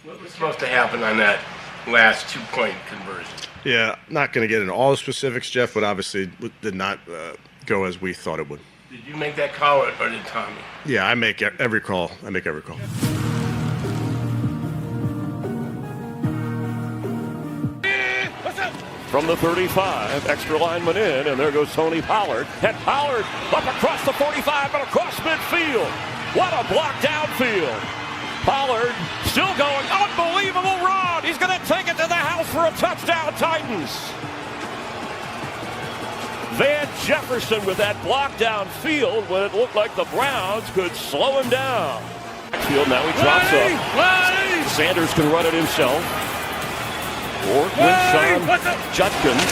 What was supposed to happen on that last 2-point conversion? Yeah, not going to get into all the specifics, Jeff, but obviously it did not go as we thought it would. Did you make that call or did Tommy? Yeah, I make every call. From the 35, extra lineman in, and there goes Tony Pollard. And Pollard up across the 45 and across midfield. What a block downfield. Pollard still going. Unbelievable run. He's going to take it to the house for a touchdown, Titans. Van Jefferson with that block downfield when it looked like the Browns could slow him down. Field now he drops up. Sanders can run it himself. Or Winston Judkins.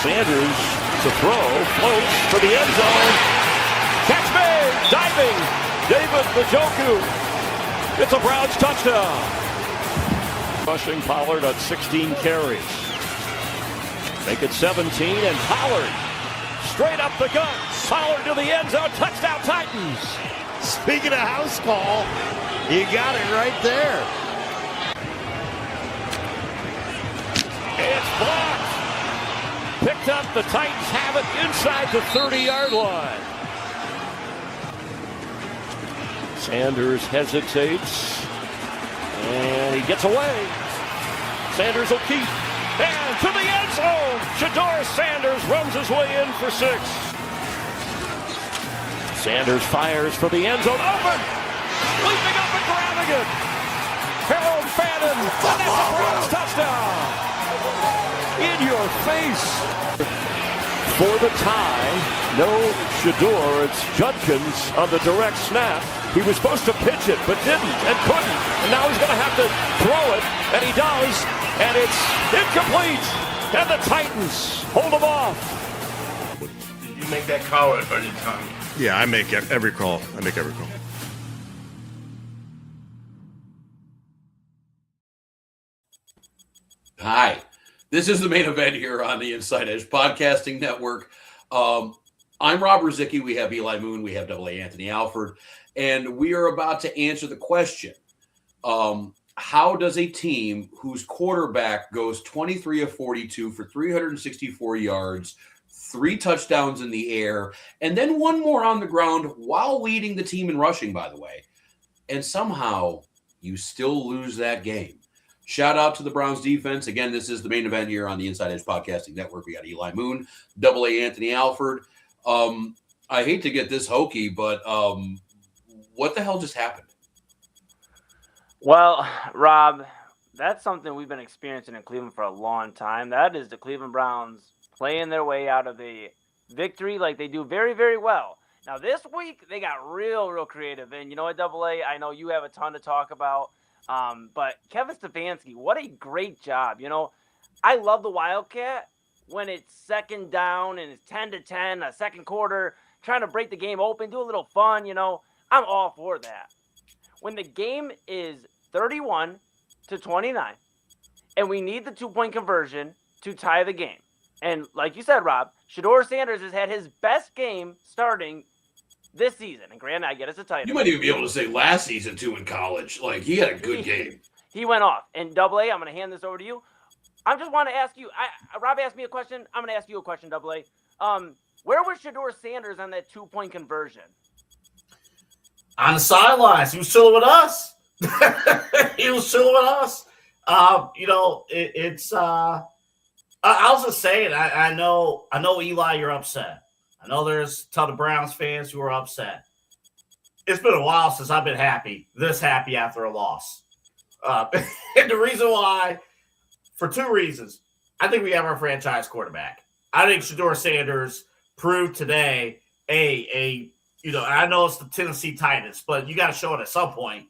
Sanders to throw, floats for the end zone. Catch made, diving. David Njoku. It's a Browns touchdown. Rushing Pollard on 16 carries. Make it 17, and Pollard straight up the gut. Pollard to the end zone. Touchdown Titans. Speaking of house call, you got it right there. It's blocked. Picked up. The Titans have it inside the 30-yard line. Sanders hesitates. And he gets away. Sanders will keep. And to the end zone. Shedeur Sanders runs his way in for 6. Sanders fires for the end zone. Open. Leaping up and grabbing it. Harold Fannin. And that's a Browns touchdown. In your face. For the tie, no Shedeur. It's Judkins on the direct snap. He was supposed to pitch it, but didn't and couldn't. And now he's going to have to throw it, and he does. And it's incomplete. And the Titans hold him off. Did you make that call or did Tommy? Yeah, I make every call. Hi, this is the main event here on the Inside Edge Podcasting Network. I'm Rob Rozycki. We have Eli Moon. We have AA Anthony Alford. And we are about to answer the question, how does a team whose quarterback goes 23 of 42 for 364 yards, 3 touchdowns in the air, and then 1 more on the ground while leading the team in rushing, by the way, and somehow you still lose that game? Shout out to the Browns defense. Again, this is the main event here on the Inside Edge Podcasting Network. We got Eli Moon, AA Anthony Alford. I hate to get this hokey, but what the hell just happened? Well, Rob, that's something we've been experiencing in Cleveland for a long time. That is the Cleveland Browns playing their way out of a victory like they do very, very well. Now, this week, they got real creative. And you know what, AA, I know you have a ton to talk about. But Kevin Stefanski, what a great job. You know, I love the Wildcat when it's second down and it's 10-10, a second quarter, trying to break the game open, do a little fun, you know. I'm all for that. When the game is 31-29 and we need the 2-point conversion to tie the game. And like you said, Rob, Shedeur Sanders has had his best game starting this season. And granted, I get it's a tight end. You might even be able to say last season, too, in college. Like, he had a good game. He went off. And AA, I'm going to hand this over to you. I just want to ask you, Rob asked me a question. I'm going to ask you a question, AA. Where was Shedeur Sanders on that 2-point conversion? On the sidelines. He was chilling with us. He was chilling with us. You know, I was just saying, I know, Eli, you're upset. I know there's a ton of Browns fans who are upset. It's been a while since I've been this happy after a loss. And the reason why, for 2 reasons. I think we have our franchise quarterback. I think Shedeur Sanders proved today you know, I know it's the Tennessee Titans, but you got to show it at some point.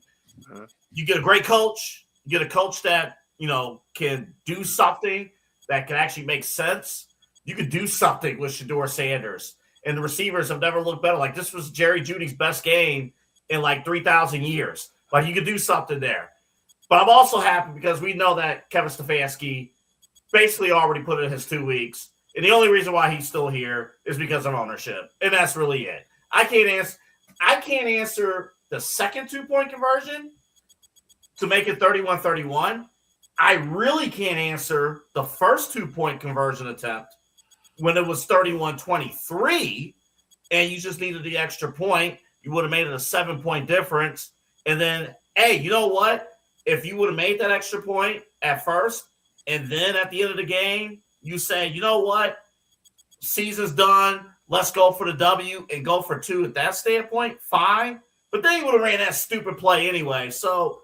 You get a great coach. You get a coach that, you know, can do something that can actually make sense. You could do something with Shedeur Sanders. And the receivers have never looked better. Like, this was Jerry Jeudy's best game in like 3,000 years. Like, you could do something there. But I'm also happy because we know that Kevin Stefanski basically already put in his 2 weeks. And the only reason why he's still here is because of ownership. And that's really it. I can't answer the second 2-point conversion to make it 31-31. I really can't answer the first 2-point conversion attempt when it was 31-23 and you just needed the extra point. You would have made it a 7-point difference. And then, hey, you know what? If you would have made that extra point at first and then at the end of the game, you say, you know what? Season's done. Let's go for the W and go for 2 at that standpoint. Fine. But then you would have ran that stupid play anyway. So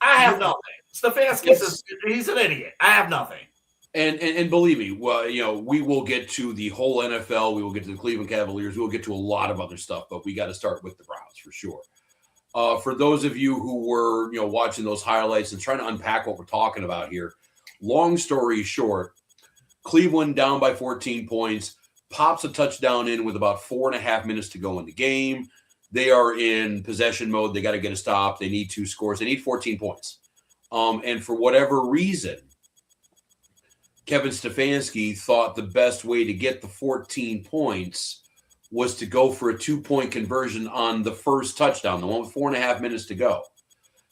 I have nothing. Stefanski says he's an idiot. I have nothing. And believe me, well, we will get to the whole NFL. We will get to the Cleveland Cavaliers. We will get to a lot of other stuff, but we got to start with the Browns for sure. For those of you who were, watching those highlights and trying to unpack what we're talking about here, long story short, Cleveland down by 14 points, pops a touchdown in with about 4.5 minutes to go in the game. They are in possession mode. They got to get a stop. They need 2 scores. They need 14 points. And for whatever reason, Kevin Stefanski thought the best way to get the 14 points was to go for a 2-point conversion on the first touchdown, the one with 4.5 minutes to go.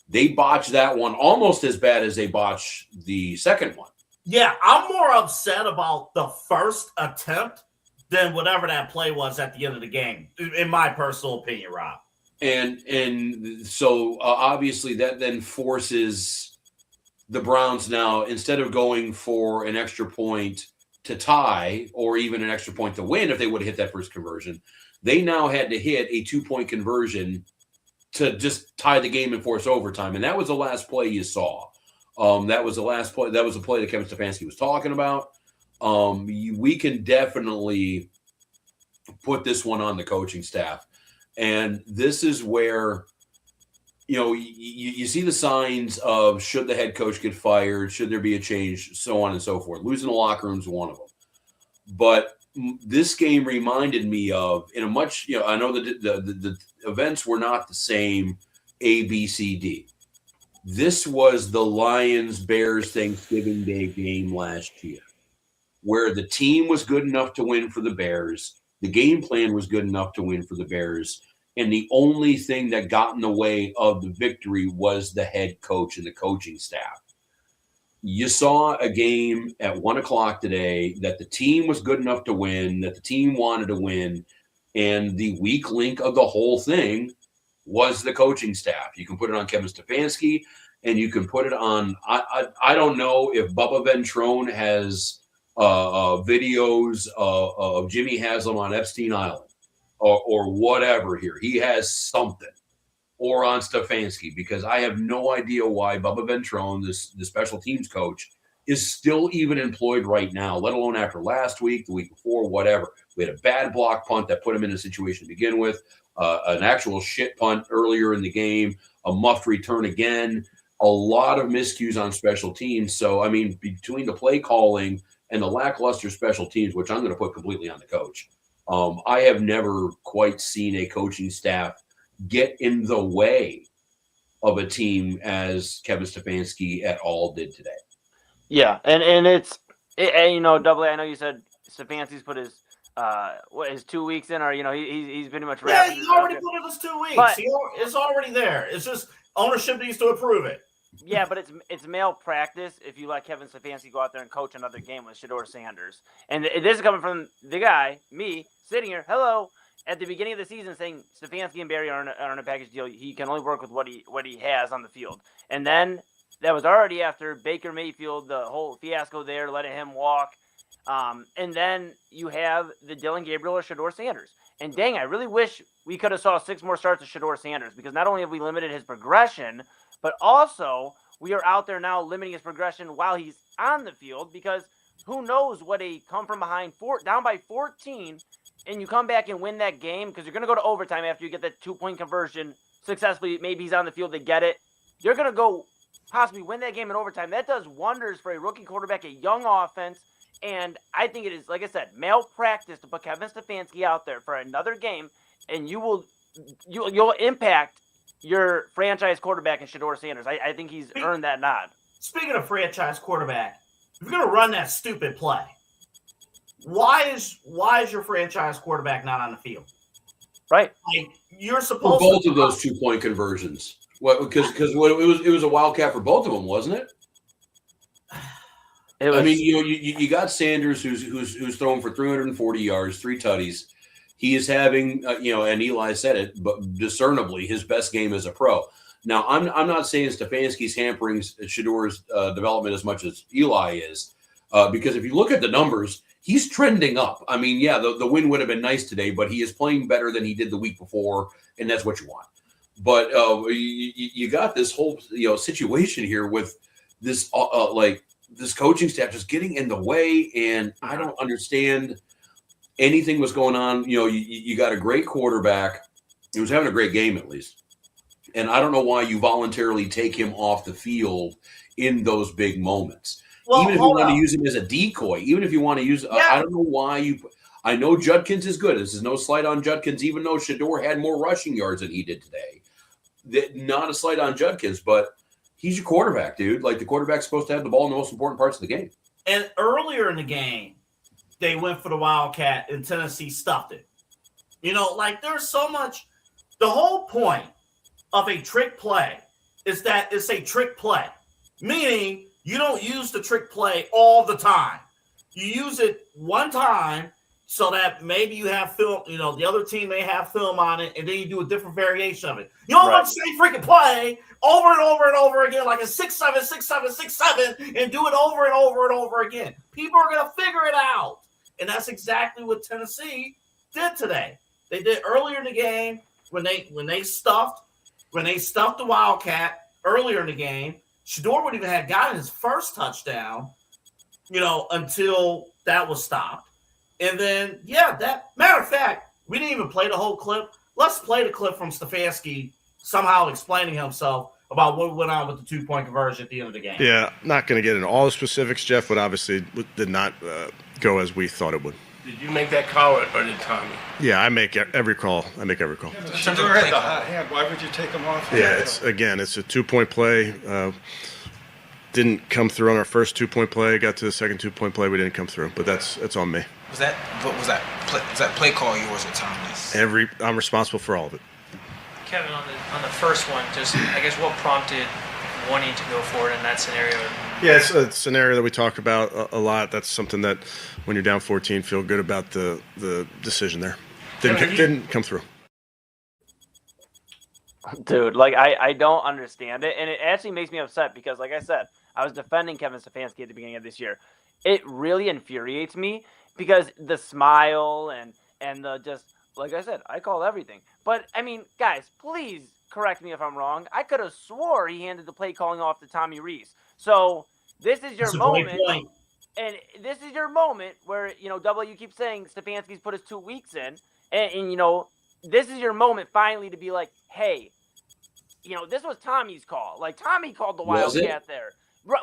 They botched that one almost as bad as they botched the second one. Yeah, I'm more upset about the first attempt than whatever that play was at the end of the game, in my personal opinion, Rob. And so obviously that then forces the Browns now, instead of going for an extra point to tie or even an extra point to win if they would have hit that first conversion, they now had to hit a 2-point conversion to just tie the game and force overtime. And that was the last play you saw. That was the last play. That was the play that Kevin Stefanski was talking about. We can definitely put this one on the coaching staff. And this is where, you see the signs of should the head coach get fired, should there be a change, so on and so forth. Losing the locker room is one of them. But this game reminded me of, in a much, I know that the events were not the same A, B, C, D. This was the Lions-Bears Thanksgiving Day game last year, where the team was good enough to win for the Bears. The game plan was good enough to win for the Bears. And the only thing that got in the way of the victory was the head coach and the coaching staff. You saw a game at 1:00 today that the team was good enough to win, that the team wanted to win, and the weak link of the whole thing was the coaching staff. You can put it on Kevin Stefanski, and you can put it on, I don't know if Bubba Ventrone has videos of Jimmy Haslam on Epstein Island or whatever here. He has something. Or on Stefanski, because I have no idea why Bubba Ventrone, the special teams coach, is still even employed right now, let alone after last week, the week before, whatever. We had a bad block punt that put him in a situation to begin with, an actual shit punt earlier in the game, a muffed return again, a lot of miscues on special teams. So, I mean, between the play calling and the lackluster special teams, which I'm going to put completely on the coach, I have never quite seen a coaching staff get in the way of a team as Kevin Stefanski et al. Did today. Yeah, and Double A, I know you said Stefanski's put his 2 weeks in, or he's pretty much wrapped. Yeah, he already put it his 2 weeks. But, it's already there. It's just ownership needs to approve it. Yeah, but it's malpractice if you let Kevin Stefanski go out there and coach another game with Shedeur Sanders. And this is coming from the guy, me, sitting here, hello, at the beginning of the season saying Stefanski and Barry are in a package deal. He can only work with what he has on the field. And then that was already after Baker Mayfield, the whole fiasco there, letting him walk. And then you have the Dylan Gabriel or Shedeur Sanders. And dang, I really wish we could have saw 6 more starts of Shedeur Sanders, because not only have we limited his progression, but also we are out there now limiting his progression while he's on the field, because who knows what a come from behind down by 14 and you come back and win that game, because you're going to go to overtime after you get that 2-point conversion successfully. Maybe he's on the field to get it. You're going to go possibly win that game in overtime. That does wonders for a rookie quarterback, a young offense. And I think it is, like I said, malpractice to put Kevin Stefanski out there for another game, and you'll impact your franchise quarterback in Shedeur Sanders. I think he's earned that nod. Speaking of franchise quarterback, if you're going to run that stupid play, why is your franchise quarterback not on the field? Right. Like, you're For supposed both to of those 2-point conversions. What? Because it was a wildcat for both of them, wasn't it? I mean, you got Sanders who's throwing for 340 yards, 3 tutties. He is having, and Eli said it, but discernibly his best game as a pro. Now, I'm not saying Stefanski's hampering Shedeur's development as much as Eli is, because if you look at the numbers, he's trending up. I mean, yeah, the win would have been nice today, but he is playing better than he did the week before, and that's what you want. But you got this whole situation here with this this coaching staff just getting in the way, and I don't understand anything was going on. You got a great quarterback. He was having a great game at least. And I don't know why you voluntarily take him off the field in those big moments. Well, even if you want to use him as a decoy, even if you want to use I don't know why you – I know Judkins is good. This is no slight on Judkins, even though Shedeur had more rushing yards than he did today. Not a slight on Judkins, but he's your quarterback, dude. Like, the quarterback's supposed to have the ball in the most important parts of the game. And earlier in the game, they went for the Wildcat and Tennessee stuffed it. There's so much – the whole point – of a trick play is that it's a trick play, meaning you don't use the trick play all the time. You use it one time so that maybe you have film, the other team may have film on it, and then you do a different variation of it. You don't want to say freaking play over and over and over again, like a 6-7, 6-7, 6-7, and do it over and over and over again. People are going to figure it out. And that's exactly what Tennessee did today. They did earlier in the game when they stuffed the Wildcat earlier in the game. Shedeur would even have gotten his first touchdown, until that was stopped. And then, that matter of fact, we didn't even play the whole clip. Let's play the clip from Stefanski somehow explaining himself about what went on with the 2-point conversion at the end of the game. Yeah, not going to get into all the specifics, Jeff, but obviously did not go as we thought it would. Did you make that call or did Tommy? Yeah, I make every call. Yeah, Shedeur had the hot hand. Why would you take him off? Yeah, it's a 2-point play. Didn't come through on our first 2-point play. Got to the second 2-point play. We didn't come through, but that's on me. Was that play call yours or Tommy's? I'm responsible for all of it. Kevin, on the first one, just I guess what prompted wanting to go forward in that scenario? Yeah, it's a scenario that we talk about a lot. That's something that when you're down 14, feel good about the decision there. Didn't come through. Dude, I don't understand it, and it actually makes me upset because, like I said, I was defending Kevin Stefanski at the beginning of this year. It really infuriates me because the smile and the just, like I said, I call everything. But, I mean, guys, please correct me if I'm wrong. I could have swore he handed the play calling off to Tommy Rees. So this is your moment. And this is your moment where, you keep saying Stefanski's put his 2 weeks in. And this is your moment finally to be like, hey, this was Tommy's call. Like, Tommy called the Wildcat there.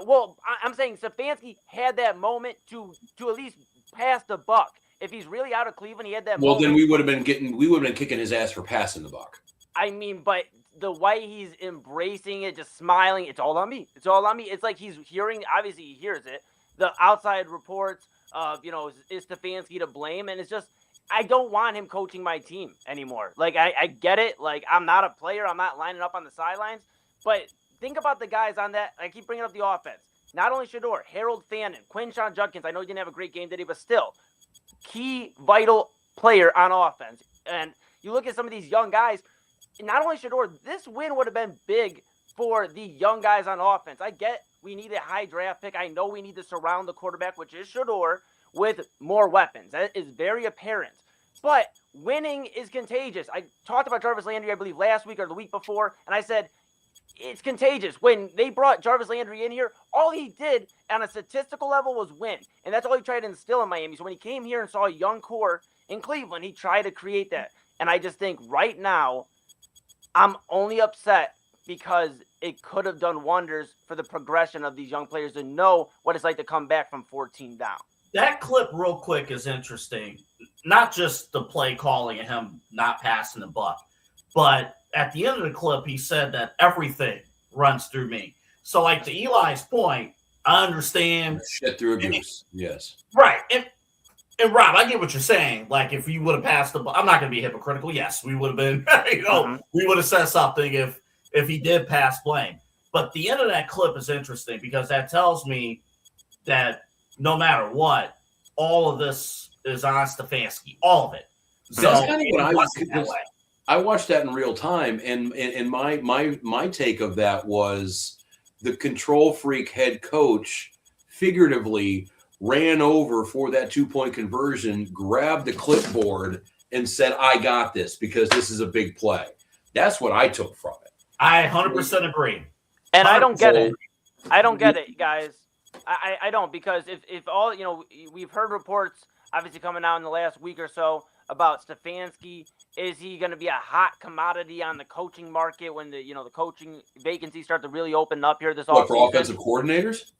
Well, I'm saying Stefanski had that moment to at least pass the buck. If he's really out of Cleveland, he had that moment. Well, then we would have been kicking his ass for passing the buck. I mean, but the way he's embracing it, just smiling, it's all on me. It's all on me. It's like he's hearing, obviously he hears it. The outside reports of, is Stefanski to blame? And it's just, I don't want him coaching my team anymore. Like, I get it. Like, I'm not a player. I'm not lining up on the sidelines. But think about the guys on that. I keep bringing up the offense. Not only Shedeur, Harold Fannin, Quinshon Judkins. I know he didn't have a great game today, but still, key, vital player on offense. And you look at some of these young guys, not only Shedeur, this win would have been big for the young guys on offense. I get we need a high draft pick. I know we need to surround the quarterback, which is Shedeur, with more weapons. That is very apparent. But winning is contagious. I talked about Jarvis Landry, I believe, last week or the week before, and I said it's contagious. When they brought Jarvis Landry in here, all he did on a statistical level was win. And that's all he tried to instill in Miami. So when he came here and saw a young core in Cleveland, he tried to create that. And I just think right now, I'm only upset because it could have done wonders for the progression of these young players to know what it's like to come back from 14 down. That clip real quick is interesting. Not just the play calling and him not passing the buck, but at the end of the clip, he said that everything runs through me. So, like, to Eli's point, I understand. Shit through a goose. Yes. Right. And Rob, I get what you're saying. Like, if you would have passed the ball, I'm not going to be hypocritical. Yes, we would have been, we would have said something if if he did pass blame. But the end of that clip is interesting because that tells me that no matter what, all of this is on Stefanski, all of it. So that's kind of what I watched that in real time, and my take of that was the control freak head coach figuratively ran over for that 2-point conversion, grabbed the clipboard, and said, "I got this because this is a big play." That's what I took from it. I 100% agree. And I don't get it. I don't get it, guys. I don't, because if all, we've heard reports obviously coming out in the last week or so about Stefanski. Is he going to be a hot commodity on the coaching market when the coaching vacancies start to really open up here this offseason? For offensive coordinators?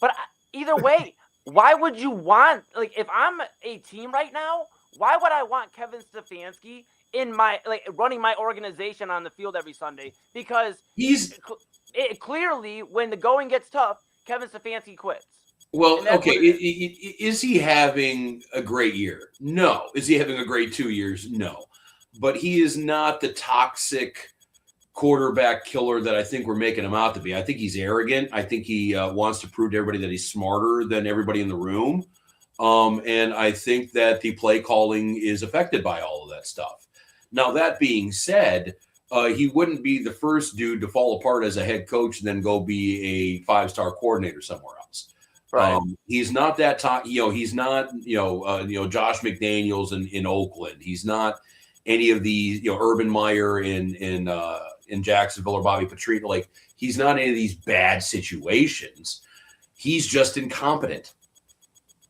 But either way, why would you want, if I'm a team right now, why would I want Kevin Stefanski in my, running my organization on the field every Sunday? Because clearly when the going gets tough, Kevin Stefanski quits. Well, okay, is he having a great year? No. Is he having a great 2 years? No. But he is not the toxic quarterback killer that I think we're making him out to be. I think he's arrogant. I think he wants to prove to everybody that he's smarter than everybody in the room. And I think that the play calling is affected by all of that stuff. Now, that being said, he wouldn't be the first dude to fall apart as a head coach and then go be a 5-star coordinator somewhere else. Right. He's not that top. He's not Josh McDaniels in Oakland. He's not any of these Urban Meyer in Jacksonville or Bobby Petrino. He's not any of these bad situations. He's just incompetent.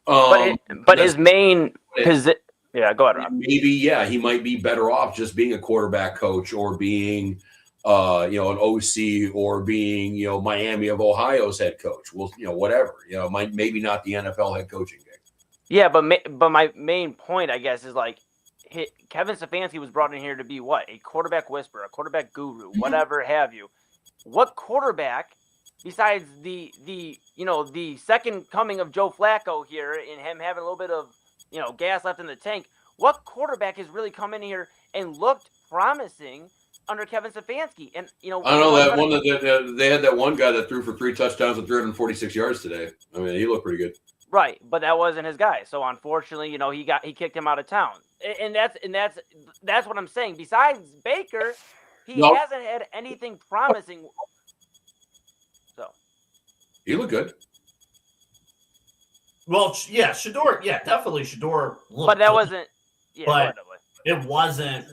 But his main position. Yeah, go ahead, Rob. Maybe, he might be better off just being a quarterback coach or being, an OC or being, Miami of Ohio's head coach. Well, whatever. Maybe not the NFL head coaching gig. Yeah, but my main point, I guess, is Kevin Stefanski was brought in here to be what? A quarterback whisperer, a quarterback guru, whatever have you. What quarterback, besides the second coming of Joe Flacco here and him having a little bit of gas left in the tank, what quarterback has really come in here and looked promising under Kevin Stefanski? And I don't know that one that they had that one guy that threw for 3 touchdowns and 346 yards today. I mean, he looked pretty good. Right, but that wasn't his guy. So unfortunately, he kicked him out of town. And that's what I'm saying. Besides Baker, he hasn't had anything promising. So he looked good. Well, yeah, Shedeur, definitely Shedeur looked but that good. Wasn't. Yeah, but it wasn't.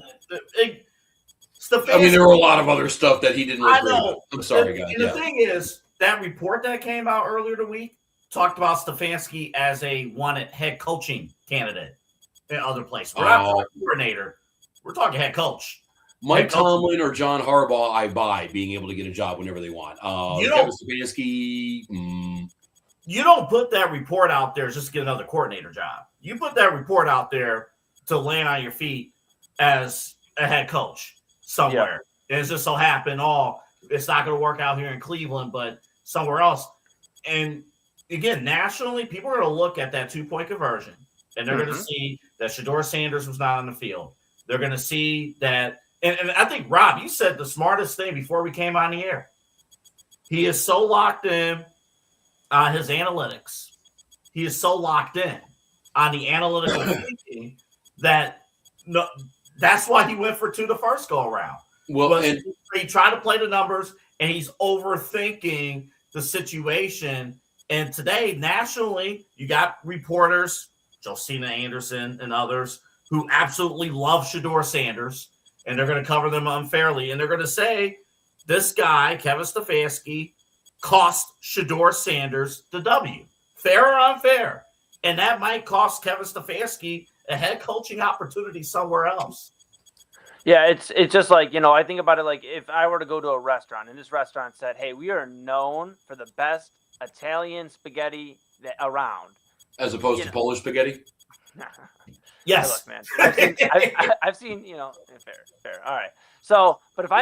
I mean, there were a lot of other stuff that he didn't look good. I'm sorry, guys. And the thing is, that report that came out earlier the week talked about Stefanski as a wanted head coaching candidate in other places. We're not talking coordinator. We're talking head coach. Mike Tomlin or John Harbaugh, I buy being able to get a job whenever they want. Kevin Stefanski. You don't put that report out there just to get another coordinator job. You put that report out there to land on your feet as a head coach somewhere. Yeah. And it just so happened, it's not going to work out here in Cleveland, but somewhere else. And again, nationally, people are going to look at that 2-point conversion, and they're going to see that Shedeur Sanders was not on the field. They're going to see that, and I think, Rob, you said the smartest thing before we came on the air. He is so locked in on his analytics. He is so locked in on the analytical thinking that's why he went for 2 the first go around. Well, he tried to play the numbers, and he's overthinking the situation. And today, nationally, you got reporters, Josina Anderson and others, who absolutely love Shedeur Sanders, and they're going to cover them unfairly. And they're going to say, this guy, Kevin Stefanski, cost Shedeur Sanders the W. Fair or unfair? And that might cost Kevin Stefanski a head coaching opportunity somewhere else. Yeah, it's just I think about it if I were to go to a restaurant and this restaurant said, hey, we are known for the best Italian spaghetti around. As opposed to Polish spaghetti? Yes. Hey, look, man. I've seen, fair. All right. So, but all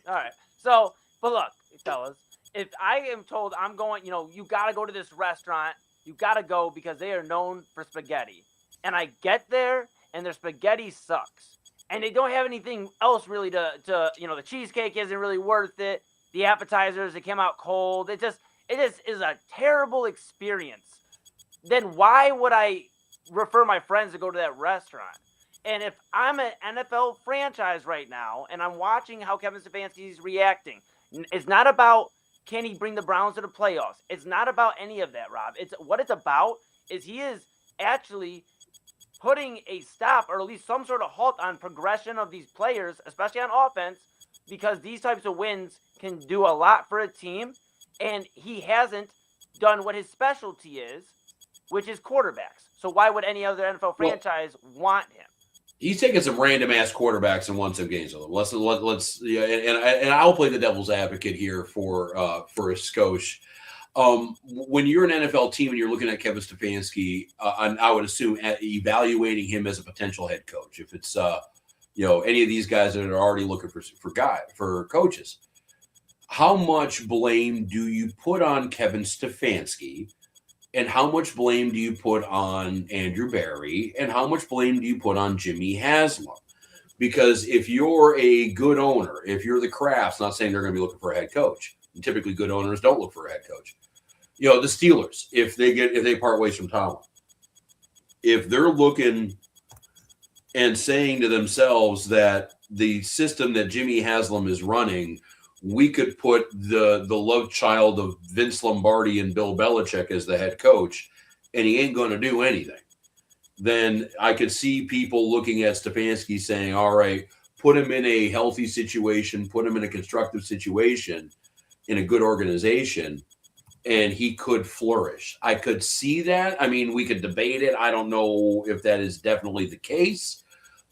right. So, but look, fellas, if I am told I'm going, you got to go to this restaurant, you got to go because they are known for spaghetti. And I get there and their spaghetti sucks. and they don't have anything else really to the cheesecake isn't really worth it. The appetizers, they came out cold. It just is a terrible experience. Then why would I refer my friends to go to that restaurant? And if I'm an NFL franchise right now and I'm watching how Kevin Stefanski is reacting, it's not about can he bring the Browns to the playoffs. It's not about any of that, Rob. What it's about is he is actually putting a stop or at least some sort of halt on progression of these players, especially on offense, because these types of wins can do a lot for a team. And he hasn't done what his specialty is, which is quarterbacks. So why would any other NFL franchise want him? He's taking some random ass quarterbacks and won some games with them. Let's and I'll play the devil's advocate here for a skosh. When you're an NFL team and you're looking at Kevin Stefanski, I would assume evaluating him as a potential head coach. If it's any of these guys that are already looking for coaches, how much blame do you put on Kevin Stefanski? And how much blame do you put on Andrew Berry? And how much blame do you put on Jimmy Haslam? Because if you're a good owner, if you're the Crafts, not saying they're going to be looking for a head coach. And typically, good owners don't look for a head coach. The Steelers, if they part ways from Tomlin, if they're looking and saying to themselves that the system that Jimmy Haslam is running, we could put the love child of Vince Lombardi and Bill Belichick as the head coach, and he ain't going to do anything, then I could see people looking at Stefanski saying, all right, put him in a healthy situation, put him in a constructive situation, in a good organization, and he could flourish. I could see that. I mean, we could debate it. I don't know if that is definitely the case.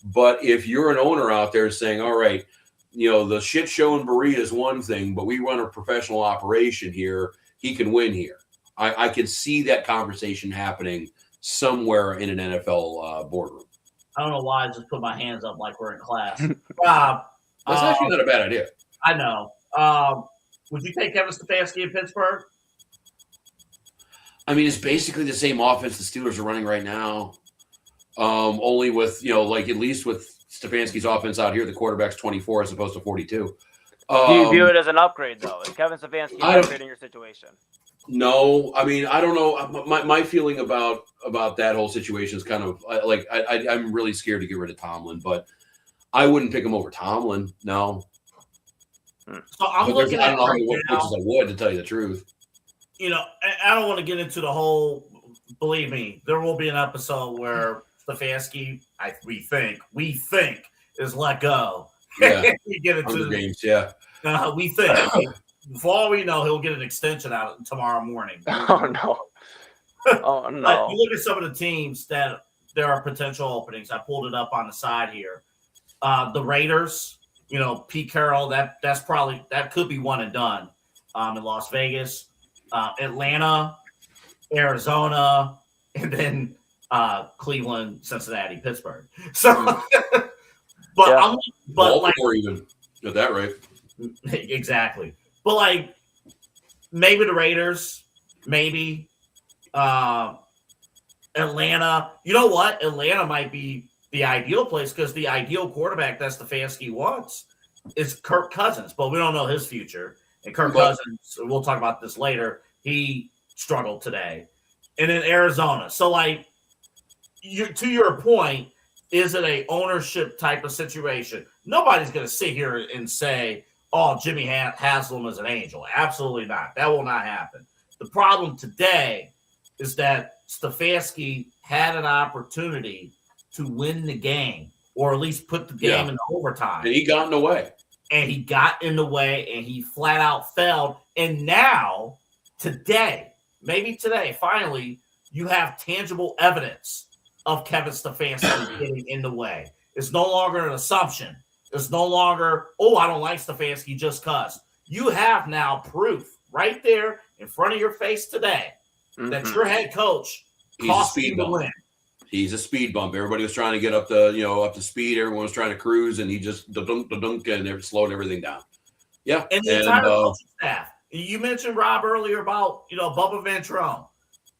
But if you're an owner out there saying, all right, the shit show in Berea is one thing, but we run a professional operation here, he can win here. I could see that conversation happening somewhere in an NFL boardroom. I don't know why I just put my hands up like we're in class. Rob. That's actually not a bad idea. I know. Would you take Kevin Stefanski in Pittsburgh? I mean, it's basically the same offense the Steelers are running right now. Only with, at least with Stefanski's offense out here, the quarterback's 24 as opposed to 42. Do you view it as an upgrade, though? Is Kevin Stefanski an upgrade in your situation? No. I mean, I don't know. My feeling about that whole situation is kind of I'm really scared to get rid of Tomlin, but I wouldn't pick him over Tomlin. No. So I'm looking at what coaches I would, to tell you the truth. I don't want to get into the whole. Believe me, there will be an episode where Stefanski, we think, is let go. Yeah, we get into the games. Yeah, we think. For all we know, he'll get an extension out tomorrow morning. Oh no! Oh no! But you look at some of the teams that there are potential openings. I pulled it up on the side here. The Raiders. Pete Carroll. That could be one and done. In Las Vegas. Atlanta, Arizona, and then Cleveland, Cincinnati, Pittsburgh. So, but Baltimore even got that right. Exactly. But maybe the Raiders, maybe Atlanta. You know what? Atlanta might be the ideal place because the ideal quarterback that Stefanski wants is Kirk Cousins, but we don't know his future. And Kirk Cousins, we'll talk about this later, he struggled today. And then Arizona. So, to your point, is it a ownership type of situation? Nobody's going to sit here and say, oh, Jimmy Haslam is an angel. Absolutely not. That will not happen. The problem today is that Stefanski had an opportunity to win the game or at least put the game in overtime. And he got in the way. And he got in the way, and he flat out failed. And now, today, finally, you have tangible evidence of Kevin Stefanski getting in the way. It's no longer an assumption. It's no longer, I don't like Stefanski just because. You have now proof right there in front of your face today that your head coach cost you the win. He's a speed bump. Everybody was trying to get up to speed. Everyone was trying to cruise, and he just dunk and slowed everything down. Yeah, and the entire coaching staff. You mentioned Rob earlier about Bubba Ventrone,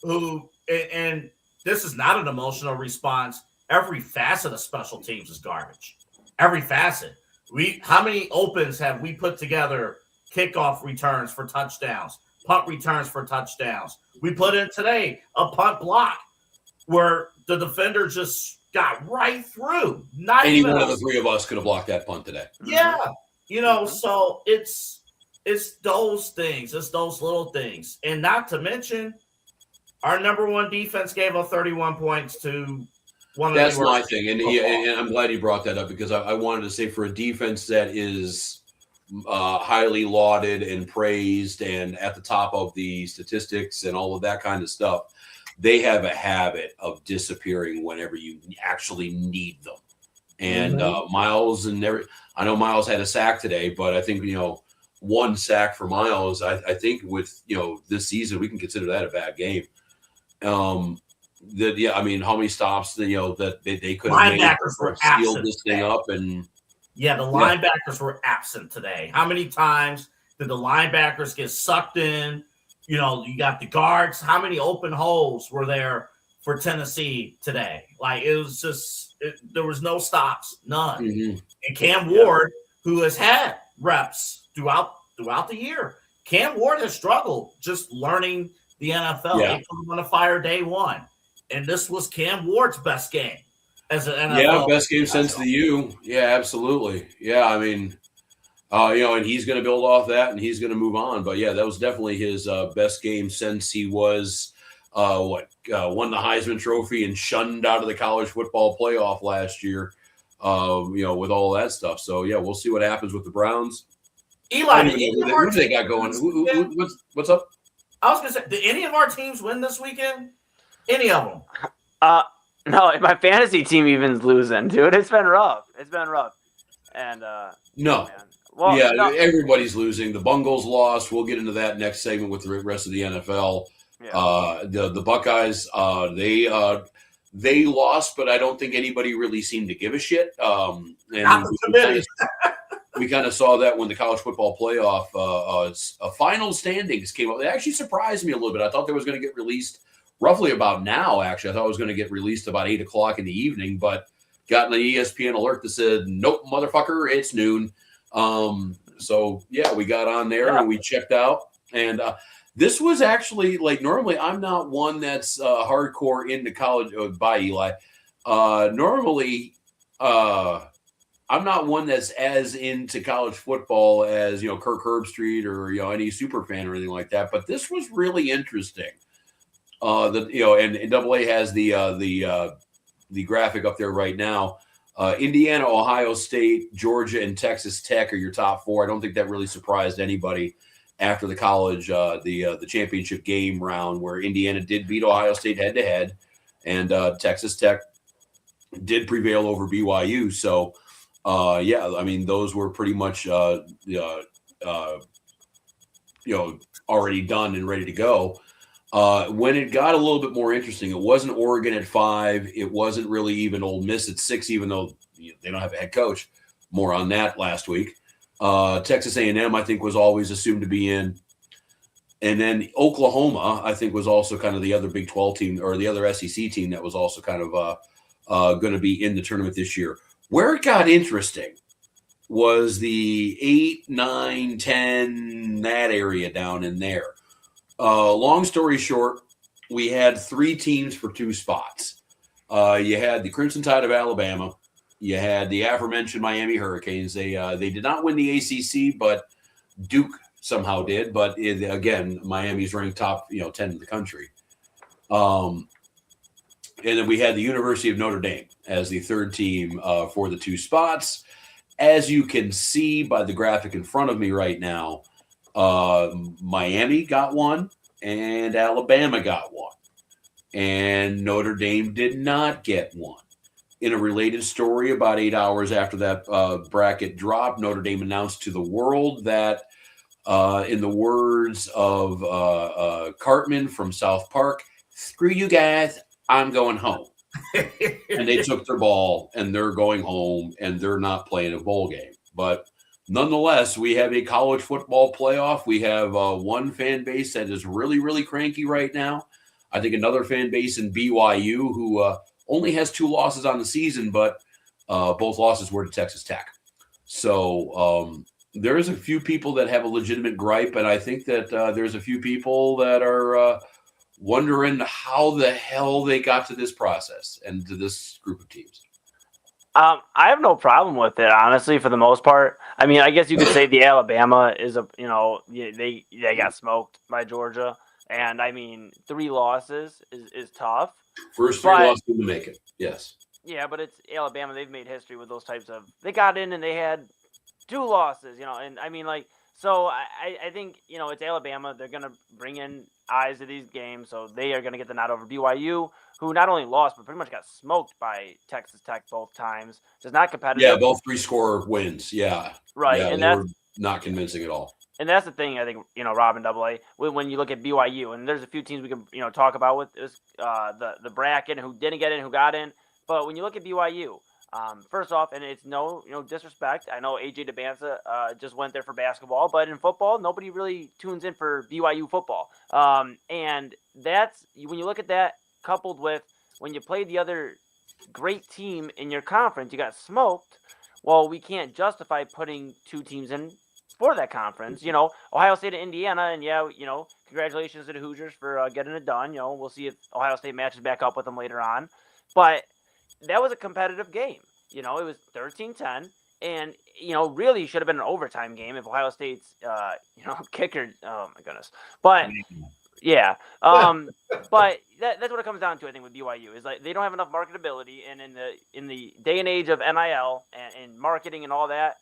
who and this is not an emotional response. Every facet of special teams is garbage. every facet. How many opens have we put together? Kickoff returns for touchdowns, punt returns for touchdowns. We put in today a punt block where the defender just got right through. Any one of the three of us could have blocked that punt today. Yeah. So it's those things. It's those little things. And not to mention, our number one defense gave up 31 points to one of That's the my thing. And I'm glad you brought that up because I wanted to say for a defense that is highly lauded and praised and at the top of the statistics and all of that kind of stuff, they have a habit of disappearing whenever you actually need them. And Miles I know Miles had a sack today, but I think, one sack for Miles, I think with, this season, we can consider that a bad game. How many stops, that they could have made or sealed this thing up. And the linebackers were absent today. How many times did the linebackers get sucked in? You got the guards. How many open holes were there for Tennessee today? Like, it was just there was no stops, none. Mm-hmm. And Cam Ward, who has had reps throughout the year, Cam Ward has struggled just learning the NFL. They put him on a fire day one, and this was Cam Ward's best game as an NFL. Best game since the U. Yeah, absolutely. Yeah, I mean. And he's going to build off that, and he's going to move on. But that was definitely his best game since he was won the Heisman Trophy and shunned out of the college football playoff last year. With all that stuff. So we'll see what happens with the Browns. Eli, who they got going? What's up? I was going to say, did any of our teams win this weekend? Any of them? No, my fantasy team even's losing, dude. It's been rough. And no. Man. Well, everybody's losing. The Bungles lost. We'll get into that next segment with the rest of the NFL. Yeah. The Buckeyes, they lost, but I don't think anybody really seemed to give a shit. We kind of saw that when the college football playoff final standings came up. It actually surprised me a little bit. I thought they was going to get released roughly about now. Actually, I thought it was going to get released about 8:00 in the evening, but got an ESPN alert that said, "Nope, motherfucker, it's noon." We got on there and we checked out, and this was actually normally I'm not one that's hardcore into college. By Eli, normally I'm not one that's as into college football as Kirk Herbstreit or any super fan or anything like that. But this was really interesting. And AA has the graphic up there right now. Indiana, Ohio State, Georgia, and Texas Tech are your top four. I don't think that really surprised anybody after the college, the championship game round where Indiana did beat Ohio State head-to-head, and Texas Tech did prevail over BYU. So, those were pretty much, already done and ready to go. When it got a little bit more interesting, it wasn't Oregon at 5. It wasn't really even Ole Miss at 6, even though they don't have a head coach. More on that last week. Texas A&M, I think, was always assumed to be in. And then Oklahoma, I think, was also kind of the other Big 12 team or the other SEC team that was also kind of going to be in the tournament this year. Where it got interesting was the 8, 9, 10, that area down in there. Long story short, we had 3 teams for 2 spots. You had the Crimson Tide of Alabama. You had the aforementioned Miami Hurricanes. They did not win the ACC, but Duke somehow did. But again, Miami's ranked top 10 in the country. And then we had the University of Notre Dame as the 3rd team for the 2 spots. As you can see by the graphic in front of me right now, Miami got 1 and Alabama got 1. And Notre Dame did not get 1. In a related story, about 8 hours after that bracket dropped, Notre Dame announced to the world that, in the words of Cartman from South Park, "Screw you guys, I'm going home." And they took their ball, and they're going home, and they're not playing a bowl game. But nonetheless, we have a college football playoff. We have one fan base that is really, really cranky right now. I think another fan base in BYU who only has 2 losses on the season, but Both losses were to Texas Tech. So there's a few people that have a legitimate gripe, and I think that there's a few people that are wondering how the hell they got to this process and to this group of teams. I have no problem with it, honestly, for the most part. I mean, I guess you could say the Alabama is they got smoked by Georgia. And, I mean, 3 losses is tough. First 3 losses to make it, yes. Yeah, but it's Alabama. They've made history with those types of – they got in and they had 2 losses, and, I mean, like – so I think, it's Alabama. They're going to bring in eyes to these games, so they are going to get the nod over BYU, who not only lost but pretty much got smoked by Texas Tech both times. Just not competitive. Yeah, both 3-score wins, yeah. Right, yeah, and they that's were not convincing at all. And that's the thing, I think, Rob and AA, when you look at BYU, and there's a few teams we can, talk about with this, the bracket and who didn't get in, who got in. But when you look at BYU, first off, and it's no disrespect, I know AJ DeBanza just went there for basketball, but in football, nobody really tunes in for BYU football. And that's, when you look at that, coupled with when you play the other great team in your conference, you got smoked. Well, we can't justify putting 2 teams in for that conference. Ohio State and Indiana, and congratulations to the Hoosiers for getting it done. We'll see if Ohio State matches back up with them later on. But that was a competitive game. It was 13-10, and really should have been an overtime game if Ohio State's kicker. Oh my goodness! But yeah, but that's what it comes down to. I think with BYU is like they don't have enough marketability, and in the day and age of NIL and marketing and all that.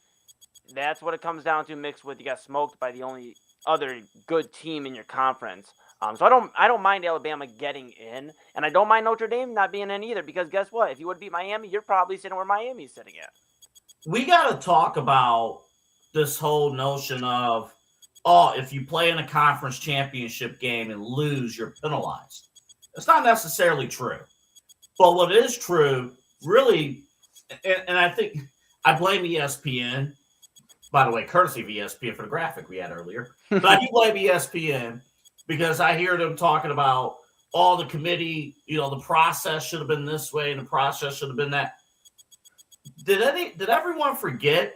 That's what it comes down to, mixed with you got smoked by the only other good team in your conference. So I don't mind Alabama getting in, and I don't mind Notre Dame not being in either, because guess what? If you would beat Miami, you're probably sitting where Miami's sitting at. We got to talk about this whole notion of, if you play in a conference championship game and lose, you're penalized. It's not necessarily true. But what is true, really, and I think I blame ESPN. By the way, courtesy of ESPN for the graphic we had earlier. But I do blame ESPN because I hear them talking about all the committee, the process should have been this way and the process should have been that. Did everyone forget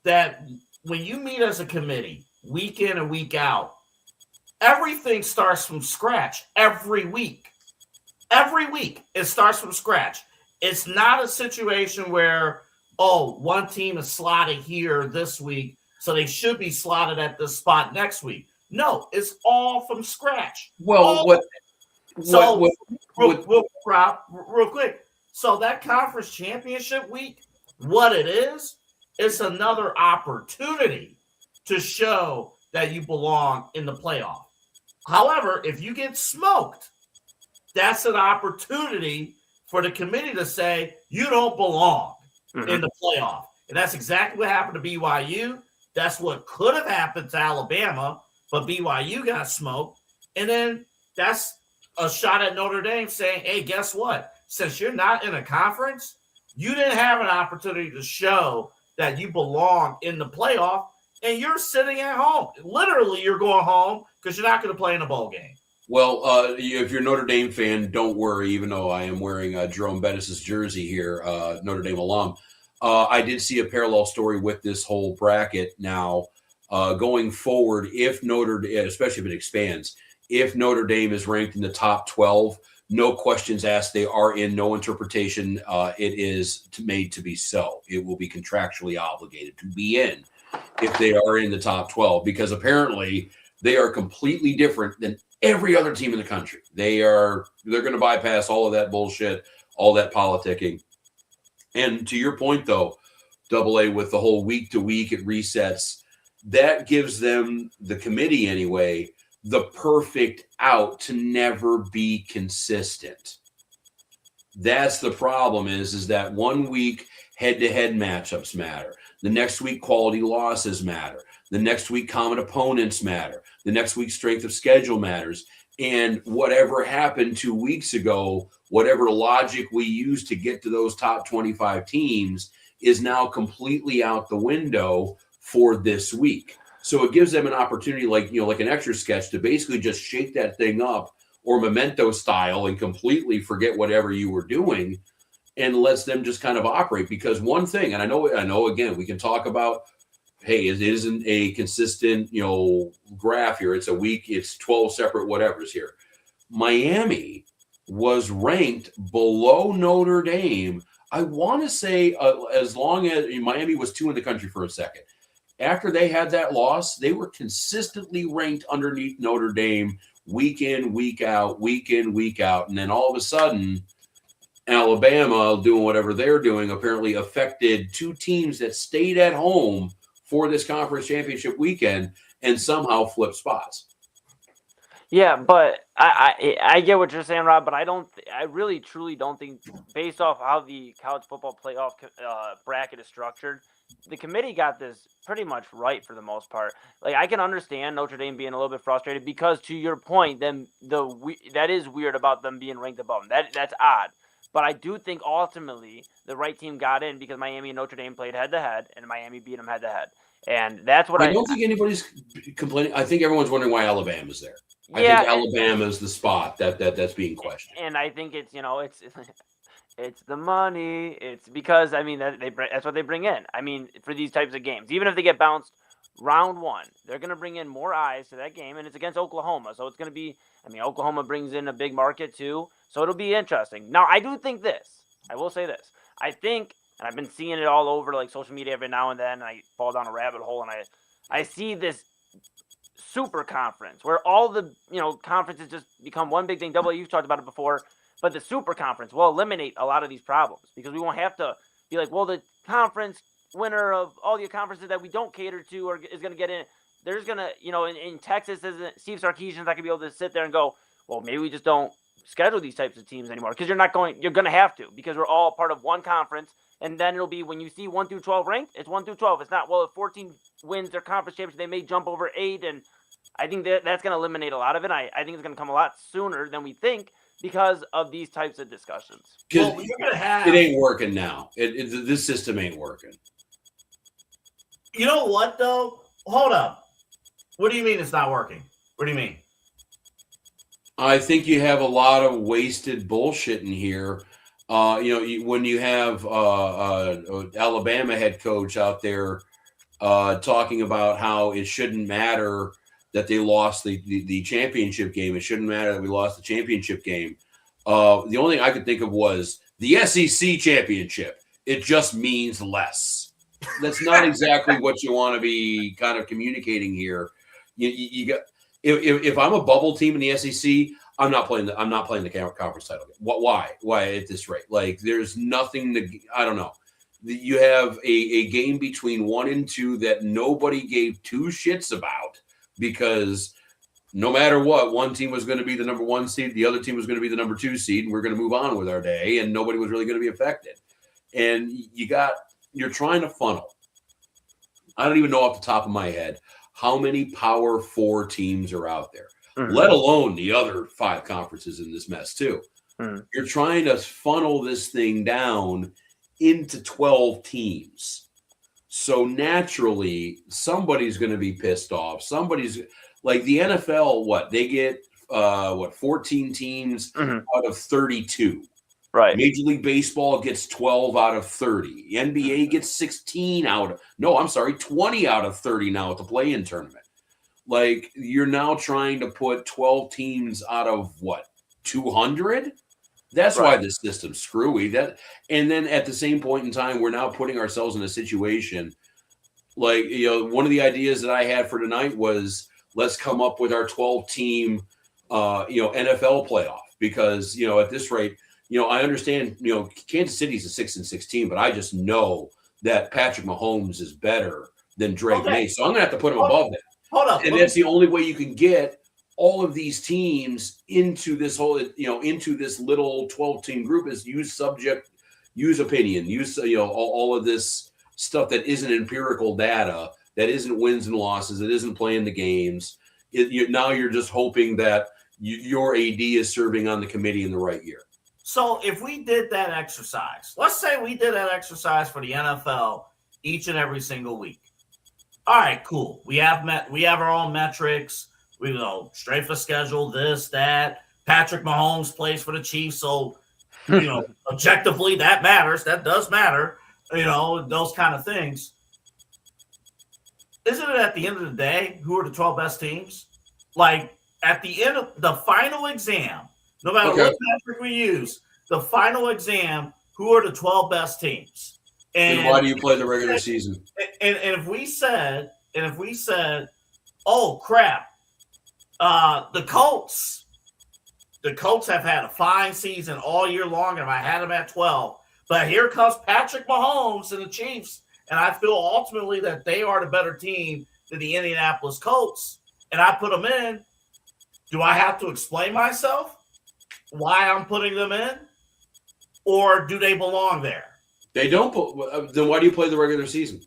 that when you meet as a committee week in and week out, everything starts from scratch every week. Every week it starts from scratch. It's not a situation where one team is slotted here this week, so they should be slotted at this spot next week. No, it's all from scratch. Well, real quick. So that conference championship week, what it is, it's another opportunity to show that you belong in the playoff. However, if you get smoked, that's an opportunity for the committee to say you don't belong in the playoff. And that's exactly what happened to BYU. That's what could have happened to Alabama, but BYU got smoked. And then that's a shot at Notre Dame saying, hey, guess what? Since you're not in a conference, you didn't have an opportunity to show that you belong in the playoff, and you're sitting at home. Literally, you're going home because you're not going to play in a bowl game. Well, if you're a Notre Dame fan, don't worry, even though I am wearing Jerome Bettis' jersey here, Notre Dame alum. I did see a parallel story with this whole bracket now going forward. If Notre Dame, especially if it expands, if Notre Dame is ranked in the top 12, no questions asked. They are in, no interpretation. It is made to be so. It will be contractually obligated to be in if they are in the top 12, because apparently they are completely different than every other team in the country. They're going to bypass all of that bullshit, all that politicking. And to your point, though, AA, with the whole week to week, it resets. That gives them, the committee anyway, the perfect out to never be consistent. That's the problem is that 1 week head-to-head matchups matter. The next week quality losses matter. The next week common opponents matter. The next week strength of schedule matters. And whatever happened 2 weeks ago, whatever logic we used to get to those top 25 teams is now completely out the window for this week. So it gives them an opportunity, like an extra sketch, to basically just shake that thing up or Memento style and completely forget whatever you were doing and lets them just kind of operate. Because one thing, and I know again, we can talk about, hey, it isn't a consistent, graph here. It's a week, it's 12 separate whatevers here. Miami was ranked below Notre Dame. I want to say as long as Miami was 2 in the country for a second. After they had that loss, they were consistently ranked underneath Notre Dame week in, week out. And then all of a sudden, Alabama doing whatever they're doing apparently affected 2 teams that stayed at home for this conference championship weekend and somehow flipped spots. Yeah, but I get what you're saying, Rob, but I really truly don't think, based off how the college football playoff bracket is structured, the committee got this pretty much right for the most part. Like, I can understand Notre Dame being a little bit frustrated because, to your point, then that is weird about them being ranked above them. That's odd. But I do think ultimately the right team got in because Miami and Notre Dame played head-to-head, and Miami beat them head-to-head. And that's what I don't think anybody's complaining. I think everyone's wondering why Alabama's there. Yeah, I think Alabama's the spot that's being questioned. And I think it's it's the money. It's because that's what they bring in. I mean, for these types of games, even if they get bounced round 1, they're going to bring in more eyes to that game, and it's against Oklahoma, so it's going to be. Oklahoma brings in a big market too, so it'll be interesting. Now, I do think this. I will say this. I think, and I've been seeing it all over like social media every now and then. And I fall down a rabbit hole, and I see this super conference where all the conferences just become one big thing. You've talked about it before, but the super conference will eliminate a lot of these problems because we won't have to be like, well, the conference winner of all the conferences that we don't cater to is going to get in. There's going to, in Texas, isn't Steve Sarkisian's not going to be able to sit there and go, well, maybe we just don't schedule these types of teams anymore because you're going to have to because we're all part of one conference. And then it'll be when you see 1 through 12 ranked, it's 1 through 12. It's not, well, if 14 wins their conference championship, they may jump over 8. And I think that's going to eliminate a lot of it. I think it's going to come a lot sooner than we think because of these types of discussions. Because it ain't working now. This system ain't working. You know what, though? Hold up. What do you mean it's not working? What do you mean? I think you have a lot of wasted bullshit in here. When you have Alabama head coach out there talking about how it shouldn't matter that they lost the championship game. It shouldn't matter that we lost the championship game. The only thing I could think of was the SEC championship. It just means less. That's not exactly what you want to be kind of communicating here. You got if I'm a bubble team in the SEC, I'm not playing the conference title game. Why at this rate? Like, there's nothing to. I don't know. You have a game between 1 and 2 that nobody gave 2 shits about because no matter what, one team was going to be the number 1 seed, the other team was going to be the number 2 seed, and we're going to move on with our day, and nobody was really going to be affected. And you're trying to funnel. I don't even know off the top of my head how many Power 4 teams are out there, let alone the other 5 conferences in this mess too. You're trying to funnel this thing down into 12 teams. So naturally, somebody's going to be pissed off. Somebody's like the NFL, they get 14 teams out of 32. Right. Major League Baseball gets 12 out of 30. The NBA gets 20 out of 30 now at the play-in tournament. Like, you're now trying to put 12 teams out of 200? That's right. Why this system's screwy. And then at the same point in time, we're now putting ourselves in a situation like, one of the ideas that I had for tonight was let's come up with our 12-team, NFL playoff because, at this rate, I understand, Kansas City's a 6-6 team, but I just know that Patrick Mahomes is better than Drake May. So I'm going to have to put him above that. Hold up. And that's the only way you can get all of these teams into this whole, into this little 12-team group is use opinion, use, all of this stuff that isn't empirical data, that isn't wins and losses, that isn't playing the games. Now you're just hoping that your AD is serving on the committee in the right year. So if we did that exercise, let's say we did that exercise for the NFL each and every single week. All right, cool. We have our own metrics. We know straight for schedule, this, that. Patrick Mahomes plays for the Chiefs, so Objectively, that matters. That does matter. Those kind of things. Isn't it at the end of the day, who are the 12 best teams? Like, at the end of the final exam, no matter what metric we use, the final exam, who are the 12 best teams? And why do you play the regular season? And if we said, oh crap, the Colts have had a fine season all year long, and I had them at 12. But here comes Patrick Mahomes and the Chiefs, and I feel ultimately that they are the better team than the Indianapolis Colts, and I put them in. Do I have to explain myself why I'm putting them in, or do they belong there? They don't. Then why do you play the regular season?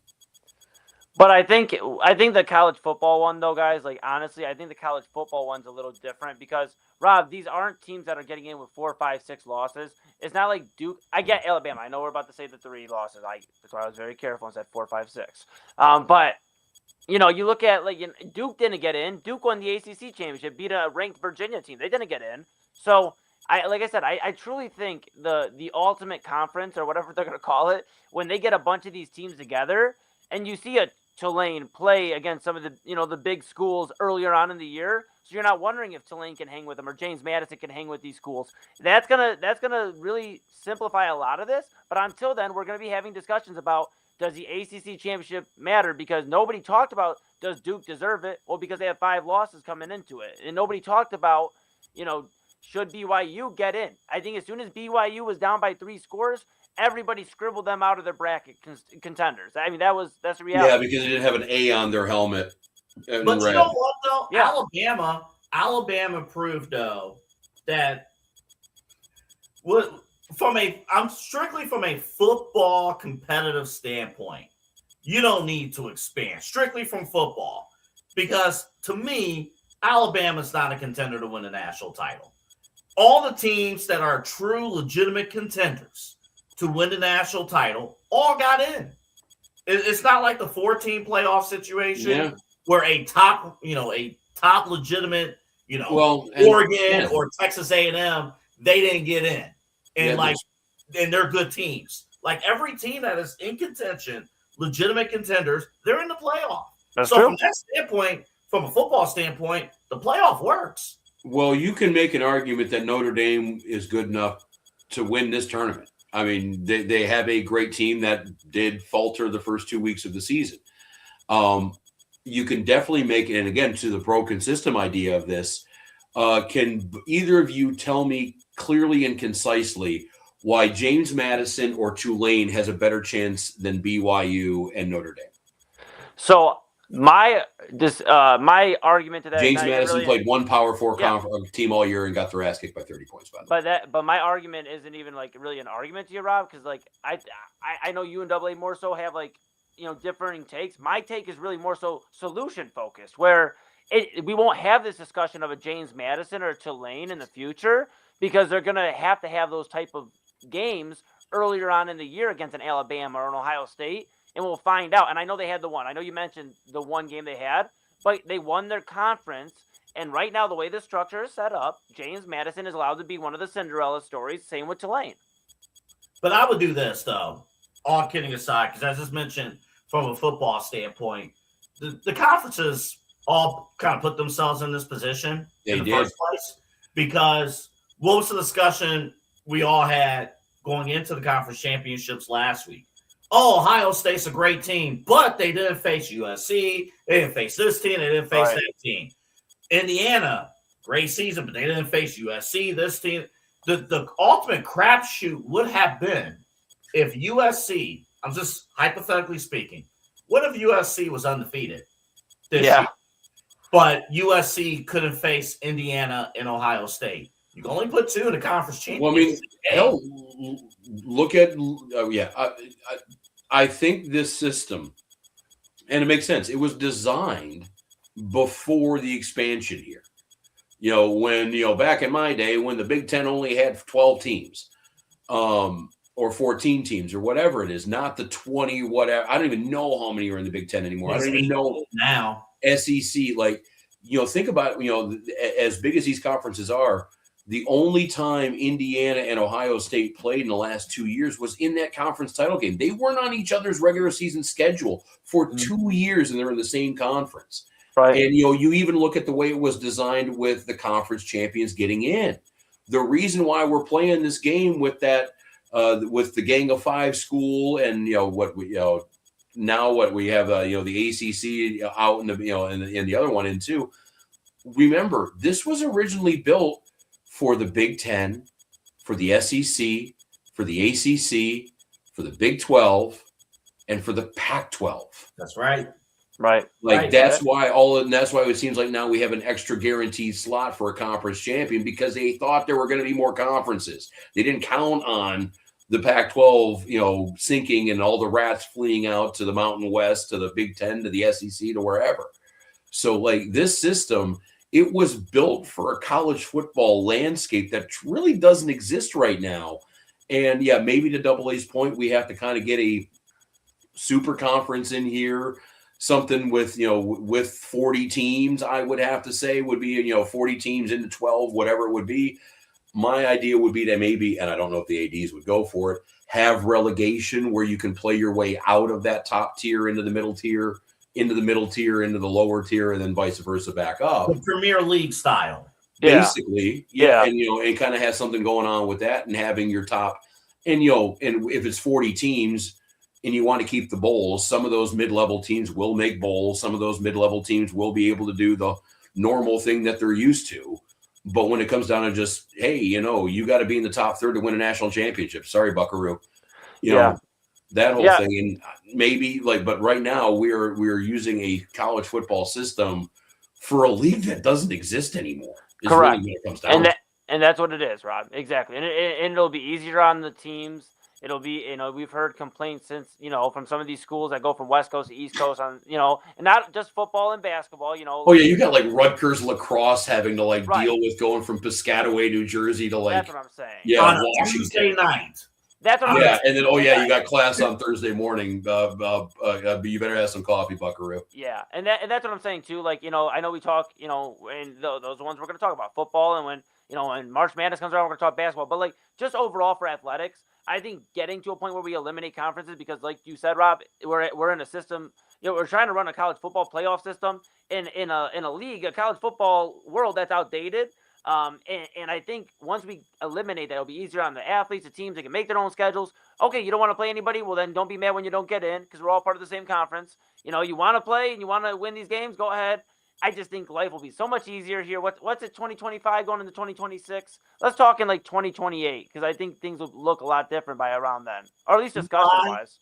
But I think the college football one, though, guys, like, honestly, I think the college football one's a little different because, Rob, these aren't teams that are getting in with 4, 5, 6 losses. It's not like Duke. I get Alabama. I know we're about to say the 3 losses. That's why I was very careful and said 4, 5, 6. But, you look at, Duke didn't get in. Duke won the ACC championship, beat a ranked Virginia team. They didn't get in. So, I truly think the ultimate conference, or whatever they're going to call it, when they get a bunch of these teams together and you see a Tulane play against some of the the big schools earlier on in the year, so you're not wondering if Tulane can hang with them or James Madison can hang with these schools. That's gonna really simplify a lot of this. But until then, we're gonna be having discussions about, does the ACC championship matter? Because nobody talked about, does Duke deserve it? Well, because they have 5 losses coming into it, and nobody talked about should BYU get in. I think as soon as BYU was down by 3 scores, everybody scribbled them out of their bracket contenders. I mean, that's the reality. Yeah, because they didn't have an A on their helmet. But you know what, though? Yeah. Alabama proved, though, that I'm strictly from a football competitive standpoint. You don't need to expand strictly from football, because to me, Alabama's not a contender to win a national title. All the teams that are true, legitimate contenders to win the national title all got in. It's not like the 4-team playoff situation where a top legitimate, Oregon or Texas A&M, they didn't get in. And and they're good teams. Like, every team that is in contention, legitimate contenders, they're in the playoff. That's so true. From that standpoint, from a football standpoint, the playoff works. Well, you can make an argument that Notre Dame is good enough to win this tournament. I mean, they have a great team that did falter the first 2 weeks of the season. You can definitely make it, and again, to the broken system idea of this, can either of you tell me clearly and concisely why James Madison or Tulane has a better chance than BYU and Notre Dame? So my argument to that, James Madison played one Power 4 team all year and got their ass kicked by 30 points. By the way. But my argument isn't even really an argument to you, Rob, because I know you and AA more so have differing takes. My take is really more so solution focused, where we won't have this discussion of a James Madison or a Tulane in the future, because they're going to have those type of games earlier on in the year against an Alabama or an Ohio State. And we'll find out. And I know they had the one. I know you mentioned the one game they had, but they won their conference. And right now, the way the structure is set up, James Madison is allowed to be one of the Cinderella stories. Same with Tulane. But I would do this, though, all kidding aside, because as I just mentioned, from a football standpoint, the conferences all kind of put themselves in this position in the first place, because what was the discussion we all had going into the conference championships last week? Oh, Ohio State's a great team, but they didn't face USC. They didn't face this team. They didn't face that team. Indiana, great season, but they didn't face USC, this team. The ultimate crapshoot would have been if USC, I'm just hypothetically speaking, what if USC was undefeated this year, but USC couldn't face Indiana and Ohio State? You can only put 2 in the conference championship. Well, I mean, look at I think this system, and it makes sense, it was designed before the expansion here. When back in my day, when the Big Ten only had 12 teams, or 14 teams, or whatever it is, not the 20 whatever. I don't even know how many are in the Big Ten anymore. I don't even know now. SEC, think about as big as these conferences are. The only time Indiana and Ohio State played in the last 2 years was in that conference title game. They weren't on each other's regular season schedule for 2 years, and they're in the same conference. Right. And, you even look at the way it was designed with the conference champions getting in. The reason why we're playing this game with that, with the Gang of Five school, and now what we have, the ACC out in the other one in too. Remember, this was originally built for the Big Ten, for the SEC, for the ACC, for the Big 12, and for the Pac-12. That's right. Right. That's why it seems like now we have an extra guaranteed slot for a conference champion, because they thought there were going to be more conferences. They didn't count on the Pac-12, sinking and all the rats fleeing out to the Mountain West, to the Big Ten, to the SEC, to wherever. So this system, it was built for a college football landscape that really doesn't exist right now. And maybe to Double A's point, we have to kind of get a super conference in here, something with 40 teams. I would have to say would be 40 teams into 12, whatever it would be. My idea would be to maybe, and I don't know if the ADs would go for it, have relegation where you can play your way out of that top tier into the middle tier, into the lower tier, and then vice versa back up. The Premier League style. Basically. And kind of have something going on with that, and having your top, and if it's 40 teams and you want to keep the bowls, some of those mid-level teams will make bowls. Some of those mid-level teams will be able to do the normal thing that they're used to. But when it comes down to just, hey, you got to be in the top third to win a national championship. Sorry, Buckaroo. That whole thing. And maybe but right now we're using a college football system for a league that doesn't exist anymore. Correct. Really what it comes down to. And that's what it is, Rob. Exactly. And it'll be easier on the teams. It'll be, we've heard complaints since, from some of these schools that go from West Coast to East Coast on, and not just football and basketball, Oh, yeah, you got Rutgers lacrosse having to deal with going from Piscataway, New Jersey to That's what I'm saying. Yeah, on Washington. Tuesday night. That's what I'm saying. And then, you got class on Thursday morning. You better have some coffee, Buckaroo. Yeah, and that's what I'm saying too. I know we talk, and those ones we're going to talk about football, and when March Madness comes around, we're going to talk basketball. But just overall for athletics, I think getting to a point where we eliminate conferences, because like you said, Rob, we're in a system, we're trying to run a college football playoff system in a league, a college football world that's outdated. And I think once we eliminate that, it'll be easier on the athletes, the teams. They can make their own schedules. Okay, you don't want to play anybody? Well, then don't be mad when you don't get in, because we're all part of the same conference. You want to play and you want to win these games, go ahead. I just think life will be so much easier here. What's it, 2025 going into 2026? Let's talk in 2028, because I think things will look a lot different by around then, or at least discussion-wise.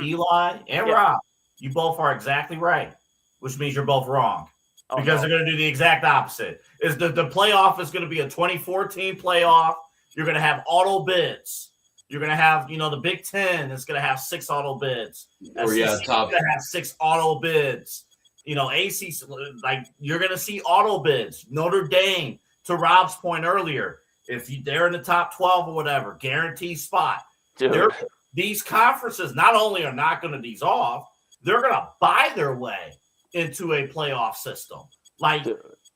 Eli and Rob, you both are exactly right, which means you're both wrong. Because they're going to do the exact opposite. Is the playoff is going to be a 24-team playoff. You're going to have auto bids. You're going to have, the Big Ten is going to have 6 auto bids. Top. You're going to have 6 auto bids. ACC, you're going to see auto bids. Notre Dame, to Rob's point earlier, if they're in the top 12 or whatever, guaranteed spot. These conferences not only are not going to dissolve, they're going to buy their way into a playoff system.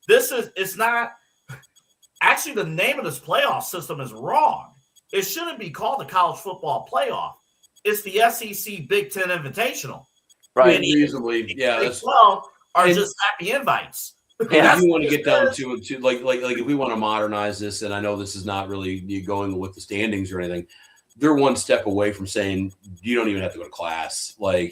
It's not actually, the name of this playoff system is wrong. It shouldn't be called the college football playoff. It's the SEC Big Ten Invitational. Right. Reasonably, yeah. Big 12 are just happy invites. Yeah, if you want to get down to if we want to modernize this, and I know this is not really you going with the standings or anything, they're one step away from saying you don't even have to go to class. We're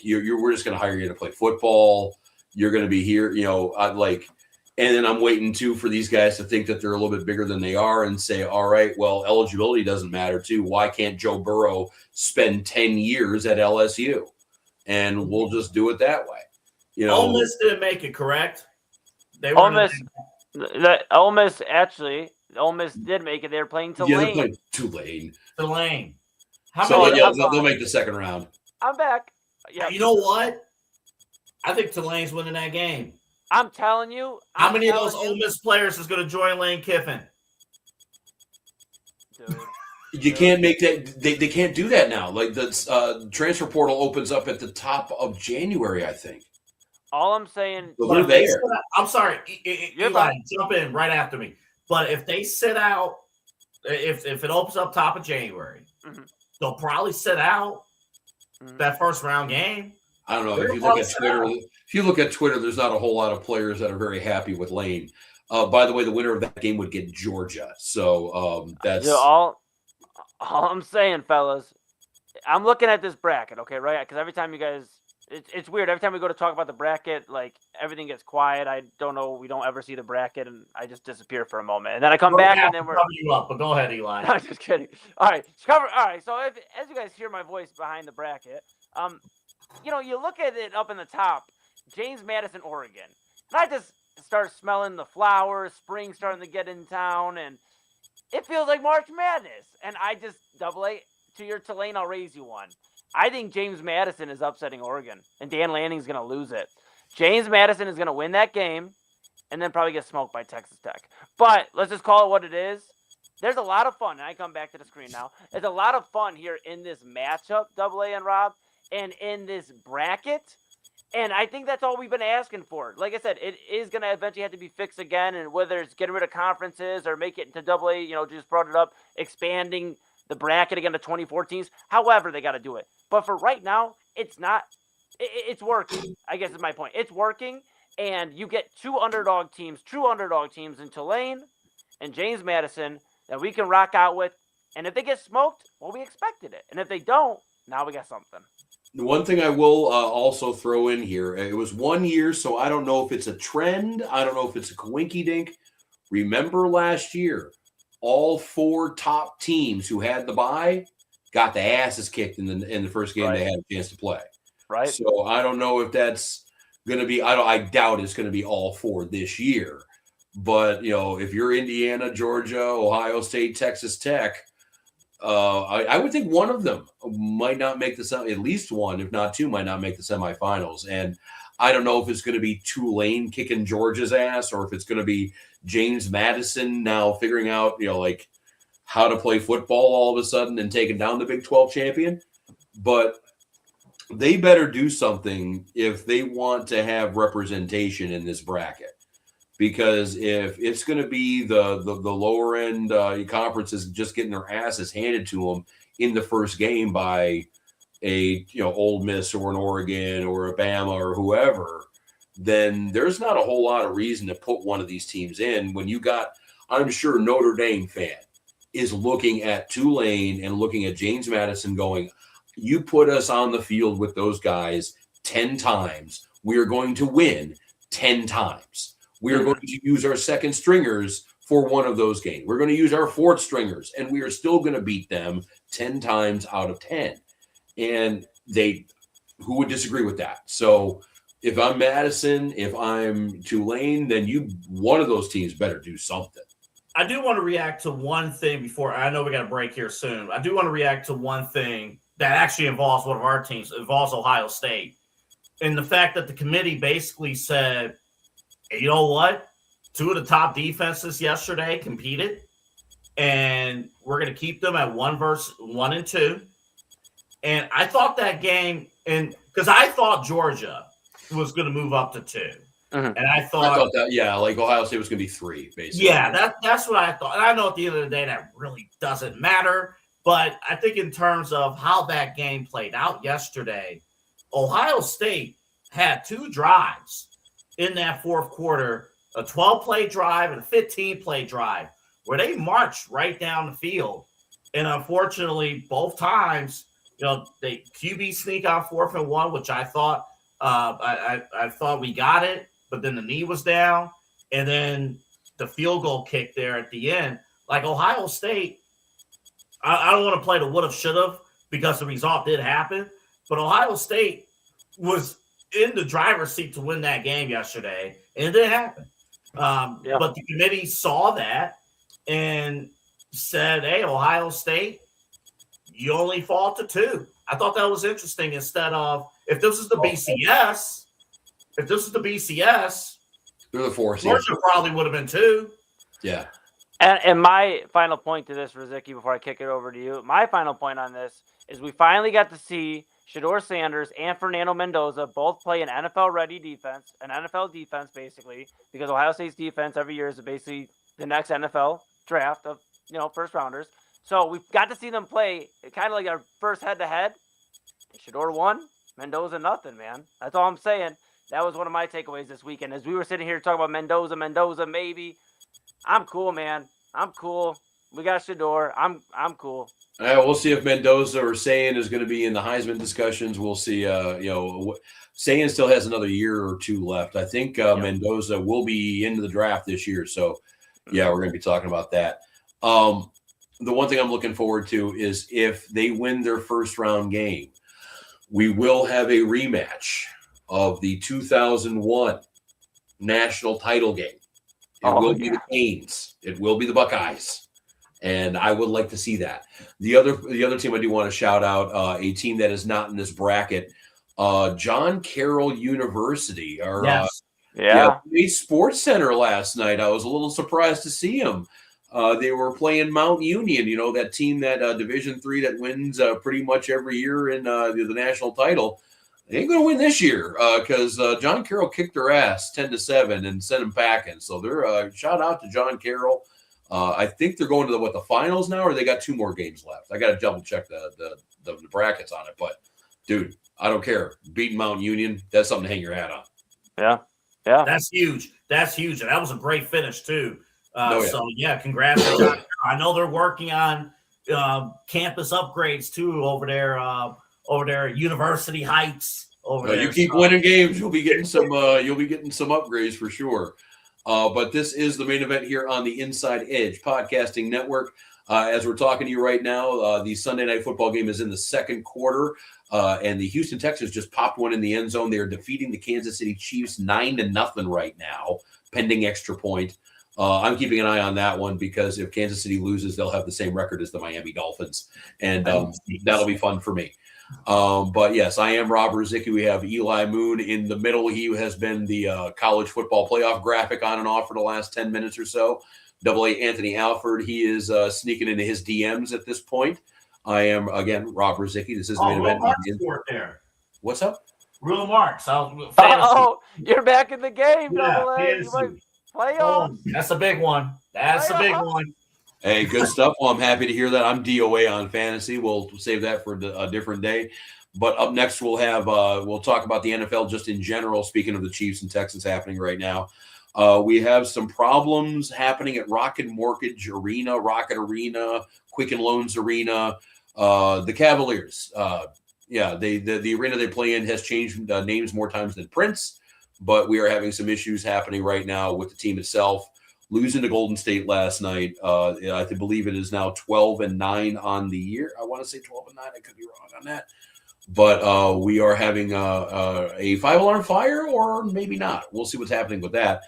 just going to hire you to play football. You're going to be here, and then I'm waiting too for these guys to think that they're a little bit bigger than they are and say, all right, well, eligibility doesn't matter too. Why can't Joe Burrow spend 10 years at LSU? And we'll just do it that way. Ole Miss didn't make it, correct? They Ole Miss did make it. They were playing Tulane. Yeah, they're playing Tulane. They'll make the second round. I'm back. Yeah. You know what? I think Tulane's winning that game. I'm telling you. How many of those Ole Miss players is going to join Lane Kiffin? Dude. You can't make that. They can't do that now. The transfer portal opens up at the top of January, I think. All I'm saying. But they're there. I'm sorry, Eli, jump in right after me. But if they sit out if it opens up top of January, Mhm. they'll probably sit out Mhm. that first round game. I don't know. They're If you look probably at sit Twitter, out. if you look at Twitter, there's not a whole lot of players that are very happy with Lane. By the way, the winner of that game would get Georgia. So that's So all I'm saying, fellas, I'm looking at this bracket, okay, right? Because every time you guys, it's weird. Every time we go to talk about the bracket, like everything gets quiet. I don't know. We don't ever see the bracket, and I just disappear for a moment, and then I come back, and then we're. Cover you up, but go ahead, Eli. I'm just kidding. All right, All right. So as you guys hear my voice behind the bracket, you look at it up in the top, James Madison, Oregon, and I just start smelling the flowers, spring starting to get in town, and it feels like March Madness. And I just double A to your Tulane. I'll raise you one. I think James Madison is upsetting Oregon, and Dan Lanning's going to lose it. James Madison is going to win that game, and then probably get smoked by Texas Tech. But let's just call it what it is. There's a lot of fun, and I come back to the screen now. There's a lot of fun here in this matchup, Double A and Rob, and in this bracket. And I think that's all we've been asking for. Like I said, it is going to eventually have to be fixed again, and whether it's getting rid of conferences or make it into Double A, just brought it up, expanding the bracket again to 24 teams. However, they got to do it. But for right now, it's not. It's working. I guess is my point. It's working, and you get true underdog teams in Tulane and James Madison that we can rock out with. And if they get smoked, well, we expected it. And if they don't, now we got something. The one thing I will also throw in here, it was 1 year, so I don't know if it's a trend. I don't know if it's a coinky-dink. Remember last year, all 4 top teams who had the bye got the asses kicked in the first game they had a chance to play. Right. So I don't know if that's going to be. I doubt it's going to be all 4 this year. But if you're Indiana, Georgia, Ohio State, Texas Tech, I would think one of them might not make at least one, if not 2, might not make the semifinals. And I don't know if it's going to be Tulane kicking Georgia's ass or if it's going to be James Madison now figuring out, how to play football all of a sudden and taking down the Big 12 champion. But they better do something if they want to have representation in this bracket. Because if it's going to be the lower end conferences just getting their asses handed to them in the first game by a Ole Miss or an Oregon or a Bama or whoever, then there's not a whole lot of reason to put one of these teams in when you got, I'm sure Notre Dame fan is looking at Tulane and looking at James Madison going, you put us on the field with those guys 10 times, we are going to win 10 times. We are going to use our second stringers for one of those games. We're going to use our fourth stringers, and we are still going to beat them 10 times out of 10. And who would disagree with that? So if I'm Madison, if I'm Tulane, then one of those teams better do something. I do want to react to one thing before. I know we got a break here soon. I do want to react to one thing that actually involves one of our teams. It involves Ohio State. And the fact that the committee basically said, hey, you know what? 2 of the top defenses yesterday competed, and we're going to keep them at 1 and 2. And I thought that game, and because I thought Georgia was going to move up to 2. Mm-hmm. And I thought that, Ohio State was going to be 3, basically. Yeah, that's what I thought. And I know at the end of the day that really doesn't matter. But I think in terms of how that game played out yesterday, Ohio State had 2 drives in that fourth quarter, a 12-play drive and a 15-play drive, where they marched right down the field. And unfortunately, both times, they QB sneak on 4th and 1, which I thought I thought we got it, but then the knee was down, and then the field goal kick there at the end. Like Ohio State, I don't want to play the would have, should have, because the result did happen, but Ohio State was in the driver's seat to win that game yesterday, and it didn't happen. But the committee saw that and said, hey, Ohio State, you only fall to 2. I thought that was interesting. Instead of, if this is the BCS, they're the 4 seed. Georgia probably would have been 2. Yeah. And my final point to this, Rozycki, before I kick it over to you, my final point on this is we finally got to see Shedeur Sanders and Fernando Mendoza both play an NFL-ready defense, an NFL defense, basically, because Ohio State's defense every year is basically the next NFL draft of first rounders. So we got to see them play kind of like our first head-to-head. Shador won, Mendoza nothing, man. That's all I'm saying. That was one of my takeaways this weekend. As we were sitting here talking about Mendoza maybe. I'm cool, man. I'm cool. We got Shador. I'm cool. We'll see if Mendoza or Sayan is going to be in the Heisman discussions. We'll see. Sayan still has another year or two left. I think Mendoza will be into the draft this year. So, yeah, we're going to be talking about that. The one thing I'm looking forward to is if they win their first round game, we will have a rematch of the 2001 national title game. It will be the Canes. It will be the Buckeyes. And I would like to see that. The other team I do want to shout out, a team that is not in this bracket, John Carroll University. They Sports Center last night. I was a little surprised to see them. They were playing Mount Union, that team that Division III that wins pretty much every year in the national title. They ain't going to win this year because John Carroll kicked their ass 10-7 and sent them packing. So they're shout out to John Carroll. I think they're going to the finals now, or they got 2 more games left. I got to double check the brackets on it. But dude, I don't care. Beating Mount Union, that's something to hang your hat on. Yeah. That's huge. And that was a great finish too. So yeah, congrats to John. I know they're working on campus upgrades too over there, University Heights. You keep winning games, you'll be getting some upgrades for sure. But this is the main event here on the Inside Edge Podcasting Network. As we're talking to you right now, the Sunday Night Football game is in the second quarter, and the Houston Texans just popped one in the end zone. They are defeating the Kansas City Chiefs 9-0 right now, pending extra point. I'm keeping an eye on that one because if Kansas City loses, they'll have the same record as the Miami Dolphins, and that'll be fun for me. But yes, I am Rob Rozycki. We have Eli Moon in the middle. He has been the college football playoff graphic on and off for the last 10 minutes or so. AA Anthony Alford, he is sneaking into his DMs at this point. I am, again, Rob Rozycki. This is the main event. There. What's up? Real Marks. You're back in the game, AA. Playoffs. That's a big one. Hey, good stuff. Well, I'm happy to hear that. I'm DOA on fantasy. We'll save that for a different day. But up next, we'll talk about the NFL just in general. Speaking of the Chiefs and Texans happening right now, we have some problems happening at Rocket Arena, Quicken Loans Arena. The Cavaliers. The arena they play in has changed names more times than Prince. But we are having some issues happening right now with the team itself. Losing to Golden State last night. I believe it is now 12-9 on the year. I want to say 12-9. I could be wrong on that. But we are having a 5-alarm fire, or maybe not. We'll see what's happening with that.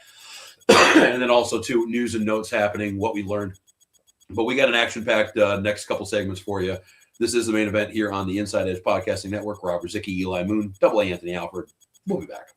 And then also, too, news and notes happening, what we learned. But we got an action-packed next couple segments for you. This is the main event here on the Inside Edge Podcasting Network. Rob Rozycki, Eli Moon, AA Anthony Alford. We'll be back.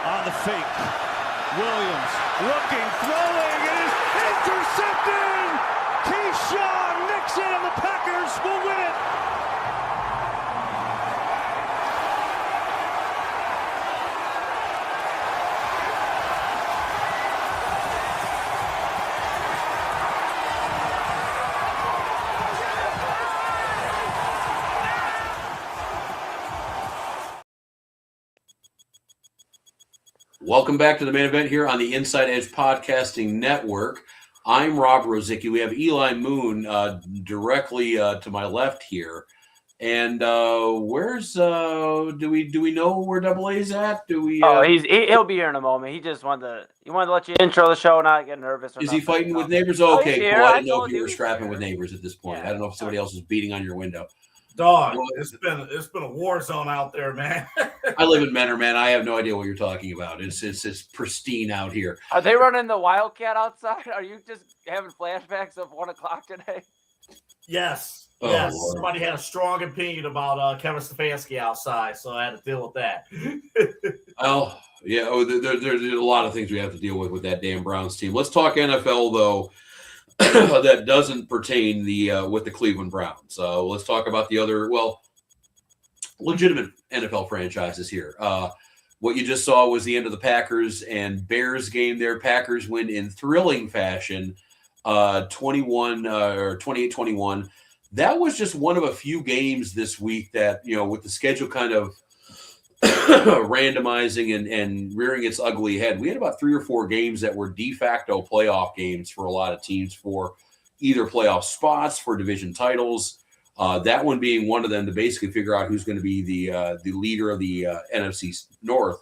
on the fake. Williams looking, throwing, it is intercepted! Keyshawn Nixon and the Packers will win it! Welcome back to the main event here on the Inside Edge Podcasting Network. I'm Rob Rozycki. We have Eli Moon directly to my left here. And where's do we know where Double A's at? Do we? He'll be here in a moment. He just wanted to let you intro the show, not get nervous. Is he fighting with neighbors? Oh, Okay, he's cool. here. I I didn't know told if you were you. scrapping with neighbors at this point. Yeah. I don't know if somebody else is beating on your window. Dog, it's been a war zone out there, man. I live in Menor, man. I have no idea what you're talking about. It's pristine out here. Are they running the Wildcat outside? Are you just having flashbacks of 1 o'clock today? Yes. Oh, yes. Lord. Somebody had a strong opinion about Kevin Stefanski outside, so I had to deal with that. Well, yeah. There's a lot of things we have to deal with that damn Browns team. Let's talk NFL though. That doesn't pertain with the Cleveland Browns. Let's talk about the other legitimate NFL franchises here. What you just saw was the end of the Packers and Bears game there. Packers win in thrilling fashion, 28-21. That was just one of a few games this week that, with the schedule kind of randomizing and rearing its ugly head, we had about 3 or 4 games that were de facto playoff games for a lot of teams for either playoff spots, for division titles. That one being one of them to basically figure out who's going to be the leader of the NFC North.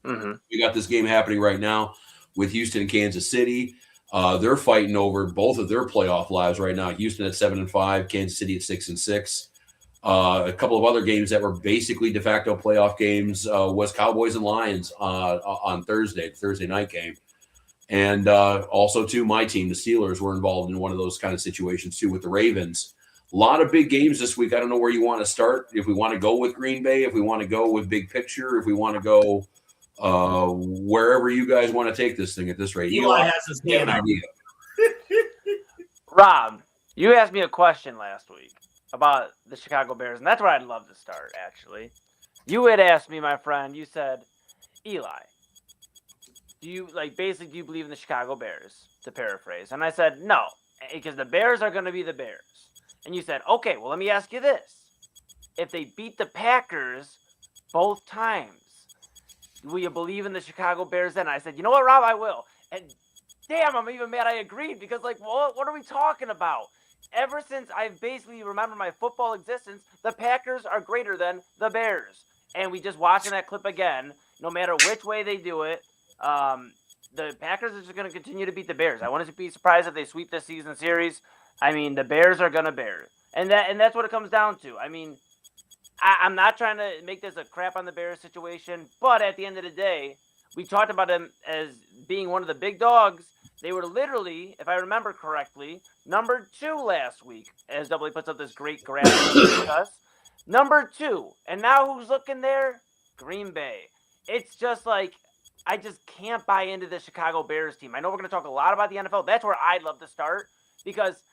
Mm-hmm. We got this game happening right now with Houston and Kansas City. They're fighting over both of their playoff lives right now. Houston at 7-5, Kansas City at 6-6. A couple of other games that were basically de facto playoff games was Cowboys and Lions on Thursday, the Thursday night game. And also, too, my team, the Steelers, were involved in one of those kind of situations, too, with the Ravens. A lot of big games this week. I don't know where you want to start. If we want to go with Green Bay, if we want to go with big picture, if we want to go wherever you guys want to take this thing at this rate. Eli has his hand up. Rob, you asked me a question last week about the Chicago Bears, and that's where I'd love to start, actually. You had asked me, my friend, you said, Eli, do you believe in the Chicago Bears, to paraphrase? And I said, no, because the Bears are going to be the Bears. And you said, okay, well, let me ask you this. If they beat the Packers both times, will you believe in the Chicago Bears then? I said, you know what, Rob, I will. And damn, I'm even mad I agreed because, what are we talking about? Ever since I basically remember my football existence, the Packers are greater than the Bears. And we just watching that clip again, no matter which way they do it, the Packers are just going to continue to beat the Bears. I wouldn't be surprised if they sweep this season series. I mean, the Bears are going to bear. And that's what it comes down to. I mean, I'm not trying to make this a crap on the Bears situation, but at the end of the day, we talked about them as being one of the big dogs. They were literally, if I remember correctly, number 2 last week, as W puts up this great graph with us. Number 2. And now who's looking there? Green Bay. It's just like, I just can't buy into the Chicago Bears team. I know we're going to talk a lot about the NFL. That's where I'd love to start because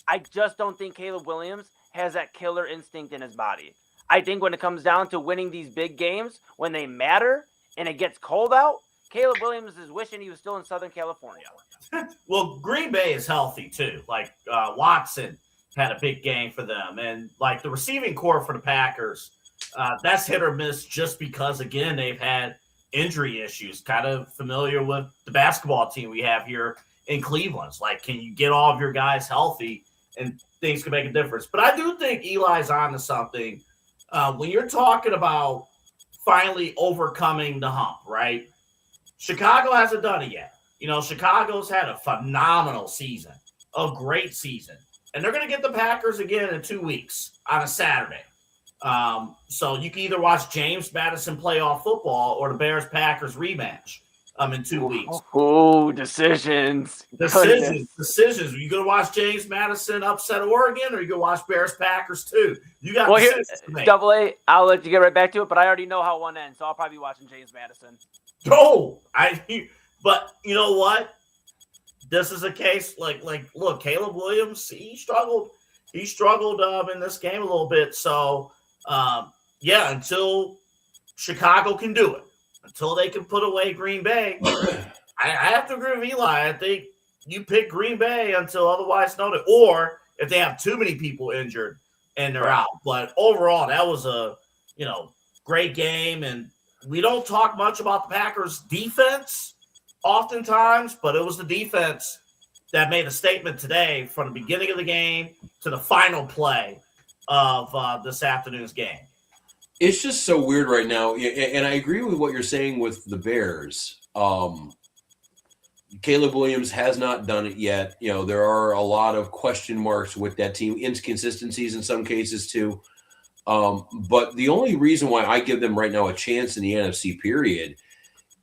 I just don't think Caleb Williams has that killer instinct in his body. I think when it comes down to winning these big games, when they matter and it gets cold out, Caleb Williams is wishing he was still in Southern California. Well, Green Bay is healthy too. Watson had a big game for them, and the receiving core for the Packers, that's hit or miss just because again they've had injury issues. Kind of familiar with the basketball team we have here in Cleveland. It's can you get all of your guys healthy and things can make a difference? But I do think Eli's on to something. When you're talking about finally overcoming the hump, right? Chicago hasn't done it yet. Chicago's had a phenomenal season, a great season. And they're going to get the Packers again in 2 weeks on a Saturday. So you can either watch James Madison playoff football or the Bears-Packers rematch in 2 weeks. Oh, decisions. Decisions. Are you going to watch James Madison upset Oregon, or are you going to watch Bears-Packers too? You got decisions to make. Double A, I'll let you get right back to it, but I already know how one ends, so I'll probably be watching James Madison. But you know what? This is a case look, Caleb Williams, he struggled in this game a little bit. So, until Chicago can do it, until they can put away Green Bay, I have to agree with Eli. I think you pick Green Bay until otherwise noted, or if they have too many people injured and they're out. But overall, that was a great game, and we don't talk much about the Packers' defense oftentimes, but it was the defense that made a statement today from the beginning of the game to the final play of this afternoon's game. It's just so weird right now, and I agree with what you're saying with the Bears. Caleb Williams has not done it yet. There are a lot of question marks with that team, inconsistencies in some cases too. But the only reason why I give them right now a chance in the NFC period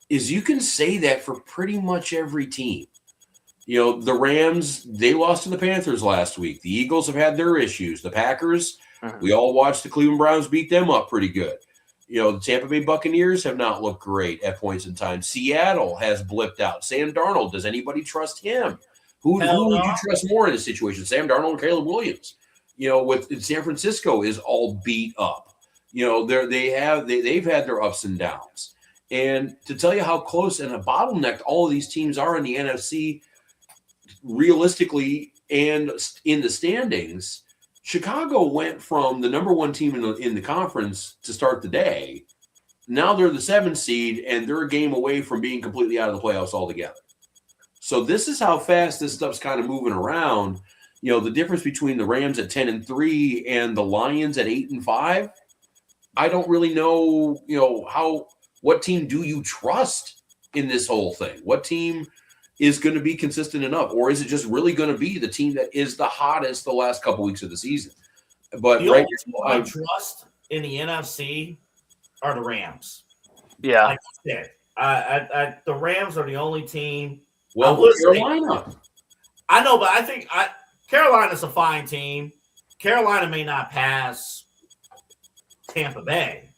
is you can say that for pretty much every team. The Rams, they lost to the Panthers last week. The Eagles have had their issues. The Packers, we all watched the Cleveland Browns beat them up pretty good. The Tampa Bay Buccaneers have not looked great at points in time. Seattle has blipped out. Sam Darnold, does anybody trust him? Who would you trust more in this situation, Sam Darnold or Caleb Williams? With San Francisco is all beat up. They've had their ups and downs. And to tell you how close and a bottlenecked all of these teams are in the NFC, realistically and in the standings, Chicago went from the number one team in the conference to start the day. Now they're the 7th seed, and they're a game away from being completely out of the playoffs altogether. So this is how fast this stuff's kind of moving around. The difference between the Rams at 10-3 and the Lions at 8-5. I don't really know, what team do you trust in this whole thing? What team is going to be consistent enough? Or is it just really going to be the team that is the hottest the last couple weeks of the season? But the only team I trust in the NFC are the Rams. Yeah. Like I said, the Rams are the only team. Well, Carolina. I know, but I think Carolina's a fine team. Carolina may not pass Tampa Bay,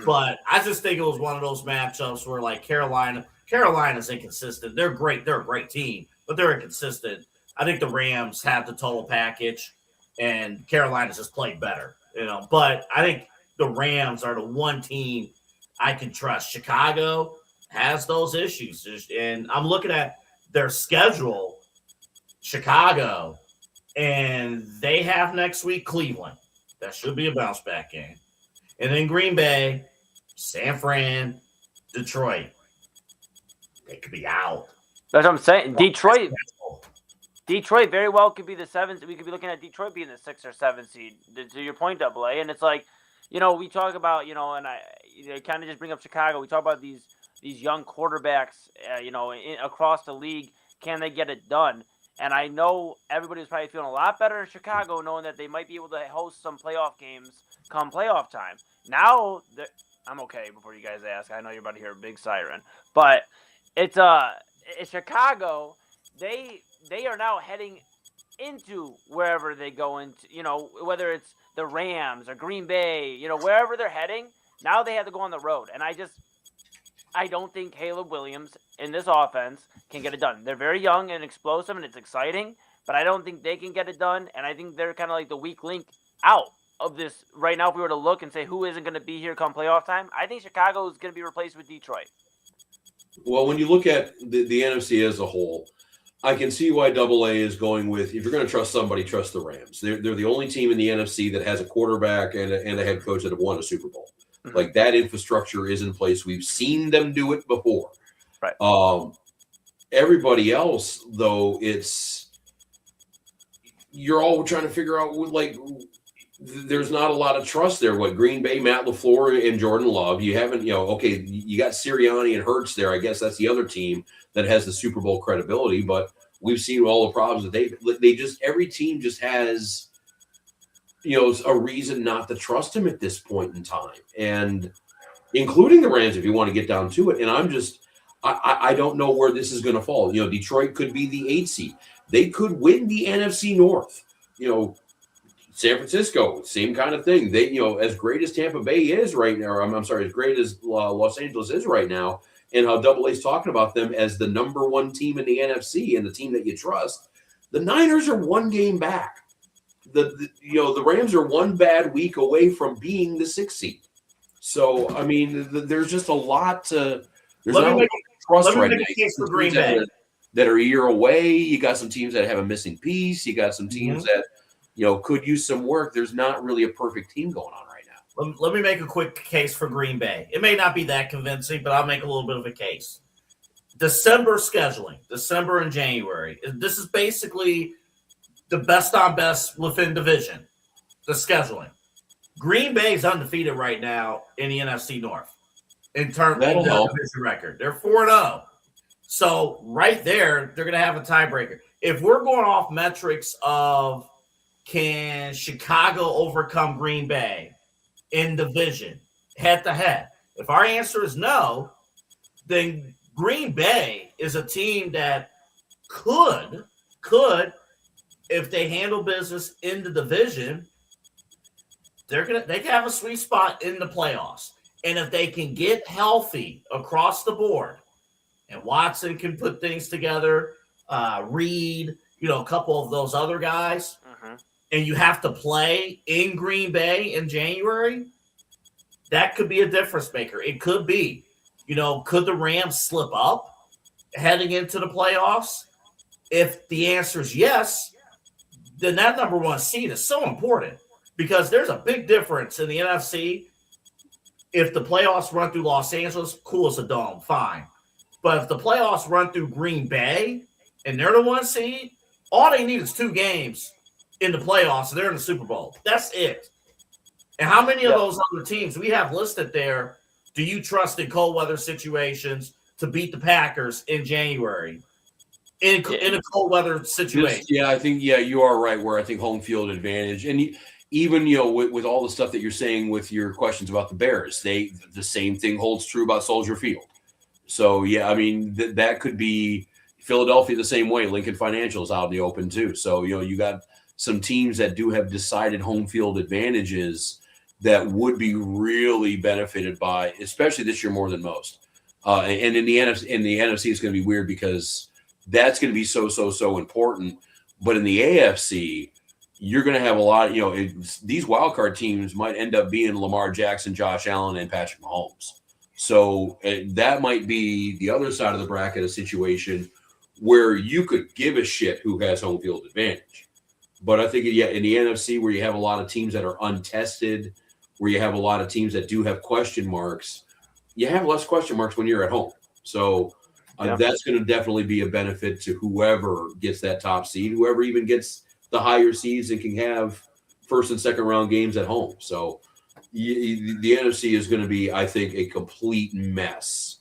but I just think it was one of those matchups where, like, Carolina's inconsistent. They're great. They're a great team, but they're inconsistent. I think the Rams have the total package, and Carolina's just played better, But I think the Rams are the one team I can trust. Chicago has those issues, and I'm looking at their schedule, Chicago, and they have next week Cleveland. That should be a bounce back game. And then Green Bay, San Fran, Detroit. They could be out. That's what I'm saying. Detroit very well could be the 7th. We could be looking at Detroit being the 6th or 7th seed. To your point, AA. And it's like, we talk about, and I kind of just bring up Chicago. We talk about these young quarterbacks, across the league. Can they get it done? And I know everybody's probably feeling a lot better in Chicago, knowing that they might be able to host some playoff games come playoff time. Now, I'm okay before you guys ask. I know you're about to hear a big siren. But it's Chicago. They are now heading into wherever they go into, whether it's the Rams or Green Bay, wherever they're heading. Now they have to go on the road. And I don't think Caleb Williams in this offense can get it done. They're very young and explosive, and it's exciting, but I don't think they can get it done. And I think they're kind of like the weak link out of this right now. If we were to look and say who isn't going to be here come playoff time, I think Chicago is going to be replaced with Detroit. Well, when you look at the NFC as a whole, I can see why AA is going with, if you're going to trust somebody, trust the Rams. They're the only team in the NFC that has a quarterback and a head coach that have won a Super Bowl. Mm-hmm. Like, that infrastructure is in place. We've seen them do it before. Right. Everybody else, though, you're all trying to figure out, like, there's not a lot of trust there. What, Green Bay, Matt LaFleur, and Jordan Love, you haven't, okay, you got Sirianni and Hurts there. I guess that's the other team that has the Super Bowl credibility, but we've seen all the problems that they just, every team just has, a reason not to trust him at this point in time, and including the Rams, if you want to get down to it. And I don't know where this is going to fall. Detroit could be the 8th seed. They could win the NFC North. San Francisco, same kind of thing. They, as great as Tampa Bay is right now, I'm sorry, as great as Los Angeles is right now, and how AA's talking about them as the number one team in the NFC and the team that you trust, the Niners are one game back. The Rams are one bad week away from being the 6th seed. So, I mean, there's just a lot to – there's not a lot of trust right now. That are a year away. You got some teams that have a missing piece. You got some teams that, could use some work. There's not really a perfect team going on right now. Let me make a quick case for Green Bay. It may not be that convincing, but I'll make a little bit of a case. December scheduling, December and January. This is basically the best on best within division, the scheduling. Green Bay is undefeated right now in the NFC North in terms of the division record. They're 4-0. So right there, they're going to have a tiebreaker. If we're going off metrics of can Chicago overcome Green Bay in division head-to-head, if our answer is no, then Green Bay is a team that could, if they handle business in the division, they can have a sweet spot in the playoffs. And if they can get healthy across the board, and Watson can put things together, Reed, a couple of those other guys, and you have to play in Green Bay in January, that could be a difference maker. It could be. Could the Rams slip up heading into the playoffs? If the answer is yes, then that number one seed is so important because there's a big difference in the NFC. If the playoffs run through Los Angeles, cool as a dome, fine. But if the playoffs run through Green Bay and they're the one seed, all they need is 2 games in the playoffs and they're in the Super Bowl. That's it. And how many of those other teams we have listed there do you trust in cold weather situations to beat the Packers in January in a cold weather situation? I think you are right. Where I think home field advantage, and even with all the stuff that you're saying with your questions about the Bears, the same thing holds true about Soldier Field. So that could be Philadelphia the same way. Lincoln Financial is out in the open too. So you got some teams that do have decided home field advantages that would be really benefited by, especially this year more than most. And in the NFC, it's going to be weird because that's going to be so important. But in the AFC, you're going to have a lot. These wildcard teams might end up being Lamar Jackson, Josh Allen, and Patrick Mahomes. So that might be the other side of the bracket, a situation where you could give a shit who has home field advantage. But I think, in the NFC, where you have a lot of teams that are untested, where you have a lot of teams that do have question marks, you have less question marks when you're at home. So that's going to definitely be a benefit to whoever gets that top seed, whoever even gets the higher seeds and can have first and second round games at home. So the NFC is going to be, I think, a complete mess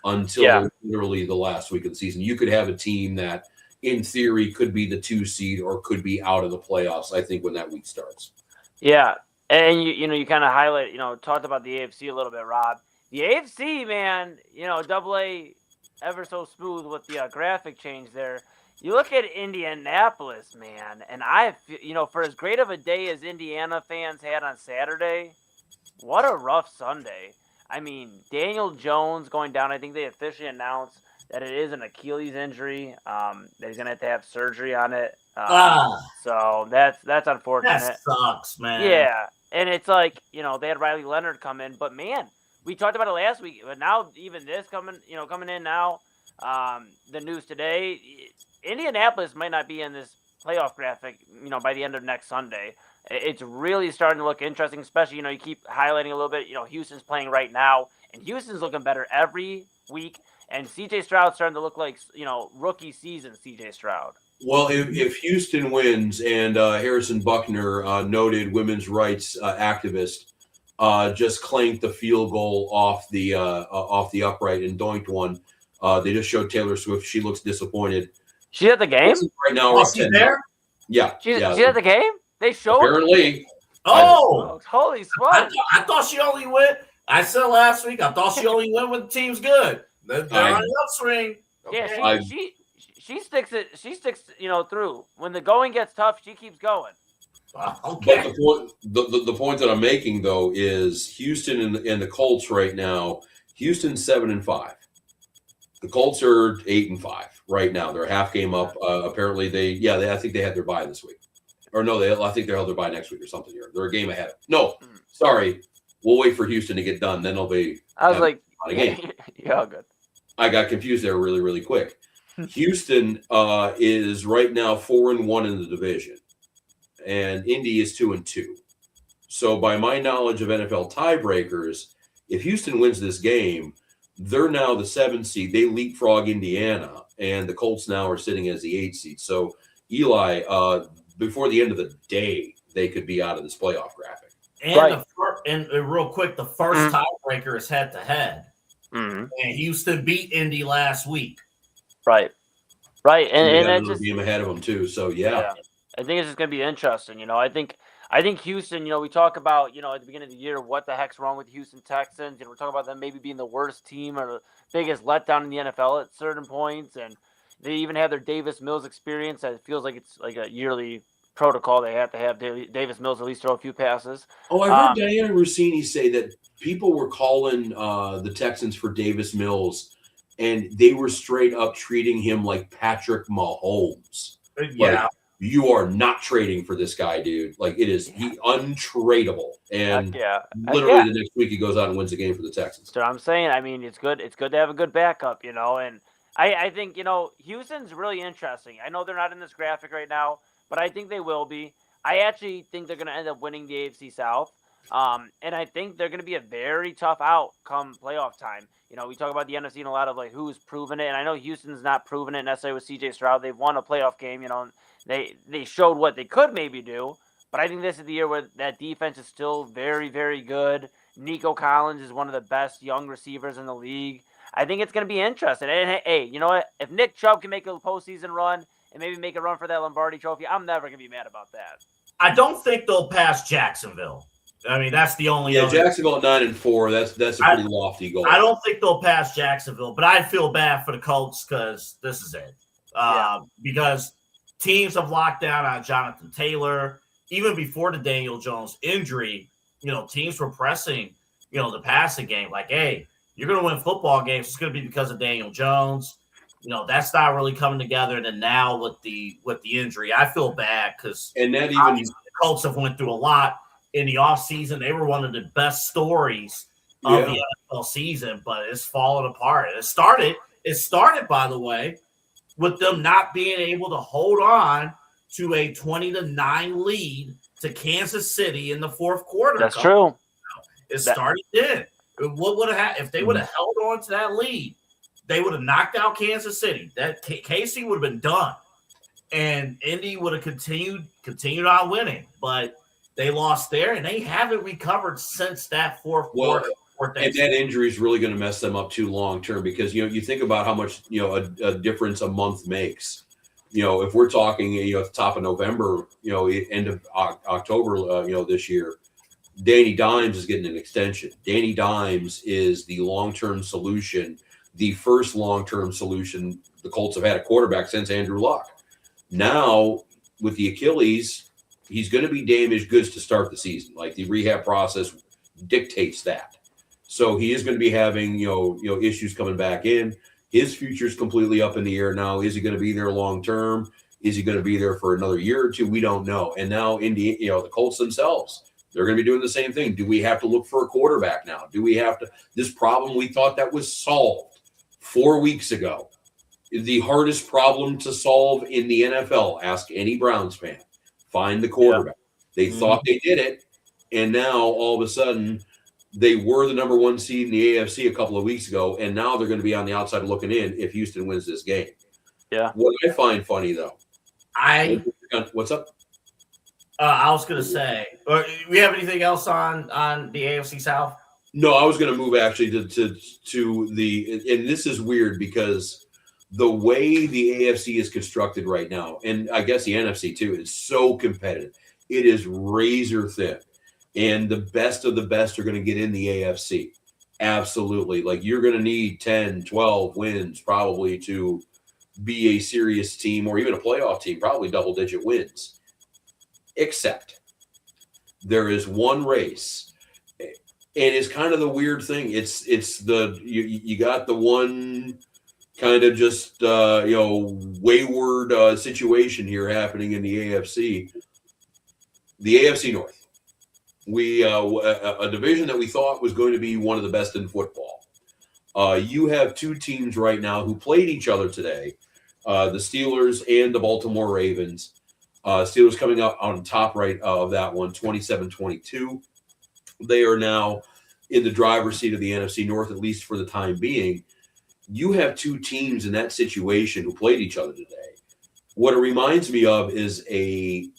until literally the last week of the season. You could have a team that, in theory, could be the 2 seed or could be out of the playoffs, I think, when that week starts. Yeah. And you kind of highlight, talked about the AFC a little bit, Rob. The AFC, man, AA ever so smooth with the graphic change there. You look at Indianapolis, man, and for as great of a day as Indiana fans had on Saturday, what a rough Sunday. I mean, Daniel Jones going down. I think they officially announced that it is an Achilles injury. That he's gonna have to have surgery on it. So that's unfortunate. That sucks, man. Yeah. And it's like, they had Riley Leonard come in, but man, we talked about it last week, but now even this coming in now, the news today, Indianapolis might not be in this playoff graphic, by the end of next Sunday. It's really starting to look interesting, especially, you keep highlighting a little bit, Houston's playing right now, and Houston's looking better every week, and C.J. Stroud's starting to look like, rookie season C.J. Stroud. Well, if Houston wins and Harrison Buckner, noted women's rights activist, just clanked the field goal off the upright and doinked one, they just showed Taylor Swift. She looks disappointed. She's at the game right now. Oh, she's there? Yeah, she's at the game. They showed apparently. Holy smokes! I thought she only went. I said last week. I thought she only went when the team's good. They're on the upswing. Okay. Yeah, she sticks it. She sticks, through. When the going gets tough, she keeps going. Okay. But the point that I'm making though is Houston and the Colts right now. Houston's 7-5. The Colts are 8-5 right now. They're a half game up. Apparently, I think they had their bye this week, or no, I think they held their bye next week or something. Here, they're a game ahead. No, sorry, we'll wait for Houston to get done. Then they'll be. I was like, a game. Yeah, good. I got confused there really, really quick. Houston is right now 4-1 in the division, and Indy is 2-2. So by my knowledge of NFL tiebreakers, if Houston wins this game, they're now the 7th seed. They leapfrog Indiana, and the Colts now are sitting as the 8th seed. So Eli, before the end of the day, they could be out of this playoff graphic. And, and real quick, the first tiebreaker is head-to-head. And Houston beat Indy last week. Right. And it's just game ahead of them too. So yeah. I think it's just gonna be interesting. I think Houston. We talk about at the beginning of the year what the heck's wrong with Houston Texans. We're talking about them maybe being the worst team or the biggest letdown in the NFL at certain points, and they even have their Davis Mills experience. It feels like it's like a yearly protocol. They have to have Davis Mills at least throw a few passes. Oh, I heard Diana Rossini say that people were calling the Texans for Davis Mills, and they were straight up treating him like Patrick Mahomes. Yeah. Like, you are not trading for this guy, dude. Like, he untradeable. And literally the next week he goes out and wins the game for the Texans. So I'm saying, it's good. It's good to have a good backup, and I think, Houston's really interesting. I know they're not in this graphic right now, but I think they will be. I actually think they're going to end up winning the AFC South. And I think they're going to be a very tough out come playoff time. We talk about the NFC and a lot of who's proven it. And I know Houston's not proven it necessarily with CJ Stroud. They've won a playoff game, and they showed what they could maybe do. But I think this is the year where that defense is still very, very good. Nico Collins is one of the best young receivers in the league. I think it's going to be interesting. And hey, you know what? If Nick Chubb can make a postseason run and maybe make a run for that Lombardi trophy, I'm never going to be mad about that. I don't think they'll pass Jacksonville. That's the only. Yeah, Jacksonville at 9-4. That's a pretty lofty goal. I don't think they'll pass Jacksonville, but I feel bad for the Colts because this is it. Because teams have locked down on Jonathan Taylor even before the Daniel Jones injury. Teams were pressing, the passing game. Like, hey, you're going to win football games. It's going to be because of Daniel Jones. That's not really coming together. And then now with the injury, I feel bad because the Colts have went through a lot in the offseason. They were one of the best stories of the NFL season, but it's fallen apart. It started, by the way, with them not being able to hold on to a 20-9 lead to Kansas City in the fourth quarter. That's true. It started then. What would have happened if they would have held on to that lead? They would have knocked out Kansas City. That KC would have been done, and Indy would have continued on winning. But they lost there, and they haven't recovered since that fourth quarter. And that injury is really going to mess them up too long term because you think about how much a difference a month makes. If we're talking at the top of November, end of October, this year, Danny Dimes is getting an extension. Danny Dimes is the long-term solution, the first long-term solution the Colts have had a quarterback since Andrew Luck. Now with the Achilles, he's going to be damaged goods to start the season. Like the rehab process dictates that. So he is going to be having, issues coming back in. His future is completely up in the air now. Is he going to be there long term? Is he going to be there for another year or two? We don't know. And now the Colts themselves, they're going to be doing the same thing. Do we have to look for a quarterback now? Do we have to this problem we thought that was solved 4 weeks ago? The hardest problem to solve in the NFL, ask any Browns fan. Find the quarterback. They thought they did it, and now all of a sudden they were the number 1 seed in the AFC a couple of weeks ago, and now they're going to be on the outside looking in if Houston wins this game. Yeah. What I find funny, though. What's up? I was going to say, we have anything else on the AFC South? No, I was going to move actually to the – and this is weird because the way the AFC is constructed right now, and I guess the NFC too, is so competitive. It is razor thin. And the best of the best are going to get in the AFC. Absolutely. Like you're going to need 10, 12 wins probably to be a serious team or even a playoff team, probably double-digit wins. Except there is one race, and it's kind of the weird thing. It's you got the one kind of just wayward situation here happening in the AFC. The AFC North. We a division that we thought was going to be one of the best in football. You have two teams right now who played each other today, the Steelers and the Baltimore Ravens. Steelers coming up on top right of that one, 27-22. They are now in the driver's seat of the NFC North, at least for the time being. You have two teams in that situation who played each other today. What it reminds me of is a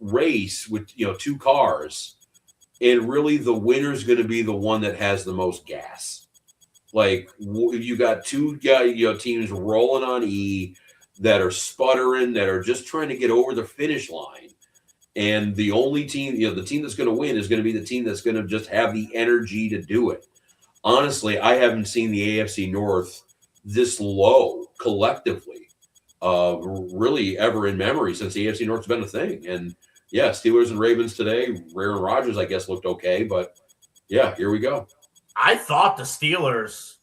race with two cars, and really the winner's going to be the one that has the most gas. Like you got two teams rolling on E that are sputtering, that are just trying to get over the finish line. And the only team, the team that's going to win is going to be the team that's going to just have the energy to do it. Honestly, I haven't seen the AFC North this low collectively, really ever in memory since the AFC North's been a thing. And yeah, Steelers and Ravens today. Aaron Rodgers, I guess, looked okay, but yeah, here we go. I thought the Steelers,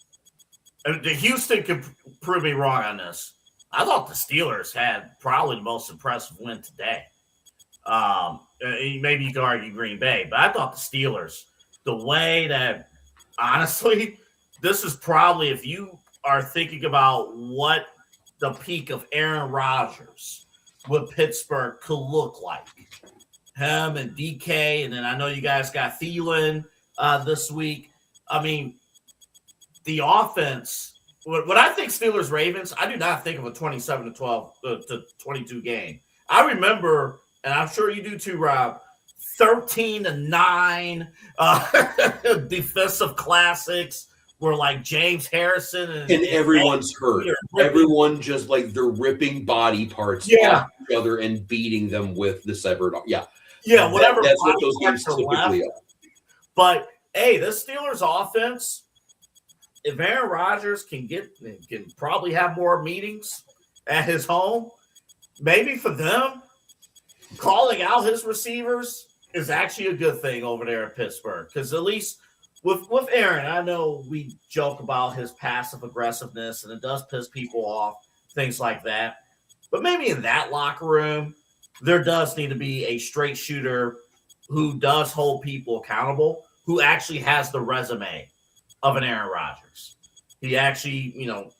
the Houston could prove me wrong on this. I thought the Steelers had probably the most impressive win today. Maybe you could argue Green Bay, but I thought the Steelers, the way that, honestly, this is probably, if you are thinking about what the peak of Aaron Rodgers with Pittsburgh could look like, him and DK, and then I know you guys got Thielen this week. I mean, the offense. When I think Steelers Ravens, I do not think of a 27-12 to 22 game. I remember, and I'm sure you do too, Rob, 13-9 defensive classics where like James Harrison and everyone's hurt. Everyone just like they're ripping body parts off each other and beating them with the severed. Yeah, whatever. That's what those games typically are. But hey, this Steelers offense. If Aaron Rodgers can probably have more meetings at his home, maybe for them, calling out his receivers is actually a good thing over there in Pittsburgh. Because at least with Aaron, I know we joke about his passive aggressiveness, and it does piss people off, things like that. But maybe in that locker room, there does need to be a straight shooter who does hold people accountable, who actually has the resume of an Aaron Rodgers. He actually,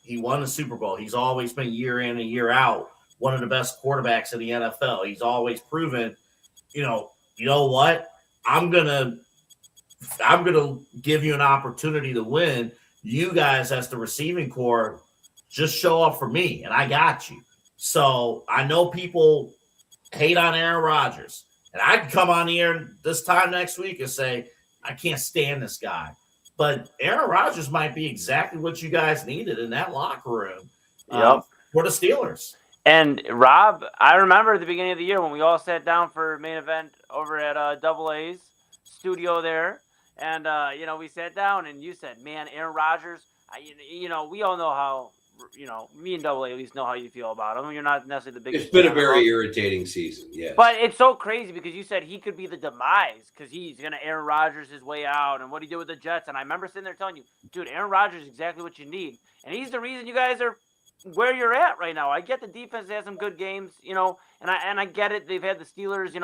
he won the Super Bowl. He's always been year in and year out one of the best quarterbacks in the NFL. He's always proven, you know what? I'm gonna give you an opportunity to win. You guys, as the receiving core, just show up for me, and I got you. So I know people hate on Aaron Rodgers, and I can come on here this time next week and say I can't stand this guy. But Aaron Rodgers might be exactly what you guys needed in that locker room for the Steelers. And, Rob, I remember at the beginning of the year when we all sat down for main event over at Double A's studio there. And, we sat down and you said, man, Aaron Rodgers, we all know how, me and Double A at least know how you feel about him. You're not necessarily the biggest. It's been a very irritating season, yeah. But it's so crazy because you said he could be the demise because he's going to Aaron Rodgers his way out and what he did with the Jets. And I remember sitting there telling you, dude, Aaron Rodgers is exactly what you need. And he's the reason you guys are where you're at right now. I get the defense has some good games, and I get it. They've had the Steelers,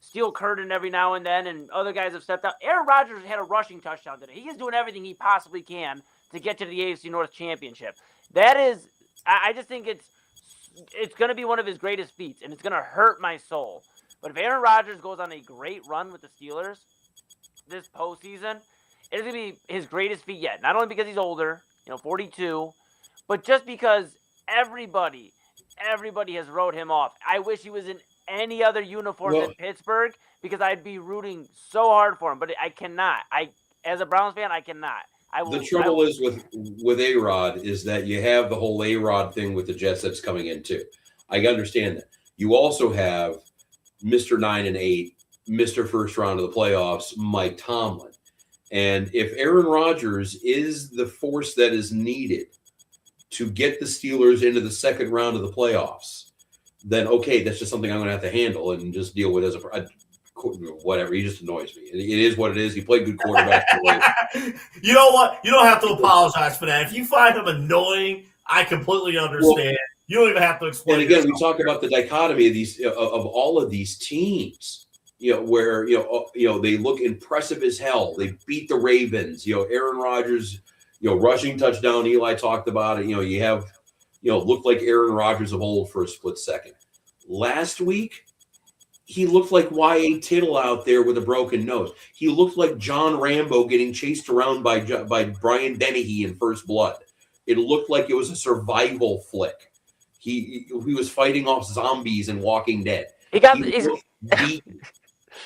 steal Curtin every now and then, and other guys have stepped out. Aaron Rodgers had a rushing touchdown today. He is doing everything he possibly can to get to the AFC North Championship. That is, I just think it's going to be one of his greatest feats, and it's going to hurt my soul. But if Aaron Rodgers goes on a great run with the Steelers this postseason, it's going to be his greatest feat yet. Not only because he's older, 42, but just because everybody has wrote him off. I wish he was in any other uniform than Pittsburgh because I'd be rooting so hard for him, but I cannot. As a Browns fan, I cannot. The trouble is with A-Rod is that you have the whole A-Rod thing with the Jets that's coming in too. I understand that. You also have Mr. 9-8, Mr. First Round of the playoffs, Mike Tomlin. And if Aaron Rodgers is the force that is needed to get the Steelers into the second round of the playoffs, then okay, that's just something I'm going to have to handle and just deal with as whatever. He just annoys me. It is what it is. He played good quarterback. You know what? You don't have to apologize for that. If you find him annoying, I completely understand. Well, you don't even have to explain. And again, we talk about the dichotomy of these of all of these teams. Where they look impressive as hell. They beat the Ravens. Aaron Rodgers, rushing touchdown. Eli talked about it. You have looked like Aaron Rodgers of old for a split second. Last week, he looked like Y.A. Tittle out there with a broken nose. He looked like John Rambo getting chased around by Brian Dennehy in First Blood. It looked like it was a survival flick. He was fighting off zombies in Walking Dead. He looked beaten.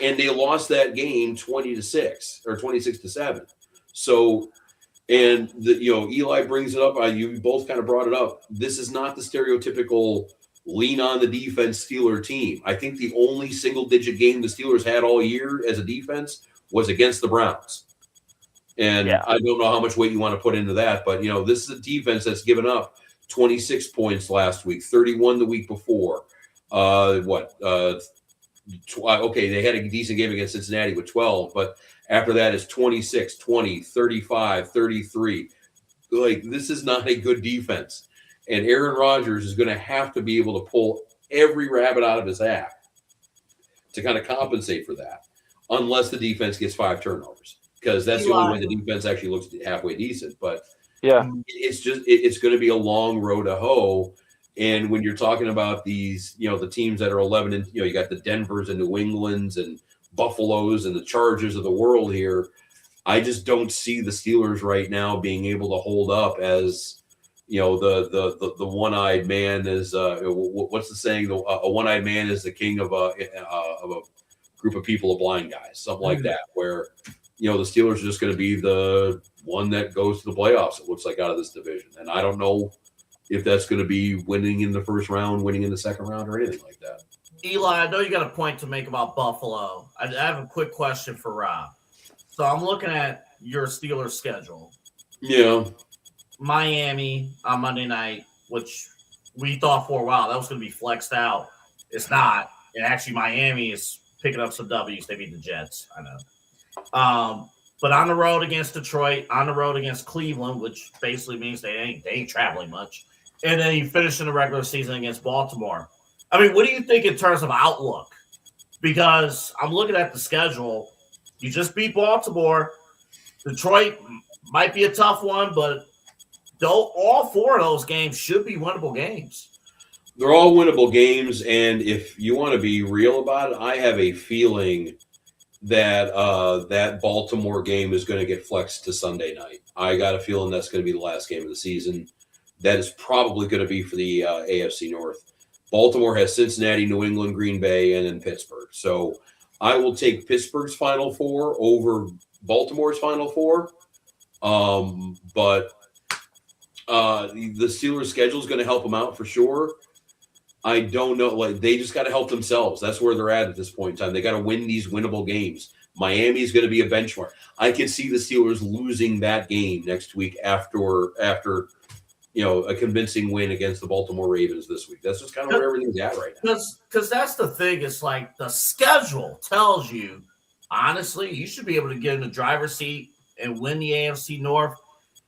And they lost that game 20-6 or 26-7. So, and Eli brings it up. You both kind of brought it up. This is not the stereotypical lean on the defense Steeler team. I think the only single-digit game the Steelers had all year as a defense was against the Browns. And I don't know how much weight you want to put into that, but this is a defense that's given up 26 points last week, 31 the week before. Okay, they had a decent game against Cincinnati with 12, but after that is 26, 20, 35, 33. Like, this is not a good defense. And Aaron Rodgers is going to have to be able to pull every rabbit out of his hat to kind of compensate for that, unless the defense gets 5 turnovers, because that's the only way the defense actually looks halfway decent. But it's going to be a long road to hoe. And when you're talking about these, the teams that are 11 and, you got the Denvers and New Englands and Buffaloes and the Chargers of the world here, I just don't see the Steelers right now being able to hold up as, the one-eyed man is, what's the saying? A one-eyed man is the king of a group of people of blind guys, something like that, where, the Steelers are just going to be the one that goes to the playoffs, it looks like, out of this division. And I don't know if that's going to be winning in the first round, winning in the second round, or anything like that. Eli, I know you got a point to make about Buffalo. I have a quick question for Rob. So I'm looking at your Steelers schedule. Yeah. Miami on Monday night, which we thought for a while that was going to be flexed out. It's not. And actually, Miami is picking up some W's. They beat the Jets. I know. But on the road against Detroit, on the road against Cleveland, which basically means they ain't traveling much. And then you finish in the regular season against Baltimore. I mean, what do you think in terms of outlook? Because I'm looking at the schedule. You just beat Baltimore. Detroit might be a tough one, but all 4 of those games should be winnable games. They're all winnable games, and if you want to be real about it, I have a feeling that that Baltimore game is going to get flexed to Sunday night. I got a feeling that's going to be the last game of the season. That is probably going to be for the AFC North. Baltimore has Cincinnati, New England, Green Bay, and then Pittsburgh. So I will take Pittsburgh's Final Four over Baltimore's Final Four. But the Steelers' schedule is going to help them out for sure. I don't know. Like, they just got to help themselves. That's where they're at this point in time. They got to win these winnable games. Miami is going to be a benchmark. I can see the Steelers losing that game next week after a convincing win against the Baltimore Ravens this week. That's just kind of where everything's at right now. Because that's the thing. It's like the schedule tells you, honestly, you should be able to get in the driver's seat and win the AFC North.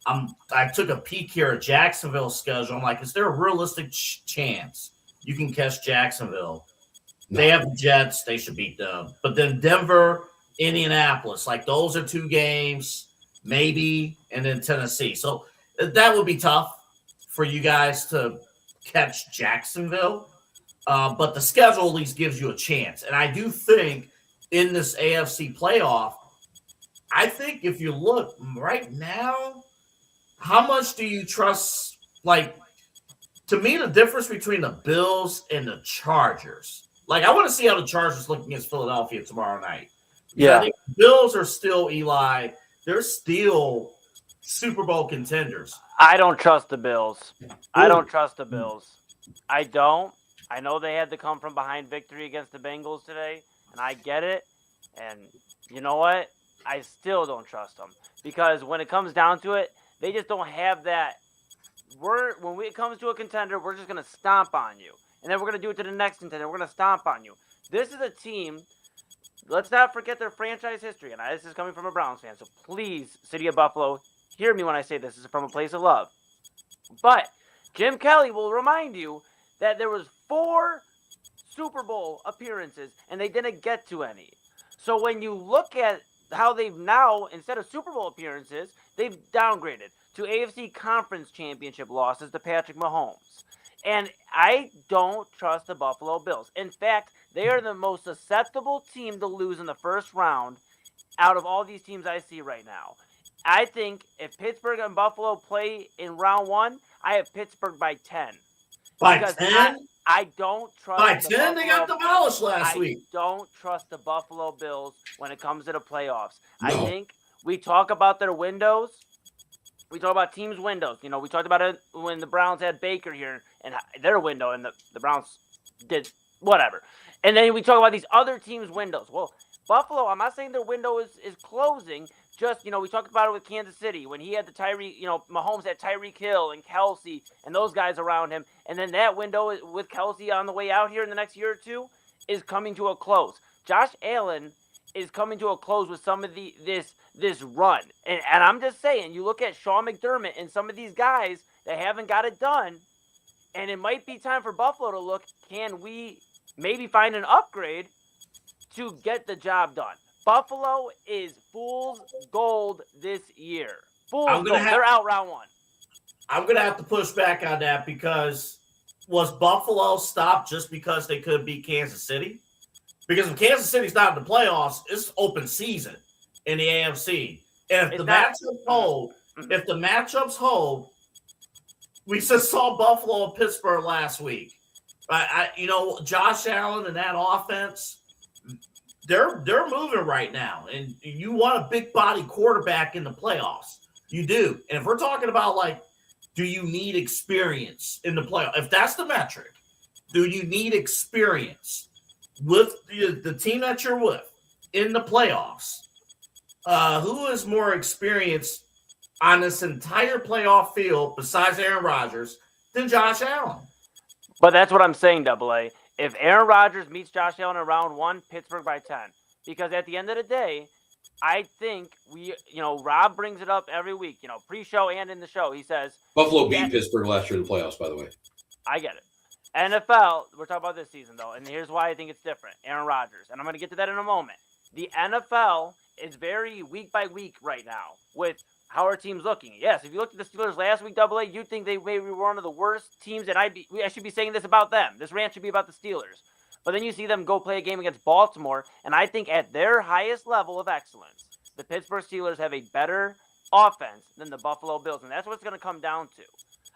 I took a peek here at Jacksonville's schedule. I'm like, is there a realistic chance you can catch Jacksonville? No. They have the Jets. They should beat them. But then Denver, Indianapolis, like those are 2 games, maybe, and then Tennessee. So that would be tough for you guys to catch Jacksonville. But the schedule at least gives you a chance. And I do think in this AFC playoff, I think if you look right now, how much do you trust? Like, to me, the difference between the Bills and the Chargers, like, I want to see how the Chargers look against Philadelphia tomorrow night. Yeah. I think the Bills are still, Eli, they're still Super Bowl contenders. I don't trust the Bills. I don't trust the Bills. I don't. I know they had to come from behind victory against the Bengals today, and I get it. And you know what? I still don't trust them because when it comes down to it, they just don't have that. When it comes to a contender, we're just going to stomp on you. And then we're going to do it to the next contender. We're going to stomp on you. This is a team, let's not forget their franchise history. And this is coming from a Browns fan. So please, City of Buffalo, hear me when I say this is from a place of love. But Jim Kelly will remind you that there was 4 Super Bowl appearances, and they didn't get to any. So when you look at how they've now, instead of Super Bowl appearances, they've downgraded to AFC Conference Championship losses to Patrick Mahomes. And I don't trust the Buffalo Bills. In fact, They are the most susceptible team to lose in the first round out of all these teams I see right now. I think if Pittsburgh and Buffalo play in round 1, I have Pittsburgh by 10. By Because 10? I don't trust By the 10? They got demolished last week. I don't trust the Buffalo Bills when it comes to the playoffs. No. I think we talk about their windows. We talk about teams' windows. You know, we talked about it when the Browns had Baker here and their window, and the Browns did whatever. And then we talk about these other teams' windows. Well, Buffalo, I'm not saying their window is closing. Just, we talked about it with Kansas City when he had the Mahomes had Tyreek Hill and Kelsey and those guys around him. And then that window with Kelsey on the way out here in the next year or two is coming to a close. Josh Allen is coming to a close with some of this run. And I'm just saying, you look at Sean McDermott and some of these guys that haven't got it done, and it might be time for Buffalo to look, can we maybe find an upgrade to get the job done? Buffalo is fool's gold this year. Fool's gold. They're out round 1. I'm going to have to push back on that because was Buffalo stopped just because they could beat Kansas City? Because if Kansas City's not in the playoffs, it's open season in the AFC. And if the matchups hold, we just saw Buffalo and Pittsburgh last week. Josh Allen and that offense, they're moving right now. And you want a big body quarterback in the playoffs. You do. And if we're talking about, do you need experience in the playoffs? If that's the metric, do you need experience with the team that you're with in the playoffs? Who is more experienced on this entire playoff field besides Aaron Rodgers than Josh Allen? But that's what I'm saying, Double A. If Aaron Rodgers meets Josh Allen in round 1, Pittsburgh by 10. Because at the end of the day, I think Rob brings it up every week, pre-show and in the show. He says Buffalo beat Pittsburgh last year in the playoffs, by the way. I get it. NFL, we're talking about this season, though, and here's why I think it's different. Aaron Rodgers, and I'm going to get to that in a moment. The NFL is very week by week right now with how our team's looking. Yes, if you looked at the Steelers last week, Double A, you'd think they maybe were one of the worst teams, and I should be saying this about them. This rant should be about the Steelers. But then you see them go play a game against Baltimore, and I think at their highest level of excellence, the Pittsburgh Steelers have a better offense than the Buffalo Bills, and that's what it's going to come down to.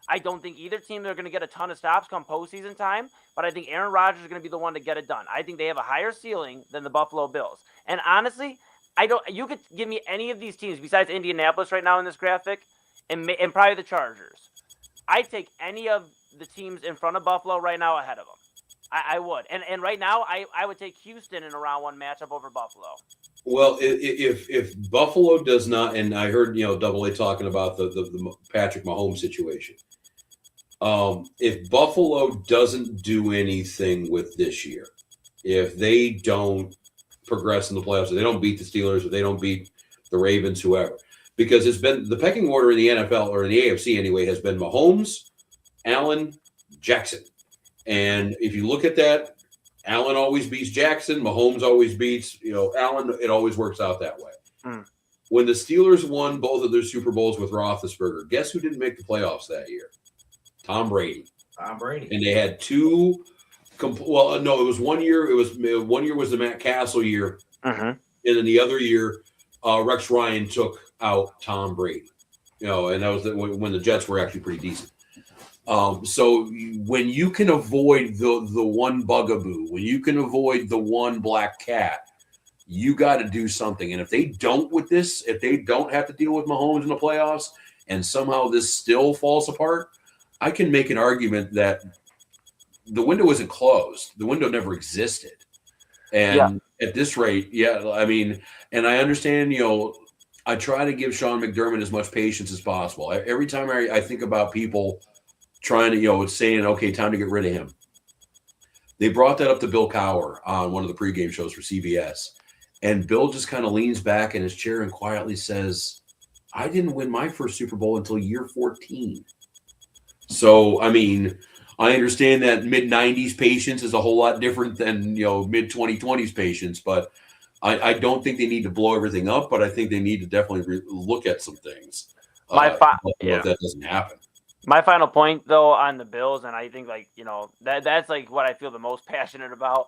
I don't think either team are going to get a ton of stops come postseason time, but I think Aaron Rodgers is going to be the one to get it done. I think they have a higher ceiling than the Buffalo Bills. And honestly, you could give me any of these teams besides Indianapolis right now in this graphic and probably the Chargers. I'd take any of the teams in front of Buffalo right now ahead of them. I would. And right now, I would take Houston in a round 1 matchup over Buffalo. Well, if Buffalo does not, and I heard Double A talking about the Patrick Mahomes situation. If Buffalo doesn't do anything with this year, if they don't progress in the playoffs, if they don't beat the Steelers, if they don't beat the Ravens, whoever, because it's been the pecking order in the NFL or in the AFC anyway has been Mahomes, Allen, Jackson. And if you look at that, Allen always beats Jackson. Mahomes always beats, Allen. It always works out that way. When the Steelers won both of their Super Bowls with Roethlisberger, guess who didn't make the playoffs that year? Tom Brady. And they had two. It was 1 year. It was 1 year was the Matt Castle year, and then the other year, Rex Ryan took out Tom Brady. And that was when the Jets were actually pretty decent. So when you can avoid the one bugaboo, when you can avoid the one black cat, you got to do something. And if they don't if they don't have to deal with Mahomes in the playoffs and somehow this still falls apart, I can make an argument that the window isn't closed. The window never existed. And at this rate, and I understand, I try to give Sean McDermott as much patience as possible. Every time I think about people trying to, saying, okay, time to get rid of him. They brought that up to Bill Cowher on one of the pregame shows for CBS. And Bill just kind of leans back in his chair and quietly says, I didn't win my first Super Bowl until year 14. So, I understand that mid-90s patience is a whole lot different than, mid-2020s patience, but I don't think they need to blow everything up, but I think they need to definitely look at some things. If that doesn't happen. My final point, though, on the Bills, and I think, that's what I feel the most passionate about.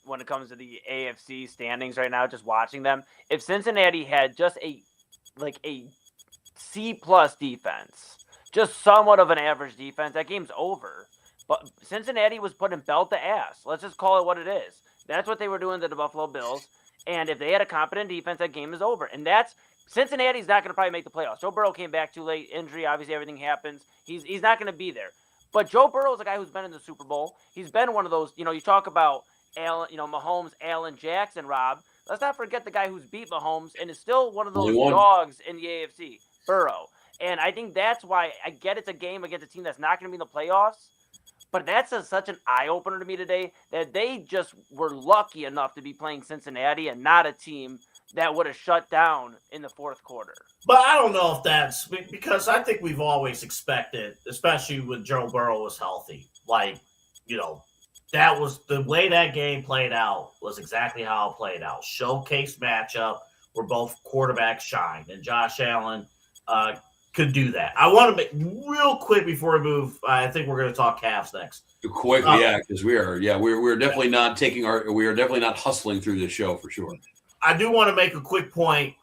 when it comes to the AFC standings right now, just watching them. If Cincinnati had just a C+ defense, just somewhat of an average defense, that game's over. But Cincinnati was putting belt to ass. Let's just call it what it is. That's what they were doing to the Buffalo Bills. And if they had a competent defense, that game is over. And Cincinnati's not going to probably make the playoffs. Joe Burrow came back too late, injury, obviously everything happens. He's not going to be there. But Joe Burrow is a guy who's been in the Super Bowl. He's been one of those, you talk about Mahomes, Allen, Jackson, Rob. Let's not forget the guy who's beat Mahomes and is still one of those dogs in the AFC, Burrow. And I think that's why I get it's a game against a team that's not going to be in the playoffs. But that's such an eye-opener to me today that they just were lucky enough to be playing Cincinnati and not a team that would have shut down in the fourth quarter. But I don't know if that's because I think we've always expected, especially when Joe Burrow was healthy, that was the way that game played out was exactly how it played out. Showcase matchup where both quarterbacks shined, and Josh Allen could do that. I want to make real quick before we move. I think we're going to talk Cavs next. Quickly, because we're definitely not we are definitely not hustling through this show for sure. I do want to make a quick point.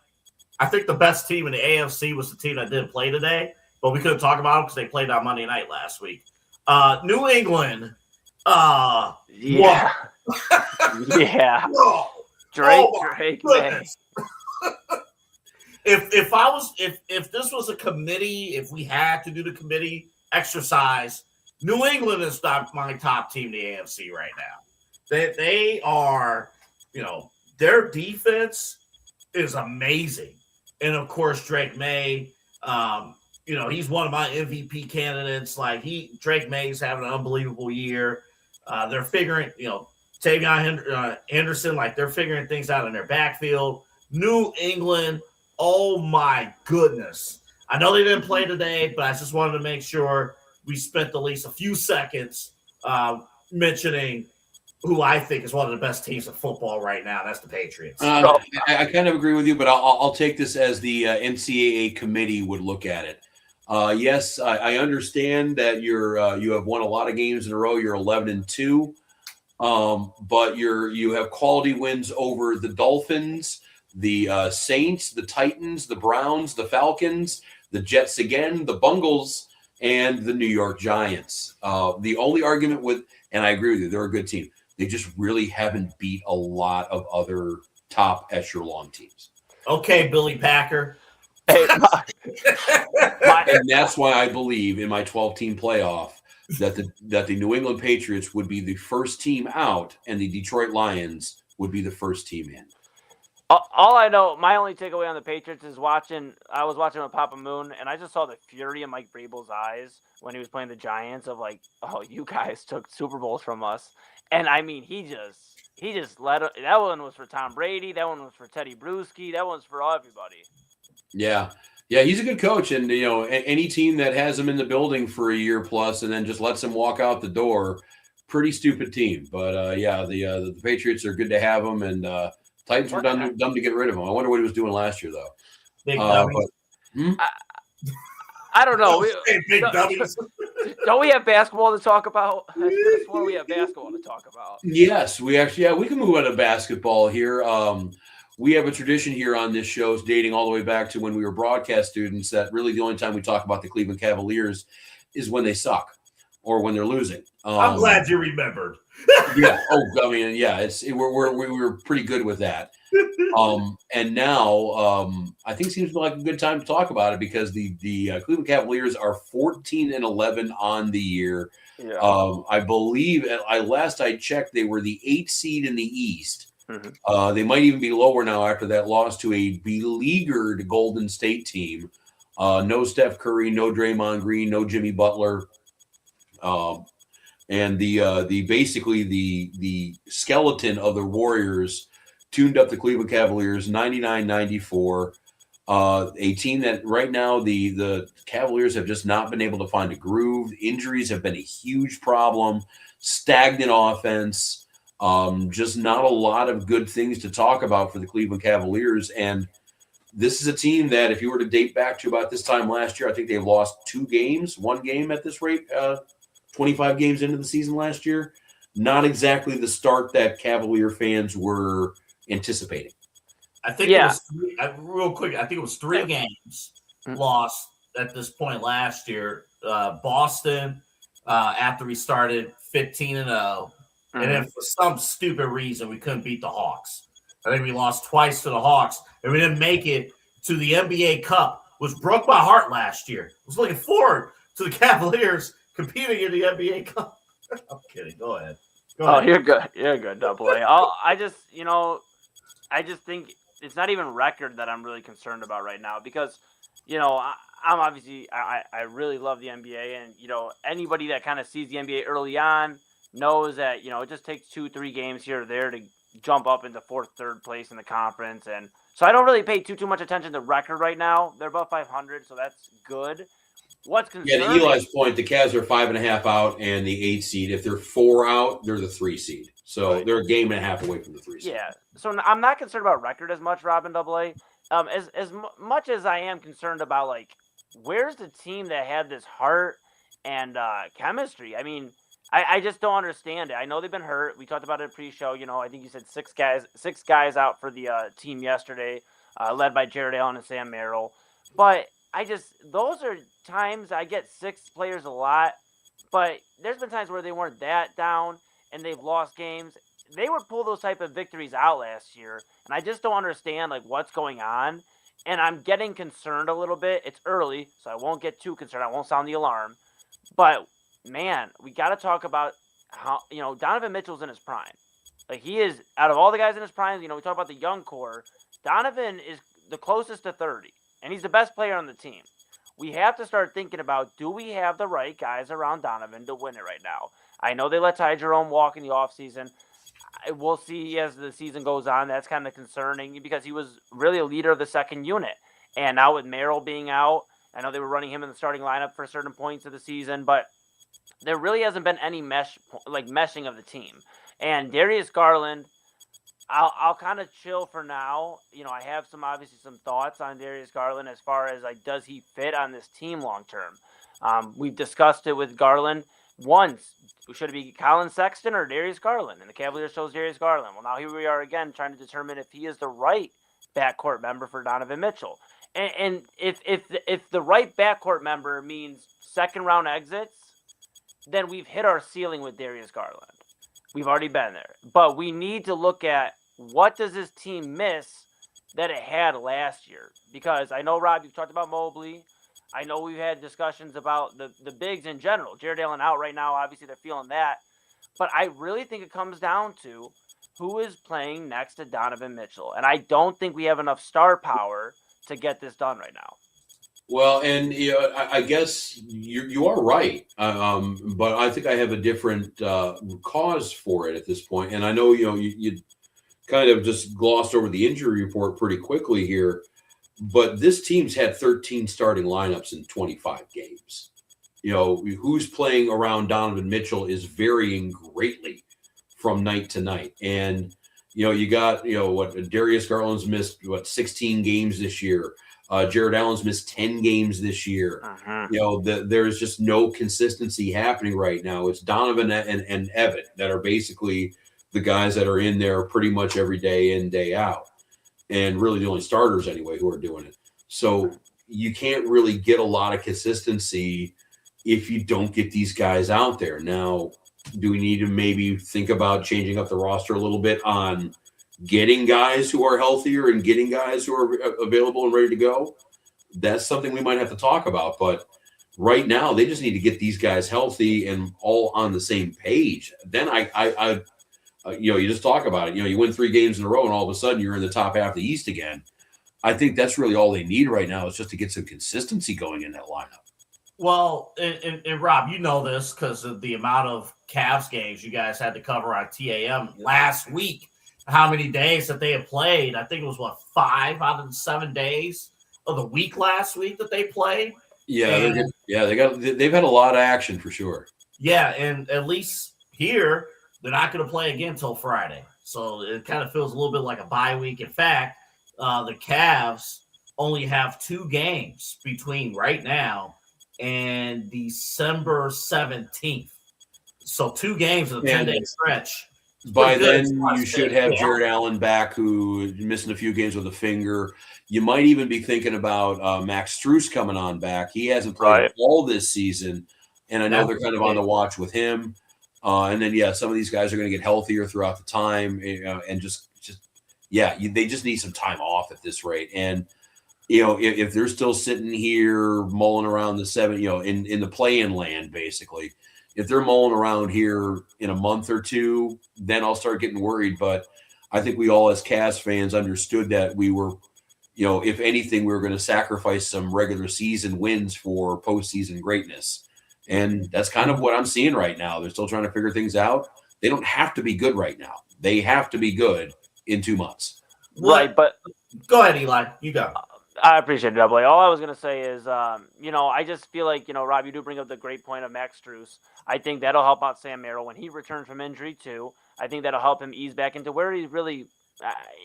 I think the best team in the AFC was the team that didn't play today, but we couldn't talk about them because they played on Monday night last week. New England. Yeah. Yeah. Whoa. Drake May. If this was a committee, if we had to do the committee exercise, New England is not my top team in the AFC right now. They are, their defense is amazing. And of course, Drake May, he's one of my MVP candidates. Drake May's having an unbelievable year. They're figuring, Tavion Henderson, they're figuring things out in their backfield. New England, oh my goodness. I know they didn't play today, but I just wanted to make sure we spent at least a few seconds mentioning who I think is one of the best teams in football right now. That's the Patriots. I kind of agree with you, but I'll take this as the NCAA committee would look at it. Yes, I understand that you have won a lot of games in a row. You're 11-2, but you have quality wins over the Dolphins, the Saints, the Titans, the Browns, the Falcons, the Jets again, the Bungles, and the New York Giants. The only argument and I agree with you, they're a good team. They just really haven't beat a lot of other top echelon teams. Okay, Billy Packer. And that's why I believe in my 12-team playoff that the New England Patriots would be the first team out and the Detroit Lions would be the first team in. All I know, my only takeaway on the Patriots is I was watching with Papa Moon, and I just saw the fury in Mike Vrabel's eyes when he was playing the Giants of you guys took Super Bowls from us. And I mean, he just let it. That one was for Tom Brady. That one was for Teddy Bruschi. That one's for everybody. Yeah, he's a good coach, and any team that has him in the building for a year plus and then just lets him walk out the door, pretty stupid team. But the Patriots are good to have him, and Titans were dumb to get rid of him. I wonder what he was doing last year, though. Big I don't know. Big dummies. Don't we have basketball to talk about? I could have sworn we have basketball to talk about. Yes, we actually, we can move on to basketball here. We have a tradition here on this show dating all the way back to when we were broadcast students that really the only time we talk about the Cleveland Cavaliers is when they suck or when they're losing. I'm glad you remembered. Yeah. Oh, I mean, yeah. We're pretty good with that. And now I think it seems like a good time to talk about it because the Cleveland Cavaliers are 14-11 on the year. Yeah. I believe last I checked, they were the 8th seed in the East. Mm-hmm. They might even be lower now after that loss to a beleaguered Golden State team. No Steph Curry, no Draymond Green, no Jimmy Butler. And the skeleton of the Warriors tuned up the Cleveland Cavaliers 99-94. A team that right now the Cavaliers have just not been able to find a groove. Injuries have been a huge problem. Stagnant offense. Just not a lot of good things to talk about for the Cleveland Cavaliers. And this is a team that if you were to date back to about this time last year, I think they've lost 2 games, 1 game at this rate, 25 games into the season last year. not exactly the start that Cavalier fans were anticipating. I think it was real quick. I think it was 3 games lost at this point last year. Boston, after we started 15-0, and then for some stupid reason we couldn't beat the Hawks. I think we lost twice to the Hawks, and we didn't make it to the NBA Cup, which broke my heart last year. I was looking forward to the Cavaliers competing in the NBA Cup. I'm kidding. Go ahead. You're good. You're good, Double A. I just think it's not even record that I'm really concerned about right now because, I'm obviously I really love the NBA, and anybody that kind of sees the NBA early on knows that it just takes 2-3 games here or there to jump up into 4th, 3rd place in the conference, and so I don't really pay too much attention to record right now. They're above 500, so that's good. What's concerning? Yeah, to Eli's point, the Cavs are 5.5 out and the 8 seed. If they're 4 out, they're the 3 seed. So they're a game and a half away from the 3 seed. Yeah. So I'm not concerned about record as much, Robin Double A. As much as I am concerned about where's the team that had this heart and chemistry? I mean, I just don't understand it. I know they've been hurt. We talked about it pre-show. I think you said 6 guys out for the team yesterday, led by Jared Allen and Sam Merrill. But those are times I get 6 players a lot, but there's been times where they weren't that down and they've lost games. They would pull those type of victories out last year, and I just don't understand what's going on. And I'm getting concerned a little bit. It's early, so I won't get too concerned. I won't sound the alarm. But man, we got to talk about how Donovan Mitchell's in his prime. He is, out of all the guys in his prime. We talk about the young core. Donovan is the closest to 30, and he's the best player on the team. We have to start thinking about, do we have the right guys around Donovan to win it right now? I know they let Ty Jerome walk in the offseason. We'll see as the season goes on. That's kind of concerning because he was really a leader of the second unit. And now with Merrill being out, I know they were running him in the starting lineup for certain points of the season, but there really hasn't been any meshing of the team. And Darius Garland, I'll kind of chill for now. I have some thoughts on Darius Garland as far as does he fit on this team long term? We've discussed it with Garland once. Should it be Colin Sexton or Darius Garland? And the Cavaliers chose Darius Garland. Well, now here we are again trying to determine if he is the right backcourt member for Donovan Mitchell. And if the right backcourt member means second round exits, then we've hit our ceiling with Darius Garland. We've already been there. But we need to look at what does this team miss that it had last year? Because I know, Rob, you've talked about Mobley. I know we've had discussions about the bigs in general. Jared Allen out right now. Obviously, they're feeling that. But I really think it comes down to who is playing next to Donovan Mitchell. And I don't think we have enough star power to get this done right now. Well, and I guess you are right, but I think I have a different cause for it at this point. And I know you kind of just glossed over the injury report pretty quickly here, but this team's had 13 starting lineups in 25 games. Who's playing around Donovan Mitchell is varying greatly from night to night, and you got Darius Garland's missed 16 games this year. Jared Allen's missed 10 games this year. There's just no consistency happening right now. It's Donovan and Evan that are basically the guys that are in there pretty much every day in, day out. And really the only starters anyway who are doing it. So you can't really get a lot of consistency if you don't get these guys out there. Now, do we need to maybe think about changing up the roster a little bit on getting guys who are healthier and getting guys who are available and ready to go? That's something we might have to talk about. But right now, they just need to get these guys healthy and all on the same page. Then you just talk about it. You win 3 games in a row, and all of a sudden you're in the top half of the East again. I think that's really all they need right now is just to get some consistency going in that lineup. Well, and Rob, you know this because of the amount of Cavs games you guys had to cover on TAM last week. How many days that they have played? I think it was 5 out of the 7 days of the week last week that they played. Yeah, they've had a lot of action for sure. Yeah, and at least here they're not going to play again until Friday, so it kind of feels a little bit like a bye week. In fact, the Cavs only have 2 games between right now and December 17th. So 2 games in a 10-day stretch. By then, you should have Jared Allen back, who is missing a few games with a finger. You might even be thinking about Max Strus coming on back. He hasn't played all this season, and I know they're kind of on the watch with him. And then, some of these guys are going to get healthier throughout the time, and they just need some time off at this rate. And if they're still sitting here mulling around the 7, in the play-in land, basically. If they're mulling around here in a month or two, then I'll start getting worried. But I think we all as Cavs fans understood that we were, if anything, we were going to sacrifice some regular season wins for postseason greatness. And that's kind of what I'm seeing right now. They're still trying to figure things out. They don't have to be good right now. They have to be good in 2 months. Right, but go ahead, Eli. You go. I appreciate it, Double A. All I was going to say is, I just feel like, Rob, you do bring up the great point of Max Strus. I think that'll help out Sam Merrill when he returns from injury, too. I think that'll help him ease back into where he really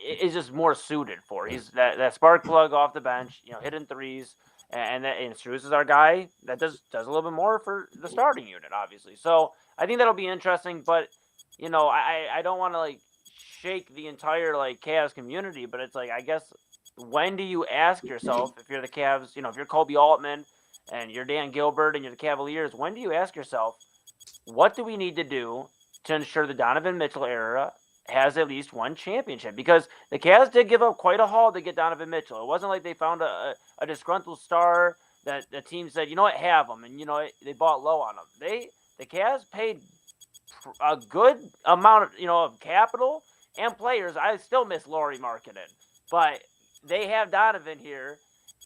is just more suited for. He's that spark plug off the bench, hitting threes. And Strus is our guy that does a little bit more for the starting unit, obviously. So I think that'll be interesting. But, I don't want to, shake the entire, Cavs community. But it's I guess, when do you ask yourself, if you're the Cavs, if you're Kobe Altman and you're Dan Gilbert and you're the Cavaliers, when do you ask yourself, what do we need to do to ensure the Donovan Mitchell era has at least one championship? Because the Cavs did give up quite a haul to get Donovan Mitchell. It wasn't like they found a disgruntled star that the team said, have him. And, they bought low on him. The Cavs paid a good amount of capital and players. I still miss Lauri Markkanen. But they have Donovan here,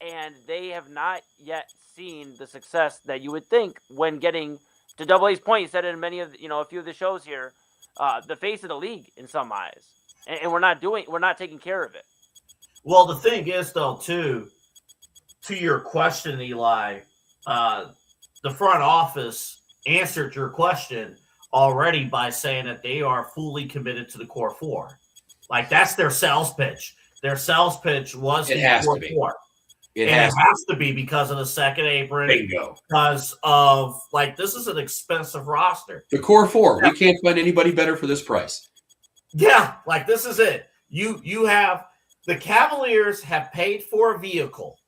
and they have not yet seen the success that you would think when getting to Double A's point. He said it in many of a few of the shows here, the face of the league in some eyes, and we're not taking care of it. Well, the thing is, though, too, to your question, Eli, the front office answered your question already by saying that they are fully committed to the core 4. That's their sales pitch. Their sales pitch was it has to be. It has to be because of the second apron. Bingo. Because of this is an expensive roster. The core 4. We can't find anybody better for this price. Yeah, this is it. You have the Cavaliers have paid for a vehicle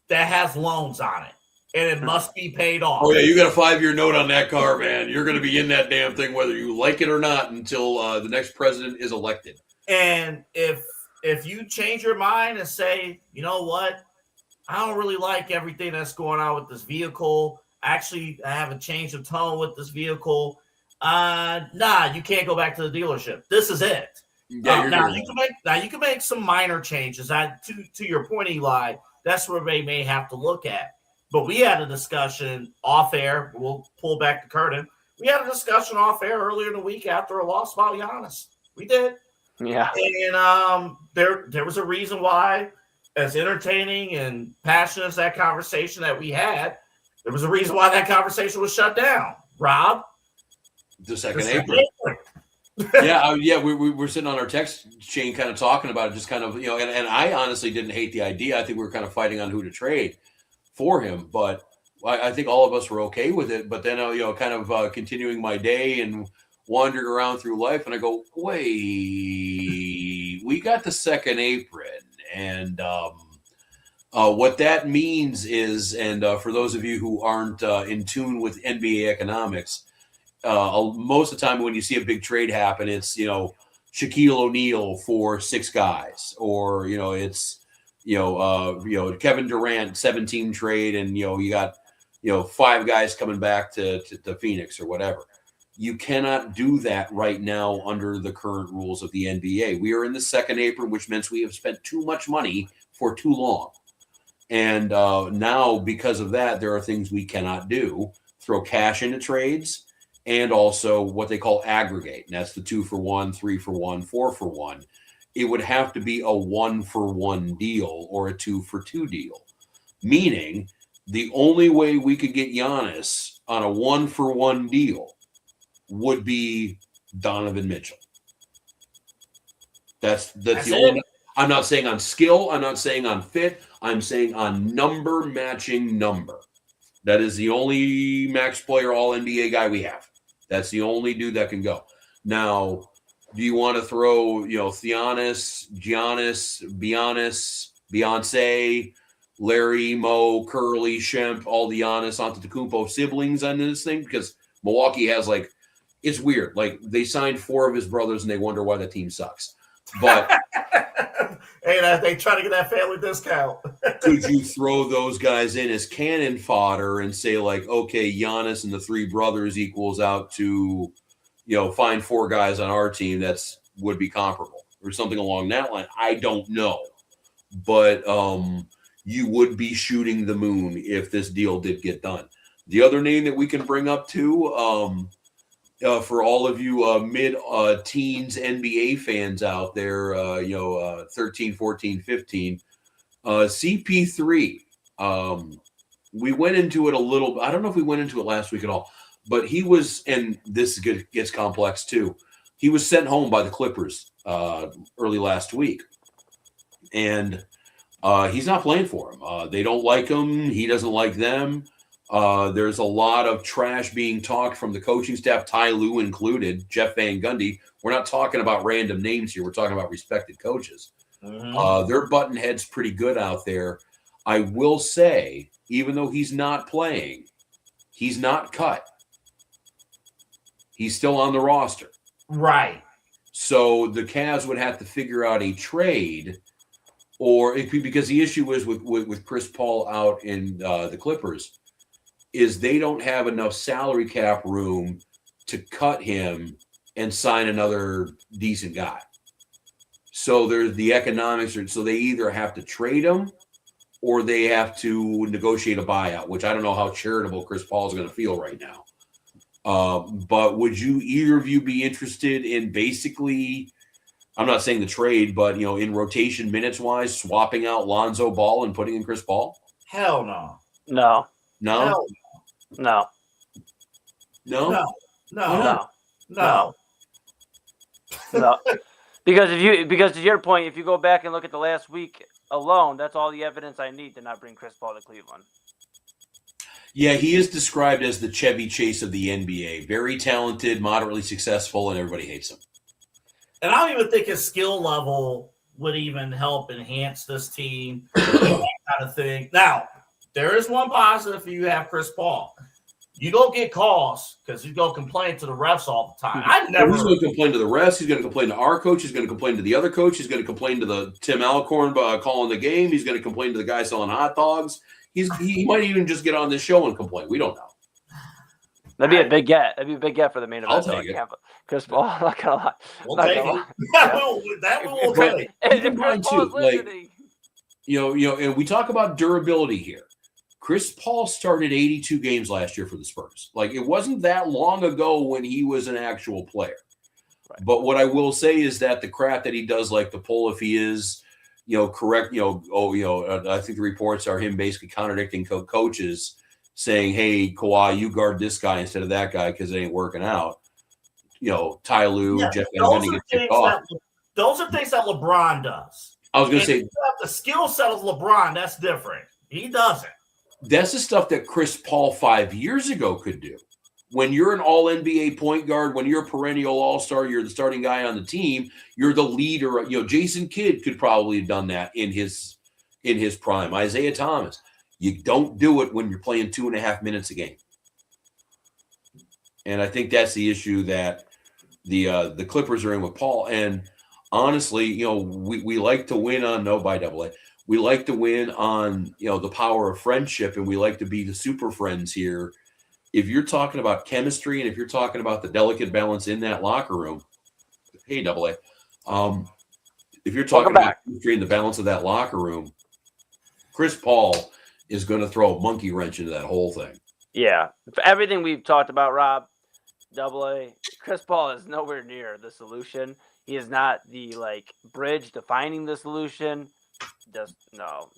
that has loans on it, and it must be paid off. Oh yeah, you got a 5-year note on that car, man. You're going to be in that damn thing whether you like it or not until the next president is elected. And if you change your mind and say, you know what, I don't really like everything that's going on with this vehicle. Actually, I have a change of tone with this vehicle. You can't go back to the dealership. This is it. Yeah, you can make some minor changes. To your point, Eli, that's where they may have to look at. But we had a discussion off air. We'll pull back the curtain. We had a discussion off air earlier in the week after a loss about Giannis. We did. Yeah. And there was a reason why, as entertaining and passionate as that conversation that we had, there was a reason why that conversation was shut down. Rob? The second apron. Yeah, we were sitting on our text chain kind of talking about it, just kind of, and I honestly didn't hate the idea. I think we were kind of fighting on who to trade for him, but I think all of us were okay with it. But then, kind of continuing my day and wandering around through life, and I go, wait, we got the second apron. And what that means is, and for those of you who aren't in tune with NBA economics, most of the time when you see a big trade happen, it's, Shaquille O'Neal for 6 guys, or, it's, Kevin Durant 17 trade, and, you got, 5 guys coming back to Phoenix or whatever. You cannot do that right now under the current rules of the NBA. We are in the second apron, which means we have spent too much money for too long. And now, because of that, there are things we cannot do. Throw cash into trades, and also what they call aggregate. And that's the 2-for-1, 3-for-1, 4-for-1. It would have to be a 1-for-1 deal or a 2-for-2 deal. Meaning, the only way we could get Giannis on a 1-for-1 deal would be Donovan Mitchell. That's the only. I'm not saying on skill. I'm not saying on fit. I'm saying on number matching number. That is the only max player All NBA guy we have. That's the only dude that can go. Now, do you want to throw, Giannis, Beyonce, Larry, Mo, Curly, Shemp, all the Giannis Antetokounmpo siblings on this thing? Because Milwaukee has, it's weird. They signed 4 of his brothers, and they wonder why the team sucks. But hey, they try to get that family discount. could you throw those guys in as cannon fodder and say, okay, Giannis and the 3 brothers equals out to, find 4 guys on our team would be comparable or something along that line? I don't know. But you would be shooting the moon if this deal did get done. The other name that we can bring up too, for all of you mid-teens NBA fans out there, 13, 14, 15, CP3. We went into it a little. I don't know if we went into it last week at all, but he was, and this gets complex too. He was sent home by the Clippers early last week, and he's not playing for him. They don't like him. He doesn't like them. There's a lot of trash being talked from the coaching staff, Ty Lue included, Jeff Van Gundy. We're not talking about random names here. We're talking about respected coaches. Mm-hmm. They're button heads pretty good out there. I will say, even though he's not playing, he's not cut. He's still on the roster. Right. So the Cavs would have to figure out a trade, or because the issue is with Chris Paul out in the Clippers, is they don't have enough salary cap room to cut him and sign another decent guy. So there's the economics. So they either have to trade him or they have to negotiate a buyout, which I don't know how charitable Chris Paul is going to feel right now. But would either of you be interested in basically, I'm not saying the trade, but, in rotation minutes wise, swapping out Lonzo Ball and putting in Chris Paul? Hell no. No. No? Hell no. No? No. No. No. No. Because to your point, if you go back and look at the last week alone, that's all the evidence I need to not bring Chris Paul to Cleveland. Yeah, he is described as the Chevy Chase of the NBA. Very talented, moderately successful, and everybody hates him. And I don't even think his skill level would even help enhance this team, that kind of thing. Now, there is one positive if you have Chris Paul. You don't get calls because you go complain to the refs all the time. He's going to complain to the refs. He's going to complain to our coach. He's going to complain to the other coach. He's going to complain to the Tim Alcorn calling the game. He's going to complain to the guy selling hot dogs. He might even just get on this show and complain. We don't know. That'd be a big get. That'd be a big get for the main event. I'll take it. Chris Paul, not gonna lie. We'll take it. That will take it. If Chris Paul's listening. And we talk about durability here. Chris Paul started 82 games last year for the Spurs. It wasn't that long ago when he was an actual player. Right. But what I will say is that the crap that he does, like the pull, if he is, correct, I think the reports are him basically contradicting coaches saying, hey, Kawhi, you guard this guy instead of that guy because it ain't working out. Ty Lue, Jeff Van Gundy get tipped off. Those are things that LeBron does. I was going to say, you have the skill set of LeBron, that's different. He doesn't. That's the stuff that Chris Paul 5 years ago could do. When you're an all-NBA point guard, when you're a perennial all-star, you're the starting guy on the team, you're the leader. Jason Kidd could probably have done that in his prime. Isaiah Thomas. You don't do it when you're playing 2.5 minutes a game. And I think that's the issue that the Clippers are in with Paul. And honestly, we like to win on AA. We like to win on, the power of friendship, and we like to be the super friends here. If you're talking about chemistry and if you're talking about the delicate balance in that locker room, hey, AA, if you're talking about chemistry and the balance of that locker room, Chris Paul is going to throw a monkey wrench into that whole thing. Yeah. For everything we've talked about, Rob, AA, Chris Paul is nowhere near the solution. He is not the bridge defining the solution. Just no.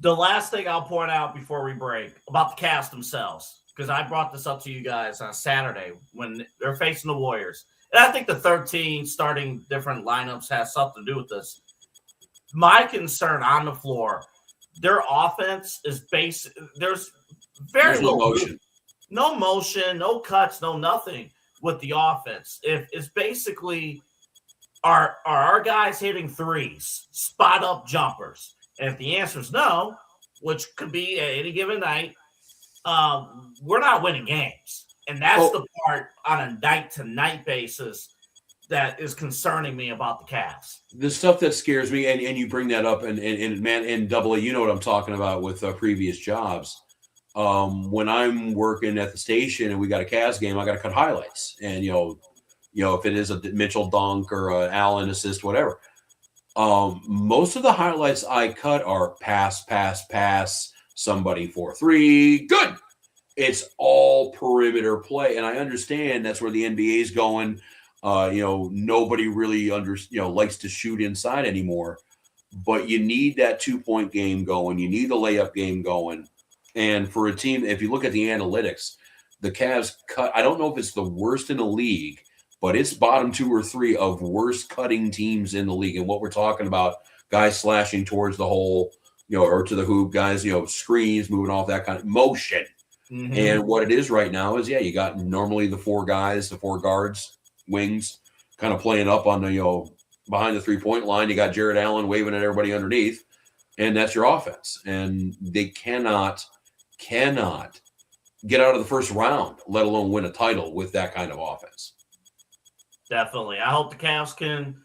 The last thing I'll point out before we break about the Cavs themselves, because I brought this up to you guys on Saturday when they're facing the Warriors. And I think the 13 starting different lineups has something to do with this. My concern on the floor, their offense is there's very little motion. no motion, no cuts, no nothing with the offense. If it's basically are our guys hitting threes, spot up jumpers? And if the answer is no, which could be at any given night, we're not winning games. And that's the part on a night-to-night basis that is concerning me about the Cavs. The stuff that scares me, and you bring that up, and Double A, you know what I'm talking about with previous jobs. When I'm working at the station and we got a Cavs game, I got to cut highlights. And, if it is a Mitchell dunk or an Allen assist, whatever. Most of the highlights I cut are pass, somebody for three, good. It's all perimeter play. And I understand that's where the NBA is going. Nobody really likes to shoot inside anymore. But you need that 2-point game going. You need the layup game going. And for a team, if you look at the analytics, the Cavs cut, I don't know if it's the worst in the league, but it's bottom 2 or 3 of worst cutting teams in the league. And what we're talking about, guys slashing towards the hole, or to the hoop, guys, screens, moving off, that kind of motion. Mm-hmm. And what it is right now is, you got normally the 4 guys, the 4 guards, wings, kind of playing up on the, behind the 3-point line. You got Jared Allen waving at everybody underneath, and that's your offense. And they cannot get out of the first round, let alone win a title with that kind of offense. Definitely. I hope the Cavs can,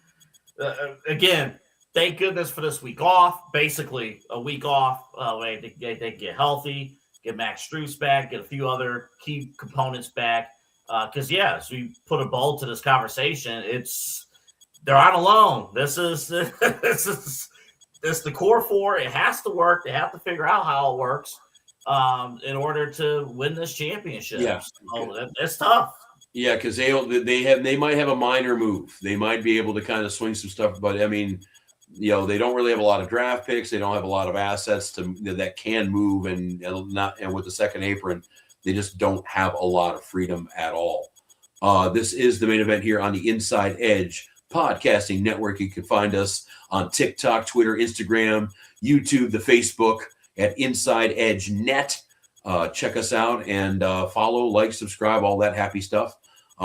again, thank goodness for this week off. Basically, a week off. They get healthy, get Max Strus back, get a few other key components back. Because, as we put a bow to this conversation, they're on a loan. This is the core 4. It has to work. They have to figure out how it works in order to win this championship. Yeah. So it's tough. Yeah, because they might have a minor move. They might be able to kind of swing some stuff, but I mean, they don't really have a lot of draft picks. They don't have a lot of assets that can move, and with the second apron, they just don't have a lot of freedom at all. This is the main event here on the Inside Edge Podcasting Network. You can find us on TikTok, Twitter, Instagram, YouTube, the Facebook at Inside Edge Net. Check us out and follow, like, subscribe, all that happy stuff.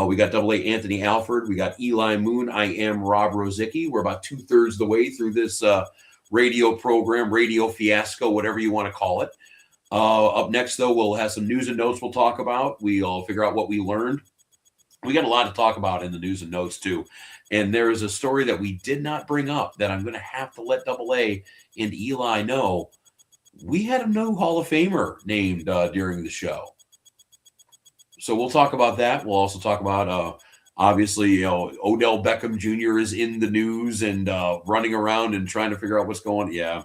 We got Double A Anthony Alford. We got Eli Moon. I am Rob Rozycki. We're about 2/3 the way through this radio program, radio fiasco, whatever you want to call it. Up next, though, we'll have some news and notes we'll talk about. We'll figure out what we learned. We got a lot to talk about in the news and notes, too. And there is a story that we did not bring up that I'm going to have to let Double A and Eli know. We had a new Hall of Famer named during the show. So we'll talk about that. We'll also talk about, obviously, Odell Beckham Jr. is in the news and running around and trying to figure out what's going on. Yeah.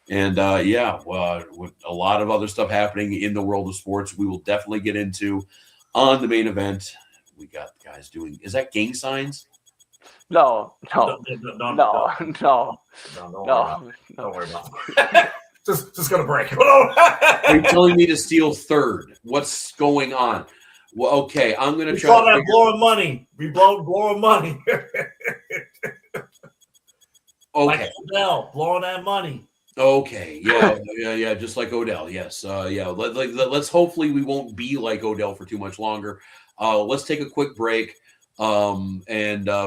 And, with a lot of other stuff happening in the world of sports, we will definitely get into on the main event. We got guys doing – is that gang signs? No. Don't worry about it. Just gonna break. Are you telling me to steal third? What's going on? Well, okay, I'm gonna try. Call that blowing money. We blowing money. Okay. Like Odell blowing that money. Okay. Yeah. Just like Odell. Yes. Let's hopefully we won't be like Odell for too much longer. Let's take a quick break. And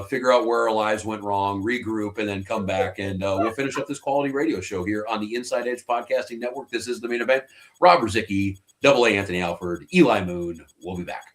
figure out where our lives went wrong, regroup, and then come back. And we'll finish up this quality radio show here on the Inside Edge Podcasting Network. This is the main event. Rob Rozycki, Double A Anthony Alford, Eli Moon. We'll be back.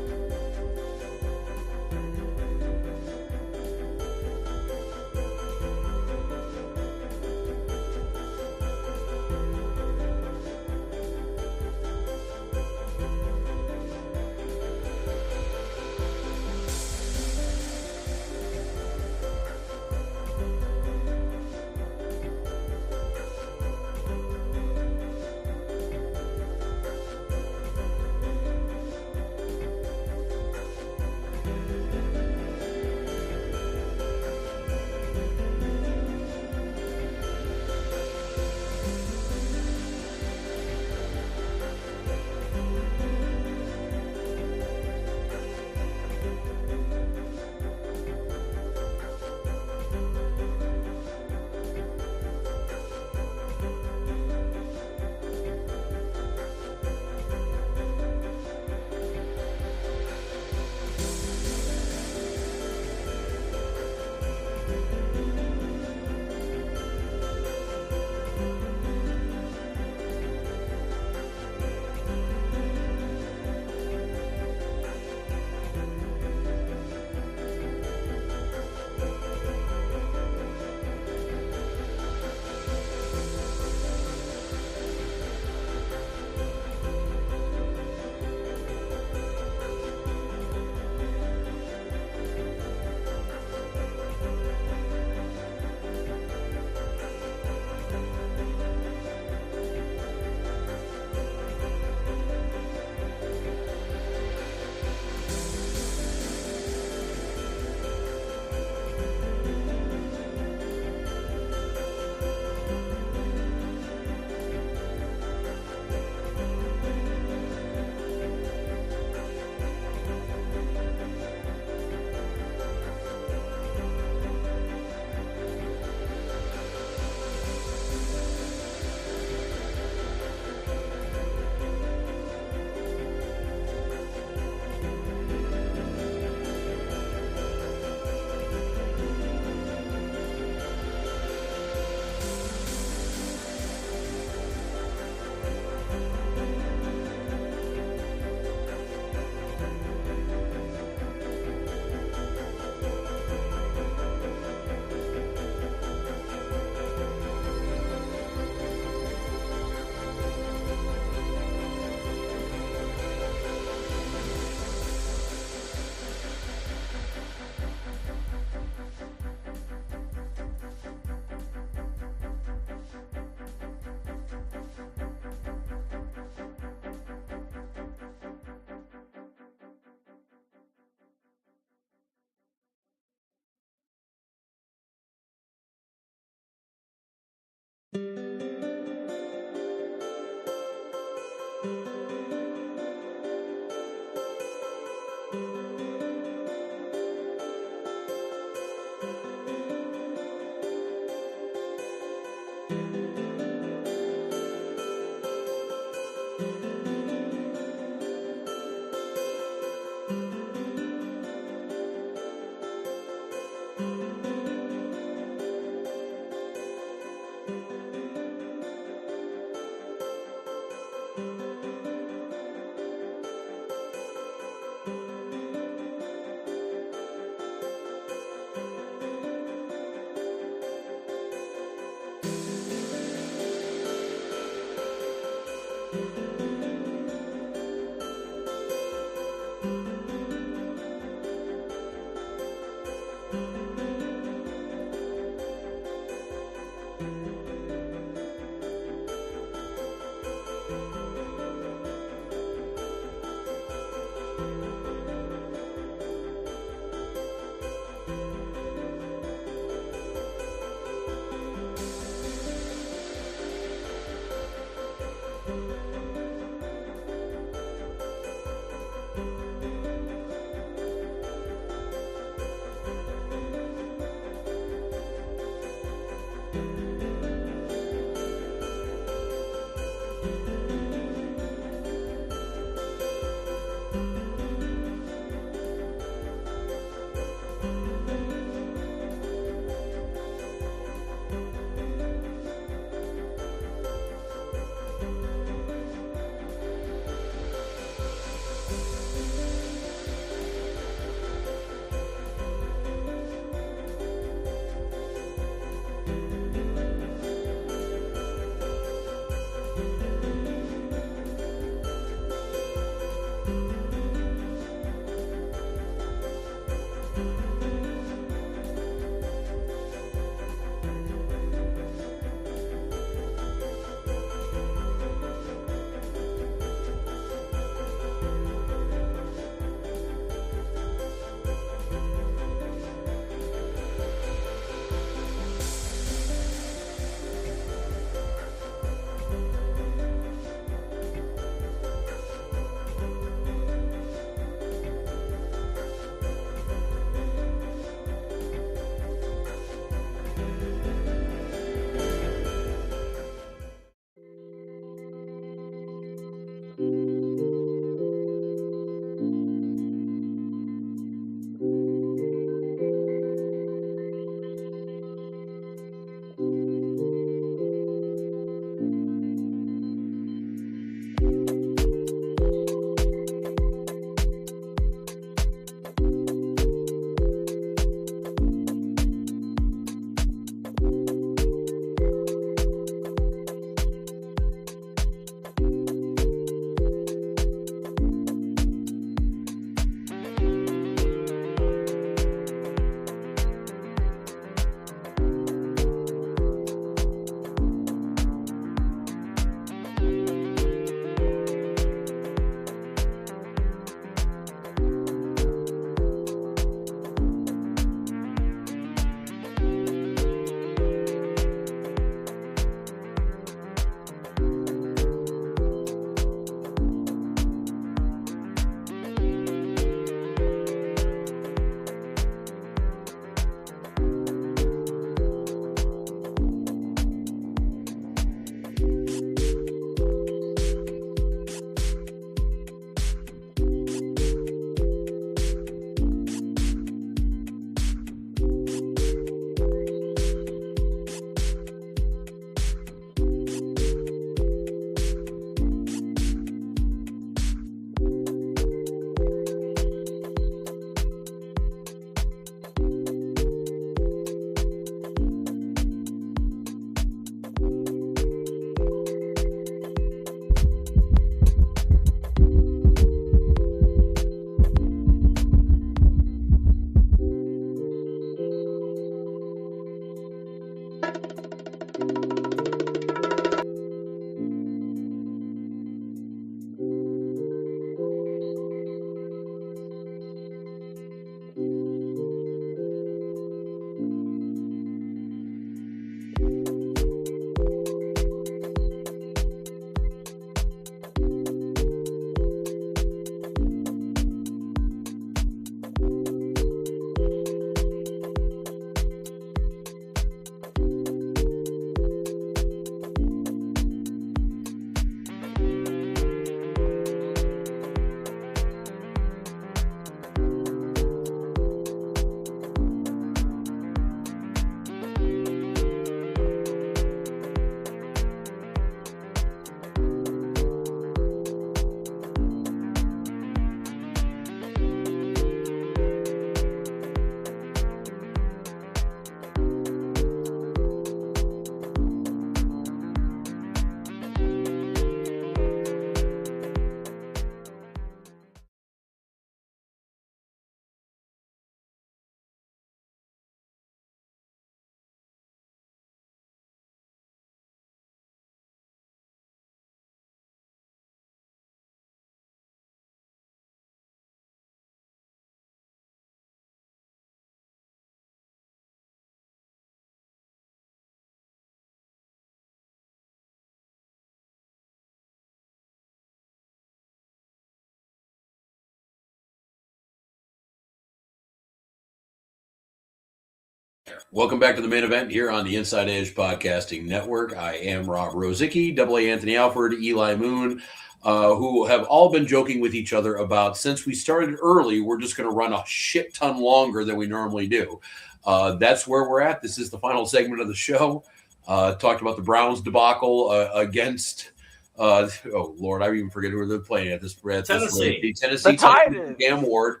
Welcome back to the main event here on the Inside Edge Podcasting Network. I am Rob Rozycki, AA Anthony Alford, Eli Moon, who have all been joking with each other about, since we started early, we're just going to run a shit ton longer than we normally do. That's where we're at. This is the final segment of the show. Talked about the Browns debacle against, oh Lord, I even forget who they're playing at this. Tennessee. Tennessee The Titans. Cam Ward.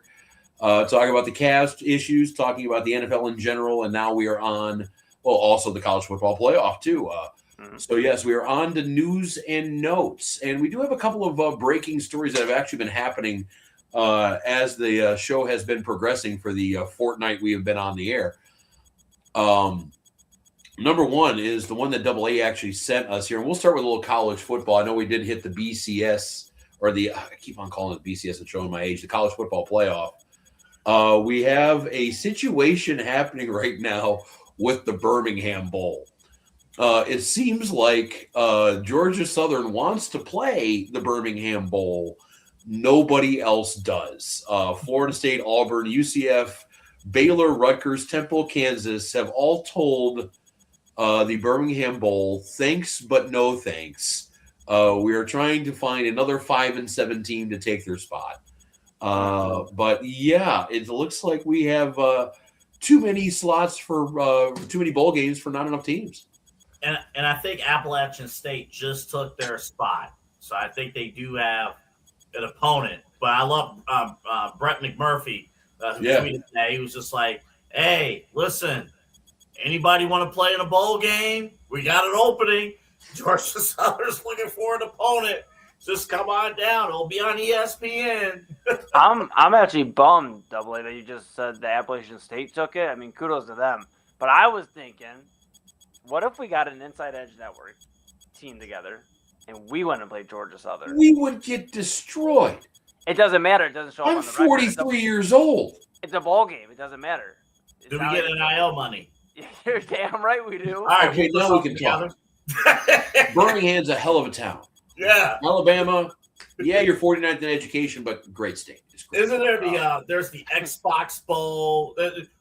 Talking about the Cavs issues, talking about the NFL in general, and now we are on, well, also the college football playoff too. So yes, we are on to news and notes, and we do have a couple of breaking stories that have actually been happening as the show has been progressing for the fortnight we have been on the air. Number one is the one that AA actually sent us here, and we'll start with a little college football. I know we did hit the BCS, or the, I keep on calling it BCS and showing my age, the college football playoff. We have a situation happening right now with the Birmingham Bowl. It seems like Georgia Southern wants to play the Birmingham Bowl. Nobody else does. Florida State, Auburn, UCF, Baylor, Rutgers, Temple, Kansas have all told the Birmingham Bowl, thanks but no thanks. We are trying to find another 5-7 team to take their spot. But yeah, it looks like we have too many slots for too many bowl games for not enough teams. And I think Appalachian State just took their spot. So I think they do have an opponent. But I love Brett McMurphy, who tweeted today. He was just like, hey, listen, anybody want to play in a bowl game? We got an opening. Georgia Southern's looking for an opponent. Just come on down. It'll be on ESPN. I'm actually bummed, AA, that you just said the Appalachian State took it. I mean, kudos to them. But I was thinking, what if we got an Inside Edge Network team together and we went and played Georgia Southern? We would get destroyed. It doesn't matter. It doesn't show up I'm on the record. 43 years old. It's a ball game. It doesn't matter. Do we get NIL money? You're damn right we do. All right, okay, now we can talk. Birmingham's a hell of a town. Yeah. Alabama, yeah, you're 49th in education, but great state. Isn't there there's the Xbox Bowl?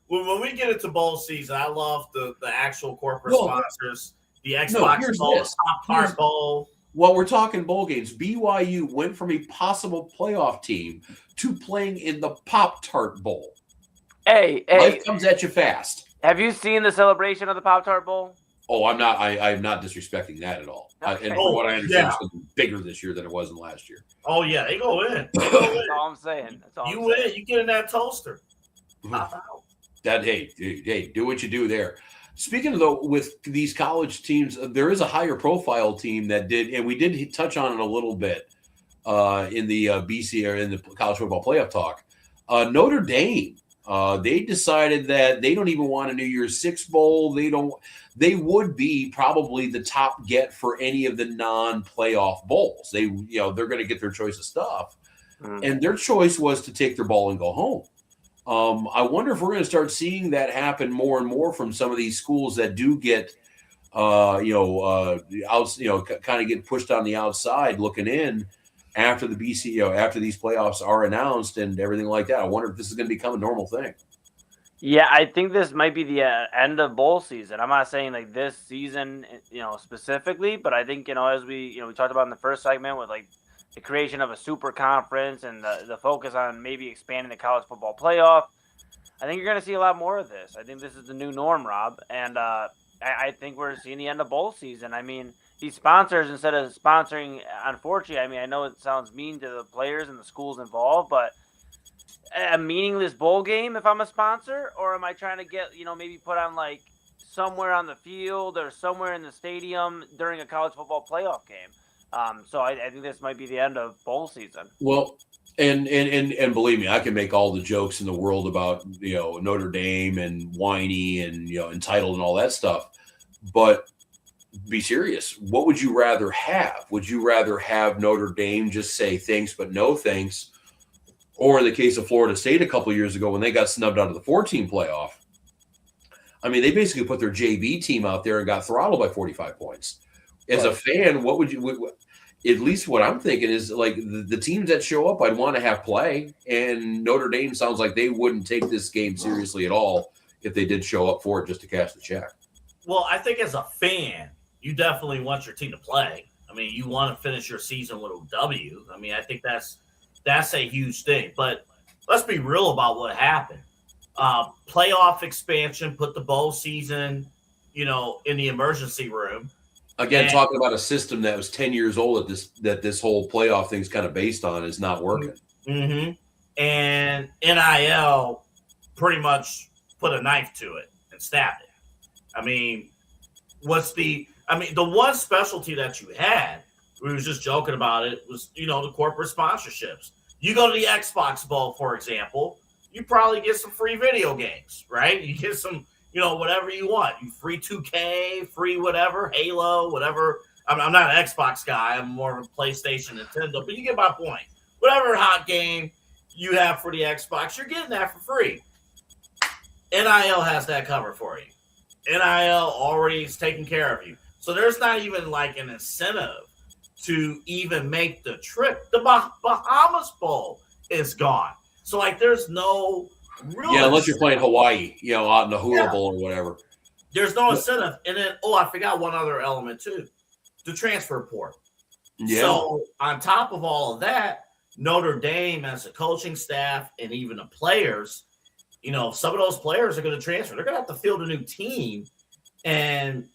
When we get into bowl season, I love the actual corporate sponsors. The Xbox Bowl, the Pop Tart Bowl. While we're talking bowl games, BYU went from a possible playoff team to playing in the Pop Tart Bowl. Hey, life comes at you fast. Have you seen the celebration of the Pop Tart Bowl? Oh, I'm not disrespecting that at all. Okay. And from what I understand, it's going to be bigger this year than it was in last year. Oh yeah, they go in. That's all I'm saying. You win, you get in that toaster. That hey, do what you do there. Speaking of though, with these college teams, there is a higher profile team that did, and we did touch on it a little bit in the BC or in the college football playoff talk. Notre Dame. They decided that they don't even want a New Year's Six bowl. They would be probably the top get for any of the non-playoff bowls. They're going to get their choice of stuff, and their choice was to take their ball and go home. I wonder if we're going to start seeing that happen more and more from some of these schools that do get, kind of get pushed on the outside, looking in. After the BC, after these playoffs are announced and everything like that, I wonder if this is going to become a normal thing. Yeah, I think this might be the end of bowl season. I'm not saying like this season, specifically, but I think, as we talked about in the first segment with like the creation of a super conference and the focus on maybe expanding the college football playoff, I think you're going to see a lot more of this. I think this is the new norm, Rob, and I think we're seeing the end of bowl season. I mean, these sponsors, instead of sponsoring, unfortunately, I know it sounds mean to the players and the schools involved, but a meaningless bowl game if I'm a sponsor, or am I trying to get, maybe put on like somewhere on the field or somewhere in the stadium during a college football playoff game? So I think this might be the end of bowl season. Well, and believe me, I can make all the jokes in the world about, Notre Dame and whiny and, entitled and all that stuff, but be serious. What would you rather have? Would you rather have Notre Dame just say thanks but no thanks? Or in the case of Florida State a couple of years ago when they got snubbed out of the 14 playoff, I mean, they basically put their JV team out there and got throttled by 45 points. As a fan, what would you at least what I'm thinking is like the teams that show up, I'd want to have play. And Notre Dame sounds like they wouldn't take this game seriously at all if they did show up for it just to cash the check. Well, I think as a fan, you definitely want your team to play. I mean, you want to finish your season with a W. I mean, I think that's a huge thing. But let's be real about what happened. Playoff expansion, put the bowl season, in the emergency room. Again, talking about a system that was 10 years old that this whole playoff thing's kind of based on is not working. Mm-hmm. And NIL pretty much put a knife to it and stabbed it. I mean, the one specialty that you had, we was just joking about it, was, the corporate sponsorships. You go to the Xbox Bowl, for example, you probably get some free video games, right? You get some, whatever you want. You free 2K, free whatever, Halo, whatever. I'm not an Xbox guy. I'm more of a PlayStation, Nintendo, but you get my point. Whatever hot game you have for the Xbox, you're getting that for free. NIL has that covered for you. NIL already is taking care of you. So there's not even like an incentive to even make the trip. The Bahamas Bowl is gone. So like there's no real unless you're playing Hawaii, out in the Hula Bowl or whatever. There's no incentive. And then I forgot one other element too. The transfer portal. Yeah. So on top of all of that, Notre Dame as a coaching staff and even the players, some of those players are going to transfer. They're going to have to field a new team. And,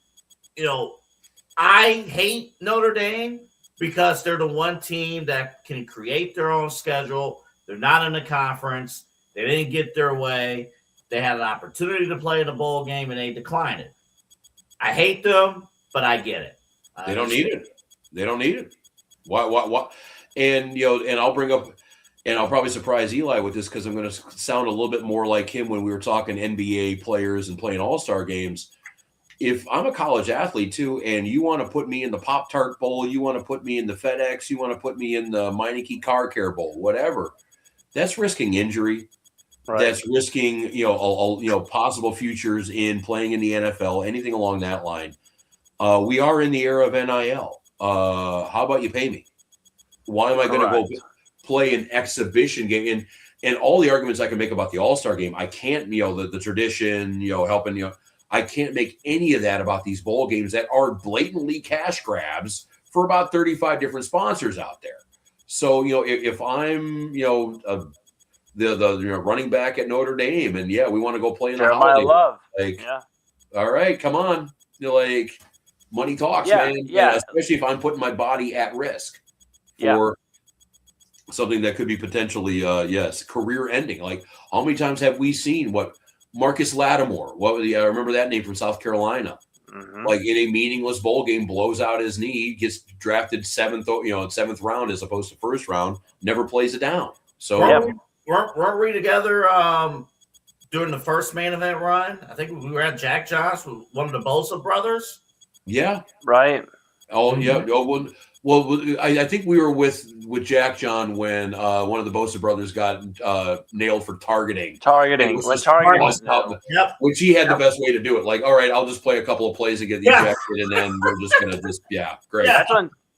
I hate Notre Dame because they're the one team that can create their own schedule. They're not in the conference. They didn't get their way. They had an opportunity to play in a bowl game, and they declined it. I hate them, but I get it. They don't need it. They don't need it. Why? And, and I'll bring up, and I'll probably surprise Eli with this because I'm going to sound a little bit more like him when we were talking NBA players and playing all-star games. If I'm a college athlete too, and you want to put me in the Pop-Tart Bowl, you want to put me in the FedEx, you want to put me in the Meineke Car Care Bowl, whatever, that's risking injury. Right. That's risking, possible futures in playing in the NFL, anything along that line. We are in the era of NIL. How about you pay me? Why am I going to go play an exhibition game? And all the arguments I can make about the All-Star game, I can't, the tradition, helping, I can't make any of that about these bowl games that are blatantly cash grabs for about 35 different sponsors out there. So, if I'm, the running back at Notre Dame, and we want to go play in the holiday. Love. All right, come on, money talks, man. Yeah, especially if I'm putting my body at risk for something that could be potentially, career ending. Like, how many times have we seen Marcus Lattimore? I remember that name from South Carolina. Mm-hmm. Like in a meaningless bowl game, blows out his knee, gets drafted seventh round as opposed to first round, never plays it down. So weren't we together during the first main event run? I think we were at Jack John's with one of the Bosa brothers. Yeah. Right. Oh, yeah. Oh, well, I think we were with Jack John when one of the Bosa brothers got nailed for targeting. Which he had the best way to do it. Like, all right, I'll just play a couple of plays and get ejected, and then we're just going to great. Yeah,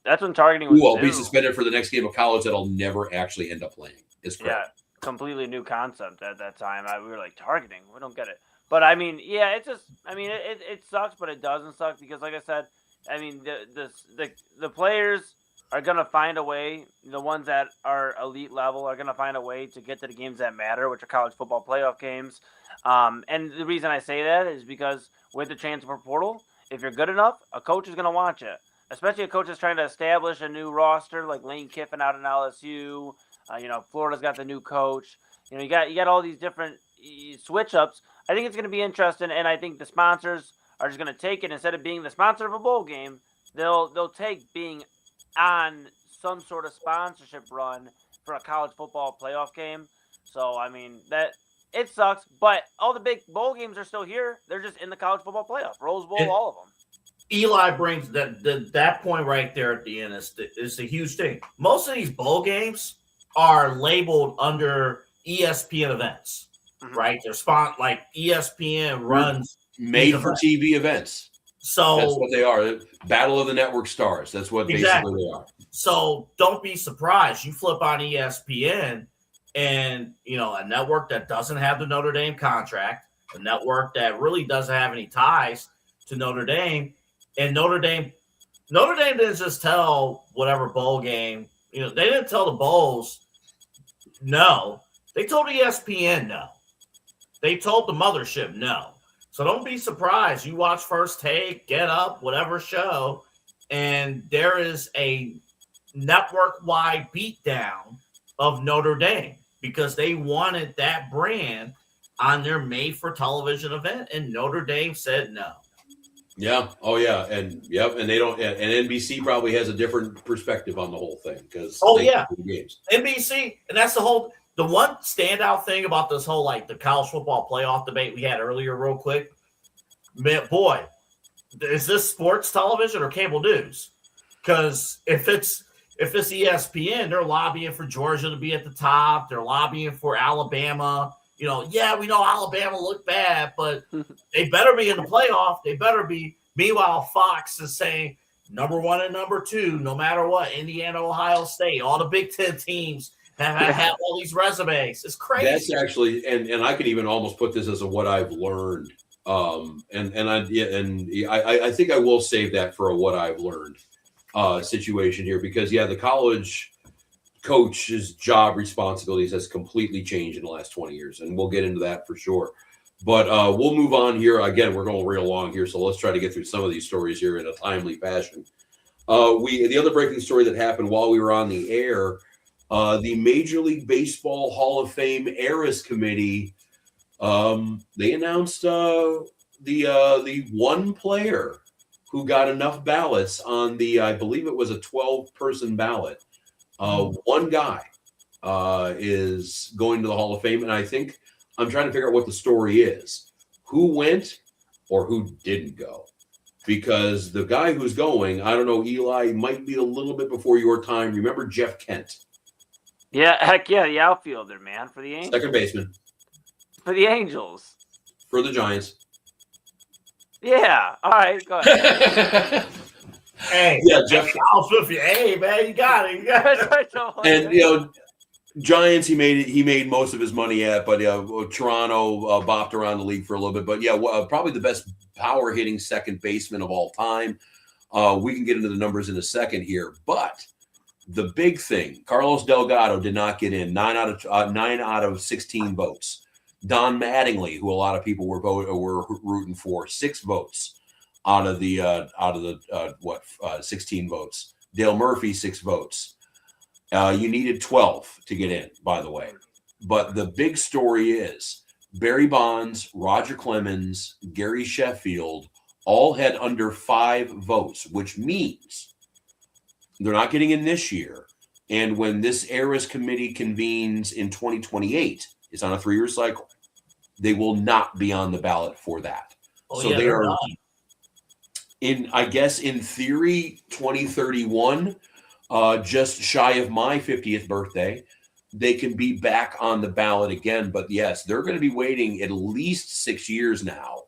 that's when targeting was I'll be suspended for the next game of college that I'll never actually end up playing. It's great. Yeah, completely new concept at that time. We were like, targeting? We don't get it. But, I mean, it just – it sucks, but it doesn't suck because, like I said – the players are going to find a way. The ones that are elite level are going to find a way to get to the games that matter, which are college football playoff games. And the reason I say that is because with the transfer portal, if you're good enough, a coach is going to want you, especially a coach that's trying to establish a new roster like Lane Kiffin out in LSU. Florida's got the new coach. You got all these different switch ups. I think it's going to be interesting, and I think the sponsors are just going to take it instead of being the sponsor of a bowl game. They'll take being on some sort of sponsorship run for a college football playoff game. So that it sucks, but all the big bowl games are still here. They're just in the college football playoff, Rose Bowl, all of them. Eli brings that point right there at the end is the huge thing. Most of these bowl games are labeled under ESPN events, right? They're like ESPN runs. Made for TV events. So that's what they are. Battle of the Network Stars. That's what basically they are. So don't be surprised. You flip on ESPN and, a network that doesn't have the Notre Dame contract, a network that really doesn't have any ties to Notre Dame. And Notre Dame didn't just tell whatever bowl game, they didn't tell the bowls no. They told ESPN no. They told the mothership no. So don't be surprised. You watch First Take, Get Up, whatever show, and there is a network-wide beatdown of Notre Dame because they wanted that brand on their made-for-television event, and Notre Dame said no. Yeah. Oh, yeah. And they don't. And NBC probably has a different perspective on the whole thing because games. NBC, and that's the one standout thing about this whole the college football playoff debate we had earlier, real quick. Man, boy, is this sports television or cable news? Because if it's ESPN, they're lobbying for Georgia to be at the top. They're lobbying for Alabama. We know Alabama looked bad, but they better be in the playoff. They better be. Meanwhile, Fox is saying number 1 and number 2, no matter what. Indiana, Ohio State, all the Big Ten teams have all these resumes. It's crazy. That's actually, and I could even almost put this as what I've learned. I think I will save that for a what I've learned situation here because the college coach's job responsibilities has completely changed in the last 20 years, and we'll get into that for sure. But we'll move on here. Again, we're going real long here, so let's try to get through some of these stories here in a timely fashion. The other breaking story that happened while we were on the air, the Major League Baseball Hall of Fame Eras Committee, they announced the one player who got enough ballots on I believe it was a 12-person ballot. One guy is going to the Hall of Fame, and I think I'm trying to figure out what the story is. Who went or who didn't go? Because the guy who's going, I don't know, Eli, might be a little bit before your time. Remember Jeff Kent? Yeah, heck yeah, the outfielder, man, for the Angels. Second baseman. For the Angels. For the Giants. Yeah, all right, go ahead. Hey, yeah, Jeff. Hey, man, you got it. And Giants, he made most of his money at, but Toronto bopped around the league for a little bit. But probably the best power hitting second baseman of all time. We can get into the numbers in a second here, but the big thing: Carlos Delgado did not get in. 9 out of 16 votes. Don Mattingly, who a lot of people were rooting for, 6 votes out of the 16 votes. Dale Murphy, 6 votes. You needed 12 to get in, by the way. But the big story is Barry Bonds, Roger Clemens, Gary Sheffield all had under 5 votes, which means they're not getting in this year. And when this Eras Committee convenes in 2028, it's on a 3-year cycle, they will not be on the ballot for that. They are in theory, 2031, just shy of my 50th birthday, they can be back on the ballot again. But yes, they're going to be waiting at least 6 years now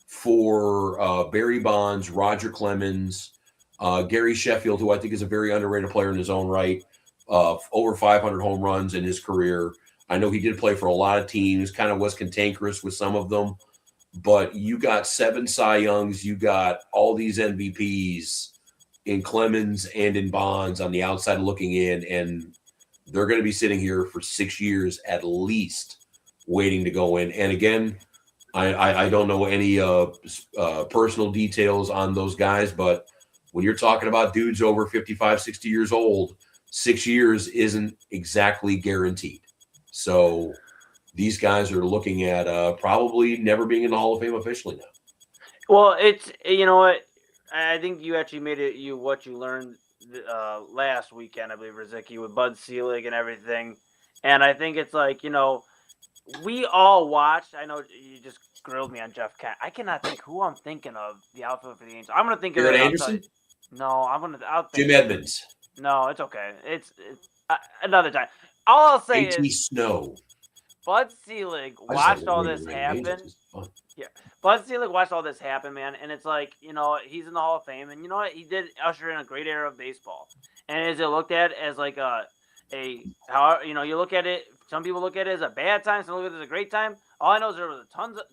for Barry Bonds, Roger Clemens, Gary Sheffield, who I think is a very underrated player in his own right, over 500 home runs in his career. I know he did play for a lot of teams, kind of was cantankerous with some of them, but you got 7 Cy Youngs, you got all these MVPs in Clemens and in Bonds on the outside looking in, and they're going to be sitting here for 6 years at least waiting to go in. And again, I don't know any personal details on those guys, but when you're talking about dudes over 55, 60 years old, 6 years isn't exactly guaranteed. So these guys are looking at probably never being in the Hall of Fame officially now. Well, it's, you know what, I think you actually made it what you learned last weekend, I believe, Rozycki, with Bud Selig and everything. And I think it's we all watched. I know you just grilled me on Jeff Kent. I cannot think who I'm thinking of, the outfield for the Angels. I'm going to think of Garrett Anderson? No, I'll think Jim Edmonds. No, it's okay. It's another time. All I'll say is Snow. Bud Selig watched all this happen. Yeah, Bud Selig watched all this happen, man, and it's he's in the Hall of Fame, and you know what? He did usher in a great era of baseball. And is it looked at as you look at it? Some people look at it as a bad time, some look at it as a great time. All I know is there was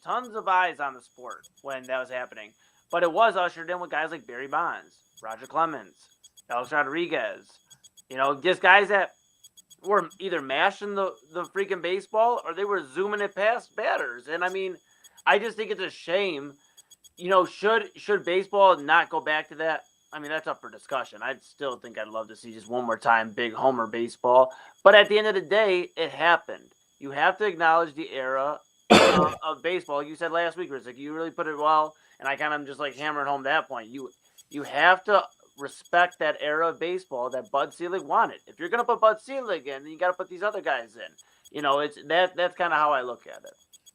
tons of eyes on the sport when that was happening. But it was ushered in with guys like Barry Bonds, Roger Clemens, Alex Rodriguez. Just guys that were either mashing the freaking baseball or they were zooming it past batters. And, I mean, I just think it's a shame. Should baseball not go back to that? I mean, that's up for discussion. I still think I'd love to see just one more time big homer baseball. But at the end of the day, it happened. You have to acknowledge the era of baseball. Like you said last week, Rozycki, you really put it well, and I kind of just like hammered home that point. You have to respect that era of baseball that Bud Selig wanted. If you're going to put Bud Selig in, then you got to put these other guys in. That's kind of how I look at it.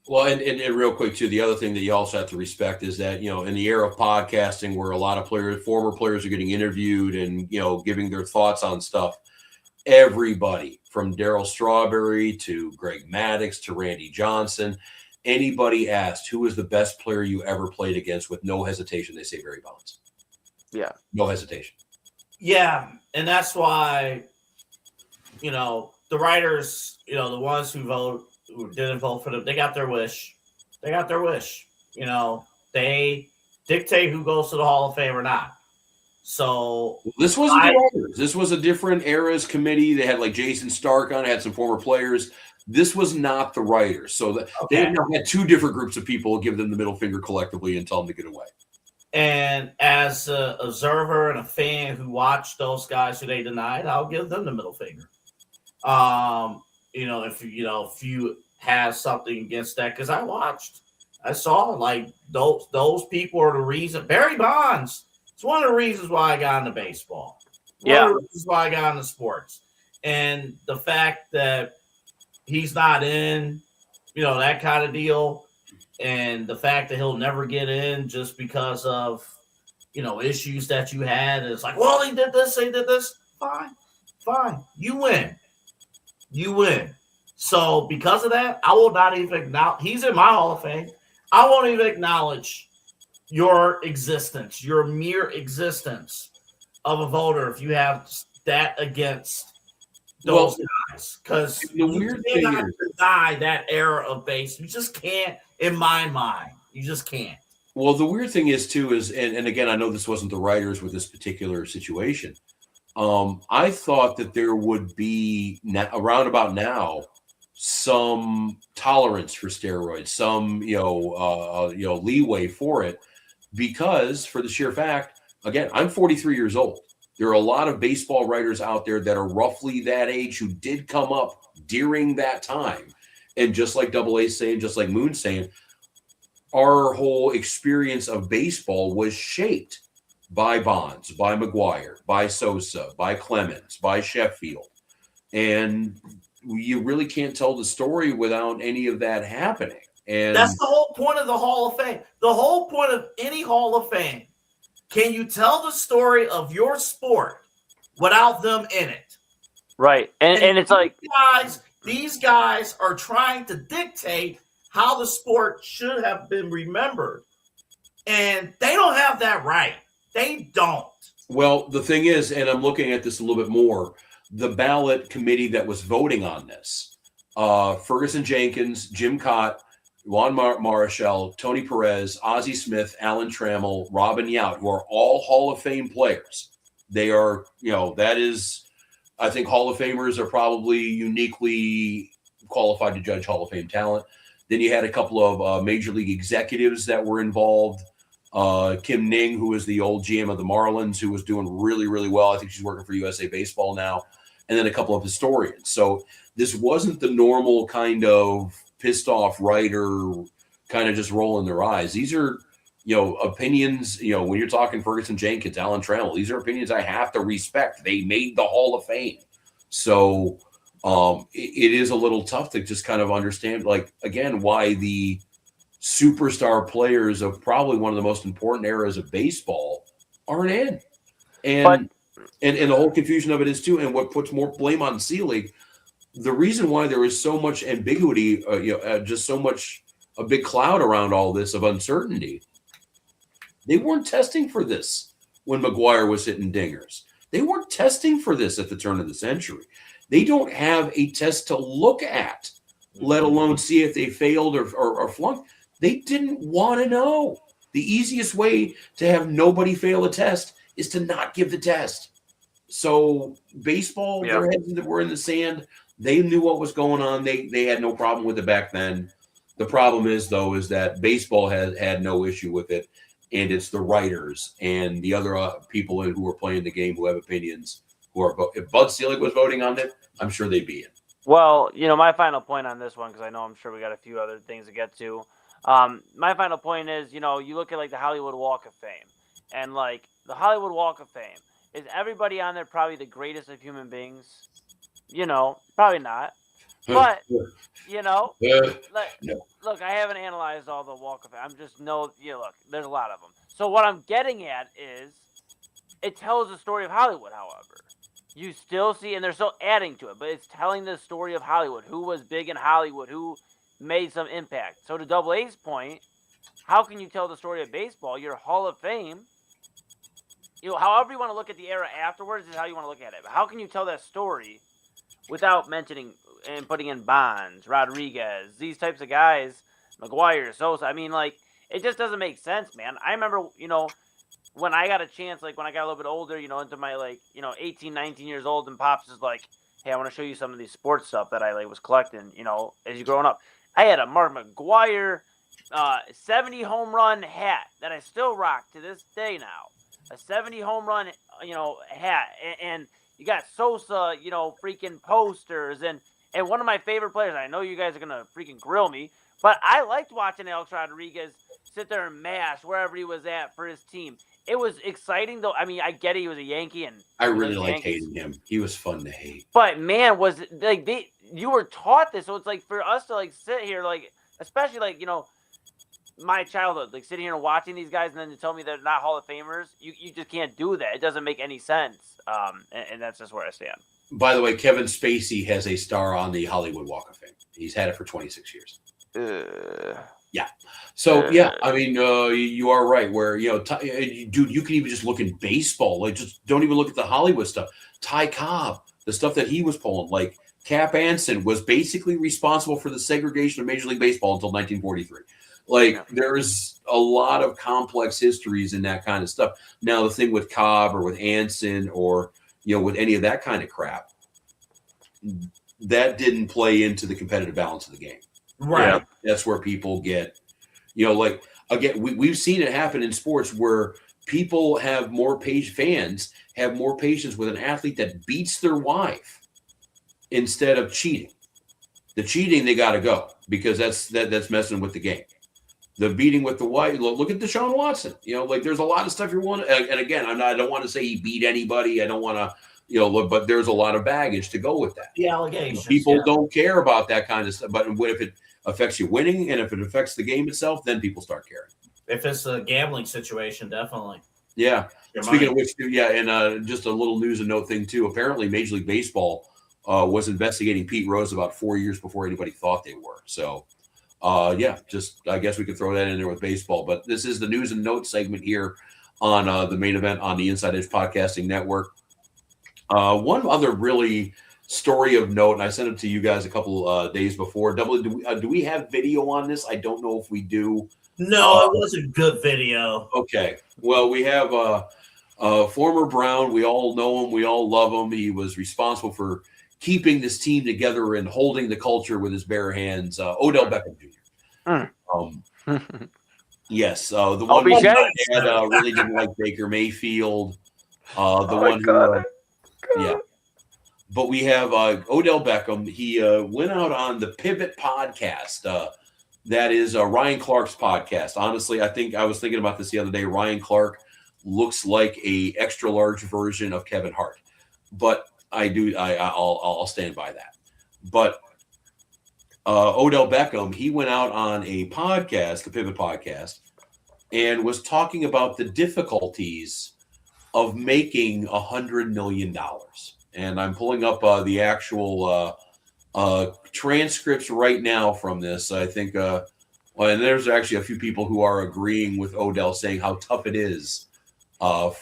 Well, and real quick, too, the other thing that you also have to respect is that, in the era of podcasting where a lot of former players are getting interviewed and, giving their thoughts on stuff, everybody from Darryl Strawberry to Greg Maddux to Randy Johnson, anybody asked who was the best player you ever played against with no hesitation, they say Barry Bonds. Yeah. No hesitation. Yeah, and that's why, the writers, the ones who didn't vote for them, they got their wish. They dictate who goes to the Hall of Fame or not. So this wasn't the writers. This was a different eras committee. They had like Jason Stark on it, had some former players. This was not the writers. So they had two different groups of people give them the middle finger collectively and tell them to get away. And as an observer and a fan who watched those guys who they denied, I'll give them the middle finger. If you have something against that, because I saw like those people are the reason. Barry Bonds, it's one of the reasons why I got into baseball. One of the reasons why I got into sports. And the fact that he's not in, that kind of deal, and the fact that he'll never get in just because of, issues that you had. It's like, well, he did this. Fine. You win. So because of that, I will not even acknowledge. He's in my Hall of Fame. I won't even acknowledge your existence, your mere existence of a voter if you have that against those guys. Because you cannot deny that era of base. You just can't, in my mind. You just can't. Well, the weird thing is, too, and again, I know this wasn't the writers with this particular situation. I thought that there would be around about now some tolerance for steroids, some leeway for it, because for the sheer fact, again, I'm 43 years old. There are a lot of baseball writers out there that are roughly that age who did come up during that time, and just like Double A saying, just like Moon saying, our whole experience of baseball was shaped by Bonds, by McGuire, by Sosa, by Clemens, by Sheffield. And you really can't tell the story without any of that happening. And that's the whole point of the Hall of Fame. The whole point of any Hall of Fame. Can you tell the story of your sport without them in it? Right. And it's like these guys are trying to dictate how the sport should have been remembered. And they don't have that right. They don't. Well, the thing is, and I'm looking at this a little bit more, the ballot committee that was voting on this, Ferguson Jenkins, Jim Cott, Juan Marichal, Tony Perez, Ozzie Smith, Alan Trammell, Robin Yount, who are all Hall of Fame players. They are, that is, I think Hall of Famers are probably uniquely qualified to judge Hall of Fame talent. Then you had a couple of major league executives that were involved. Kim Ning, who is the old GM of the Marlins, who was doing really, really well. I think she's working for USA Baseball now. And then a couple of historians. So this wasn't the normal kind of pissed off writer kind of just rolling their eyes. These are, opinions, when you're talking Ferguson Jenkins, Alan Trammell, these are opinions I have to respect. They made the Hall of Fame. So it is a little tough to just kind of understand, like, again, why the superstar players of probably one of the most important eras of baseball aren't in. And the whole confusion of it is too, and what puts more blame on Selig, the reason why there is so much ambiguity, just so much a big cloud around all this of uncertainty. They weren't testing for this when McGuire was hitting dingers. They weren't testing for this at the turn of the century. They don't have a test to look at let alone see if they failed or flunked. They didn't want to know. The easiest way to have nobody fail a test is to not give the test. So baseball, their heads were in the sand. They knew what was going on. They had no problem with it back then. The problem is that baseball has had no issue with it, and it's the writers and the other people who are playing the game who have opinions. If Bud Selig was voting on it, I'm sure they'd be in. Well, my final point on this one, because I know I'm sure we got a few other things to get to. My final point is, you look at like the Hollywood Walk of Fame, and like the Hollywood Walk of Fame, is everybody on there probably the greatest of human beings? Probably not. But No. look, I haven't analyzed all the Walk of Fame. I'm just look, there's a lot of them. So what I'm getting at is, it tells the story of Hollywood. However, you still see, and they're still adding to it, but it's telling the story of Hollywood. Who was big in Hollywood? Who made some impact? So to Double A's point, how can you tell the story of baseball? Your Hall of Fame. However you want to look at the era afterwards is how you want to look at it. But how can you tell that story without mentioning and putting in Bonds, Rodriguez, these types of guys, McGuire, Sosa? I mean, like, it just doesn't make sense, man. I remember, when I got a chance, like when I got a little bit older, into my 18, 19 years old, and Pops is like, hey, I want to show you some of these sports stuff that I was collecting, as you're growing up. I had a Mark McGuire 70 home run hat that I still rock to this day now. A 70 home run, hat. And you got Sosa, freaking posters. And one of my favorite players, I know you guys are going to freaking grill me, but I liked watching Alex Rodriguez sit there and mash wherever he was at for his team. It was exciting, though. I mean, I get it. He was a Yankee. And I really liked hating him. He was fun to hate. But, man, was it, like, you were taught this. So it's like for us to, like, sit here, like, especially, like, my childhood, like sitting here and watching these guys and then to tell me they're not Hall of Famers, you just can't do that. It doesn't make any sense. And that's just where I stand. By the way, Kevin Spacey has a star on the Hollywood Walk of Fame. He's had it for 26 years. Yeah. So, I mean, you are right where, dude, you can even just look in baseball. Like, just don't even look at the Hollywood stuff. Ty Cobb, the stuff that he was pulling, like Cap Anson was basically responsible for the segregation of Major League Baseball until 1943. Like, there's a lot of complex histories in that kind of stuff. Now, the thing with Cobb or with Anson or, with any of that kind of crap, that didn't play into the competitive balance of the game. Right. That's where people get, like, again, we've seen it happen in sports where people have fans have more patience with an athlete that beats their wife instead of cheating. The cheating, they got to go because that's messing with the game. The beating with the wife, look at Deshaun Watson. Like, there's a lot of stuff you want to, and again, I don't want to say he beat anybody. I don't want to, but there's a lot of baggage to go with that. The allegations. People don't care about that kind of stuff. But if it affects you winning and if it affects the game itself, then people start caring. If it's a gambling situation, definitely. Yeah. Speaking of which, and just a little news and note thing too. Apparently, Major League Baseball was investigating Pete Rose about 4 years before anybody thought they were. So, just I guess we could throw that in there with baseball. But this is the news and notes segment here on the main event on the Inside Edge Podcasting Network. One other really story of note, and I sent it to you guys a couple days before. Do we have video on this? I don't know if we do. No, it wasn't good video. Okay. Well, we have a former Brown. We all know him. We all love him. He was responsible for keeping this team together and holding the culture with his bare hands. Odell Beckham Jr. Yes, the one who really didn't like Baker Mayfield. But we have Odell Beckham. He went out on the Pivot podcast. That is Ryan Clark's podcast. Honestly, I was thinking about this the other day. Ryan Clark looks like a extra large version of Kevin Hart, but I'll stand by that. But Odell Beckham, he went out on a podcast, the Pivot podcast, and was talking about the difficulties of making $100 million. And I'm pulling up the actual transcripts right now from this. I think, and there's actually a few people who are agreeing with Odell, saying how tough it is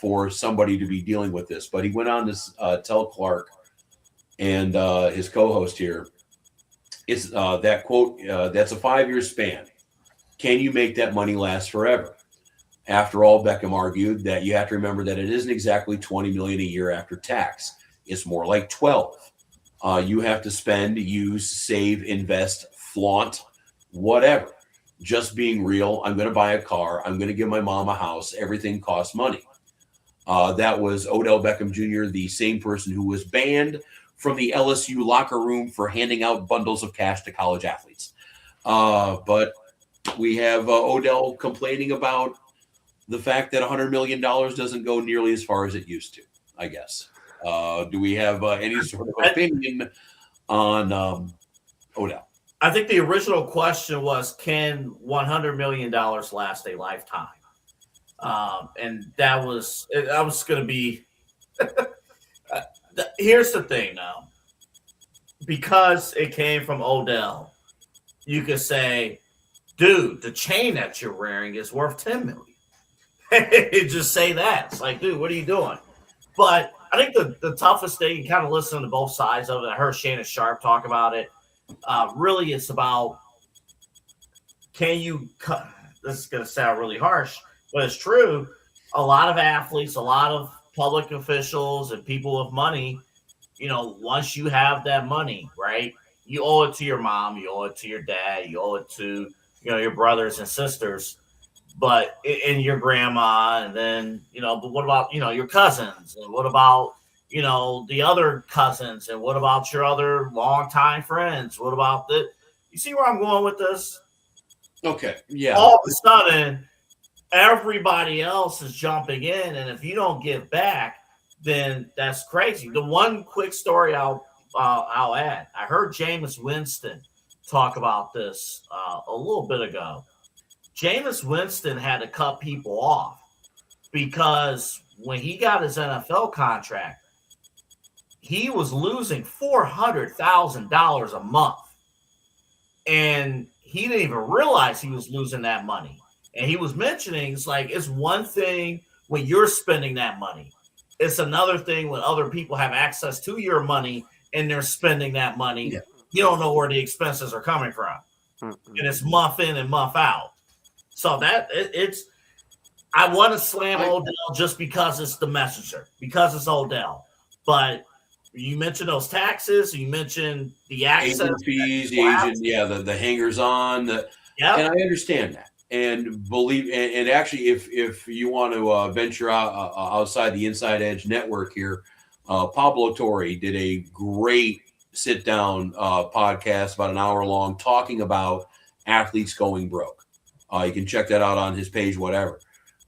for somebody to be dealing with this. But he went on to tell Clark and his co-host here It's that quote, that's a 5-year span. Can you make that money last forever? After all, Beckham argued that you have to remember that it isn't exactly $20 million a year after tax. It's more like 12. You have to spend, use, save, invest, flaunt, whatever. Just being real. I'm going to buy a car. I'm going to give my mom a house. Everything costs money. That was Odell Beckham Jr., the same person who was banned from the LSU locker room for handing out bundles of cash to college athletes. But we have Odell complaining about the fact that $100 million doesn't go nearly as far as it used to, I guess. Do we have any sort of opinion on Odell? I think the original question was, can $100 million last a lifetime? And that was going to be here's the thing, though. Because it came from Odell, you could say, dude, the chain that you're wearing is worth $10 million. Just say that. It's like, dude, what are you doing? But I think the toughest thing, you kind of listen to both sides of it. I heard Shannon Sharp talk about it. Really, it's about, can you cut? This is going to sound really harsh, but it's true. A lot of athletes, a lot of public officials and people with money, once you have that money, right, you owe it to your mom, you owe it to your dad, you owe it to, your brothers and sisters, but and your grandma, and then, but what about, your cousins, and what about, the other cousins, and what about your other longtime friends? What about you see where I'm going with this? Okay. Yeah. All of a sudden, everybody else is jumping in, and if you don't give back, then that's crazy. The one quick story I'll add, I heard Jameis Winston talk about this a little bit ago. Jameis Winston had to cut people off because when he got his NFL contract, he was losing $400,000 a month. And he didn't even realize he was losing that money. And he was mentioning, it's like, it's one thing when you're spending that money. It's another thing when other people have access to your money and they're spending that money. Yeah. You don't know where the expenses are coming from. Mm-hmm. And it's month in and month out. So I want to slam Odell just because it's the messenger, because it's Odell. But you mentioned those taxes. You mentioned the access fees, the hangers on. And I understand that. And and actually, if you want to venture outside the Inside Edge network here, Pablo Torre did a great sit-down podcast, about an hour long, talking about athletes going broke. You can check that out on his page, whatever.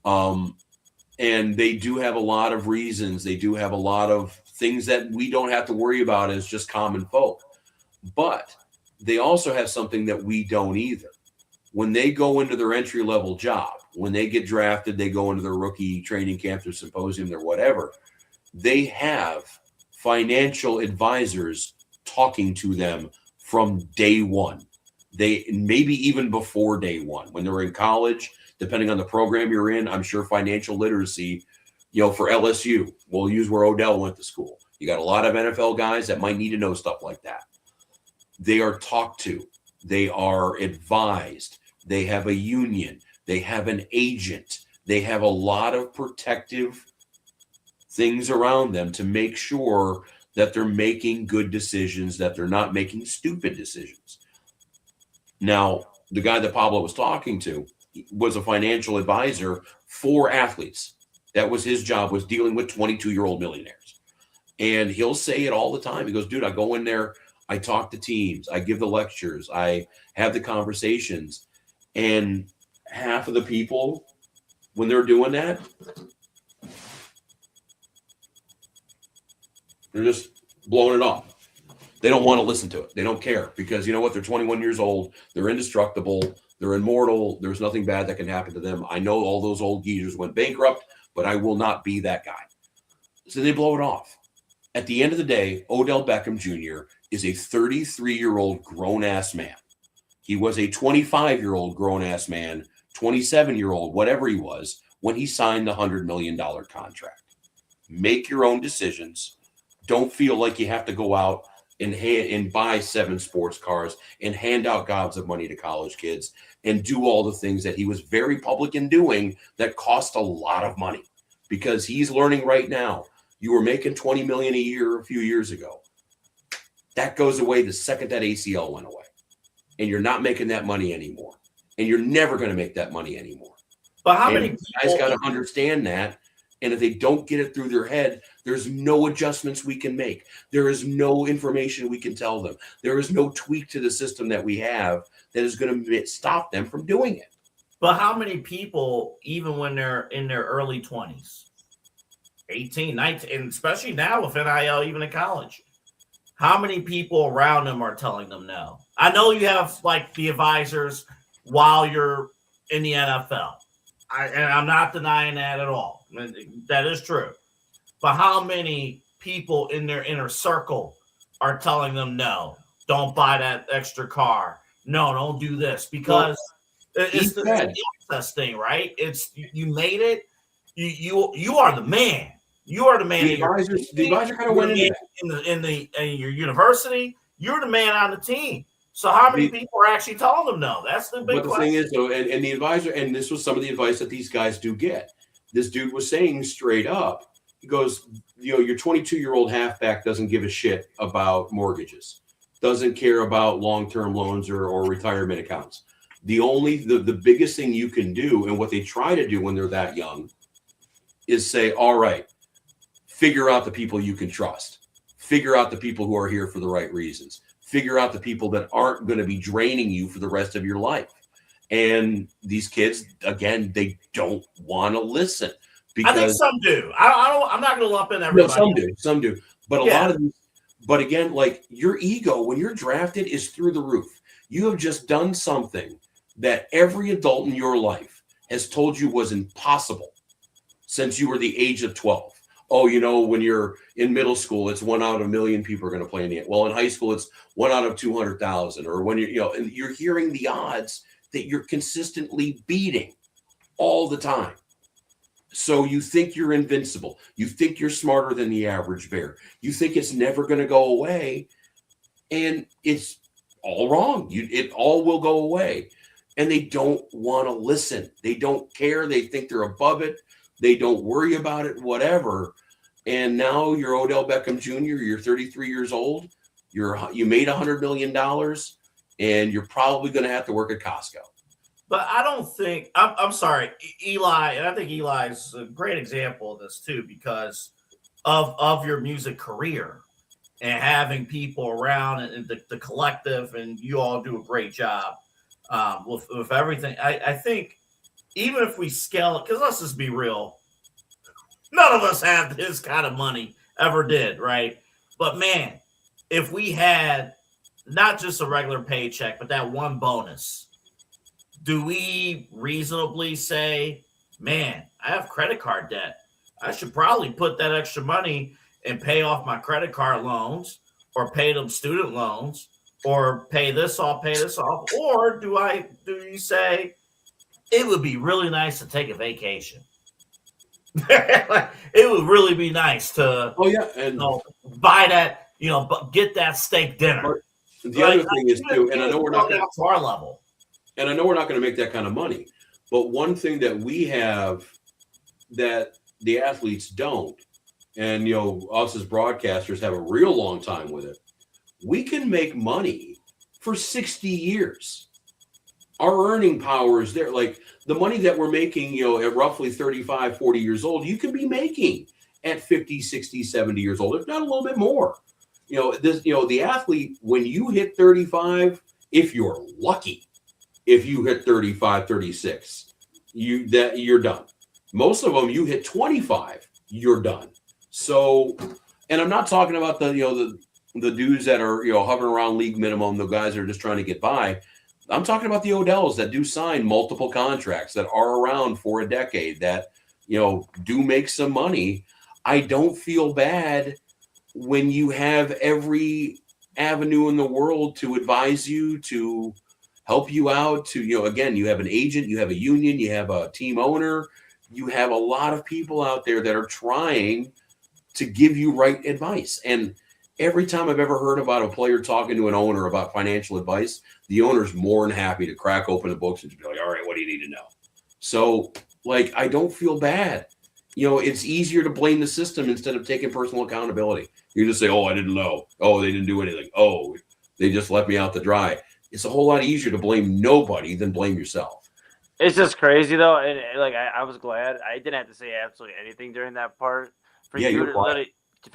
And they do have a lot of reasons. They do have a lot of things that we don't have to worry about as just common folk. But they also have something that we don't either. When they go into their entry-level job, when they get drafted, they go into their rookie training camp, their symposium, their whatever, they have financial advisors talking to them from day one. They maybe even before day one. When they're in college, depending on the program you're in, I'm sure financial literacy, for LSU, we'll use where Odell went to school. You got a lot of NFL guys that might need to know stuff like that. They are talked to. They are advised. They have a union. They have an agent. They have a lot of protective things around them to make sure that they're making good decisions, that they're not making stupid decisions. Now, the guy that Pablo was talking to was a financial advisor for athletes. That was his job, was dealing with 22-year-old millionaires. And he'll say it all the time. He goes, dude, I go in there, I talk to teams, I give the lectures, I have the conversations. And half of the people, when they're doing that, they're just blowing it off. They don't want to listen to it. They don't care because you know what? They're 21 years old. They're indestructible. They're immortal. There's nothing bad that can happen to them. I know all those old geezers went bankrupt, but I will not be that guy. So they blow it off. At the end of the day, Odell Beckham Jr. is a 33-year-old grown-ass man. He was a 25-year-old grown-ass man, 27-year-old, whatever he was, when he signed the $100 million contract. Make your own decisions. Don't feel like you have to go out and buy 7 sports cars and hand out gobs of money to college kids and do all the things that he was very public in doing that cost a lot of money, because he's learning right now. You were making $20 million a year a few years ago. That goes away the second that ACL went away, and you're not making that money anymore, and you're never going to make that money anymore. But how many guys got to understand that? And if they don't get it through their head, there's no adjustments we can make. There is no information we can tell them. There is no tweak to the system that we have that is going to stop them from doing it. But how many people, even when they're in their early 20s, 18, 19, and especially now with NIL, even in college, how many people around them are telling them no? I know you have like the advisors while you're in the NFL. And I'm not denying that at all. That is true. But how many people in their inner circle are telling them, no, don't buy that extra car. No, don't do this. Because it's the access thing, right? It's you made it. You are the man. You are the man. The advisor kind of went in your university. You're the man on the team. So how many people are actually telling them no? That's the big question. But the thing is, though, and the advisor, and this was some of the advice that these guys do get. This dude was saying straight up, he goes, your 22-year-old halfback doesn't give a shit about mortgages, doesn't care about long-term loans or retirement accounts. The biggest thing you can do, and what they try to do when they're that young, is say, all right, figure out the people you can trust. Figure out the people who are here for the right reasons. Figure out the people that aren't going to be draining you for the rest of your life. And these kids, again, they don't want to listen. Because, I think some do. I'm not going to lump in everybody. No, some do. But a lot of these, but again, like your ego, when you're drafted, is through the roof. You have just done something that every adult in your life has told you was impossible since you were the age of 12. Oh, when you're in middle school, it's 1 out of 1 million people are going to play in the. Well, in high school, it's 1 out of 200,000. Or when and you're hearing the odds that you're consistently beating all the time. So you think you're invincible. You think you're smarter than the average bear. You think it's never going to go away, and it's all wrong. It all will go away, and they don't want to listen. They don't care. They think they're above it. They don't worry about it, whatever. And now you're Odell Beckham Jr., you're 33 years old, you made $100 million, and you're probably going to have to work at Costco. But I don't think, I'm sorry, Eli, and I think Eli's a great example of this too, because of your music career and having people around and the collective, and you all do a great job with everything. I think, even if we scale it, because let's just be real, none of us have this kind of money, ever did, right? But man, if we had not just a regular paycheck, but that one bonus, do we reasonably say, man, I have credit card debt. I should probably put that extra money and pay off my credit card loans, or pay them student loans, or pay this off? Or do you say, it would be really nice to take a vacation? It would really be nice to buy that, get that steak dinner. The other thing is too, and I know we're not going to our level, and I know we're not going to make that kind of money, but one thing that we have that the athletes don't, and us as broadcasters have a real long time with it, we can make money for 60 years. Our earning power is there. Like the money that we're making, at roughly 35, 40 years old, you can be making at 50, 60, 70 years old, if not a little bit more. The athlete, when you hit 35, if you're lucky, if you hit 35, 36, you're done. Most of them, you hit 25, you're done. So, and I'm not talking about the dudes that are, hovering around league minimum, the guys that are just trying to get by. I'm talking about the Odells that do sign multiple contracts, that are around for a decade, that, do make some money. I don't feel bad when you have every avenue in the world to advise you, to help you out, to, again, you have an agent, you have a union, you have a team owner, you have a lot of people out there that are trying to give you right advice. And Every time I've ever heard about a player talking to an owner about financial advice, the owner's more than happy to crack open the books and just be like, all right, what do you need to know? So, like, I don't feel bad. It's easier to blame the system instead of taking personal accountability. You just say, oh, I didn't know. Oh, they didn't do anything. Oh, they just let me out to dry. It's a whole lot easier to blame nobody than blame yourself. It's just crazy, though. And like, I was glad I didn't have to say absolutely anything during that part. For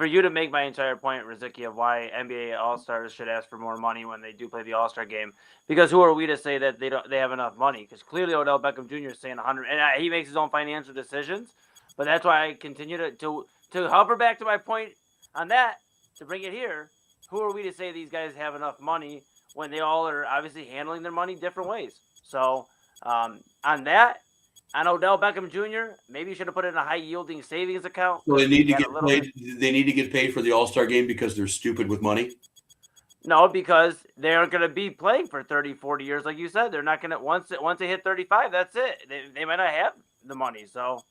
you to make my entire point, Rozycki, of why NBA All-Stars should ask for more money when they do play the All-Star game. Because who are we to say that they have enough money? Because clearly Odell Beckham Jr. is saying 100, and he makes his own financial decisions. But that's why I continue to hover back to my point on that, to bring it here. Who are we to say these guys have enough money when they all are obviously handling their money different ways? So on that, on Odell Beckham Jr., maybe you should have put it in a high-yielding savings account. Well, they need to get paid. They need to get paid for the All-Star game because they're stupid with money. No, because they aren't going to be playing for 30, 40 years, like you said. They're not going to once they hit 35. That's it. They might not have the money. So,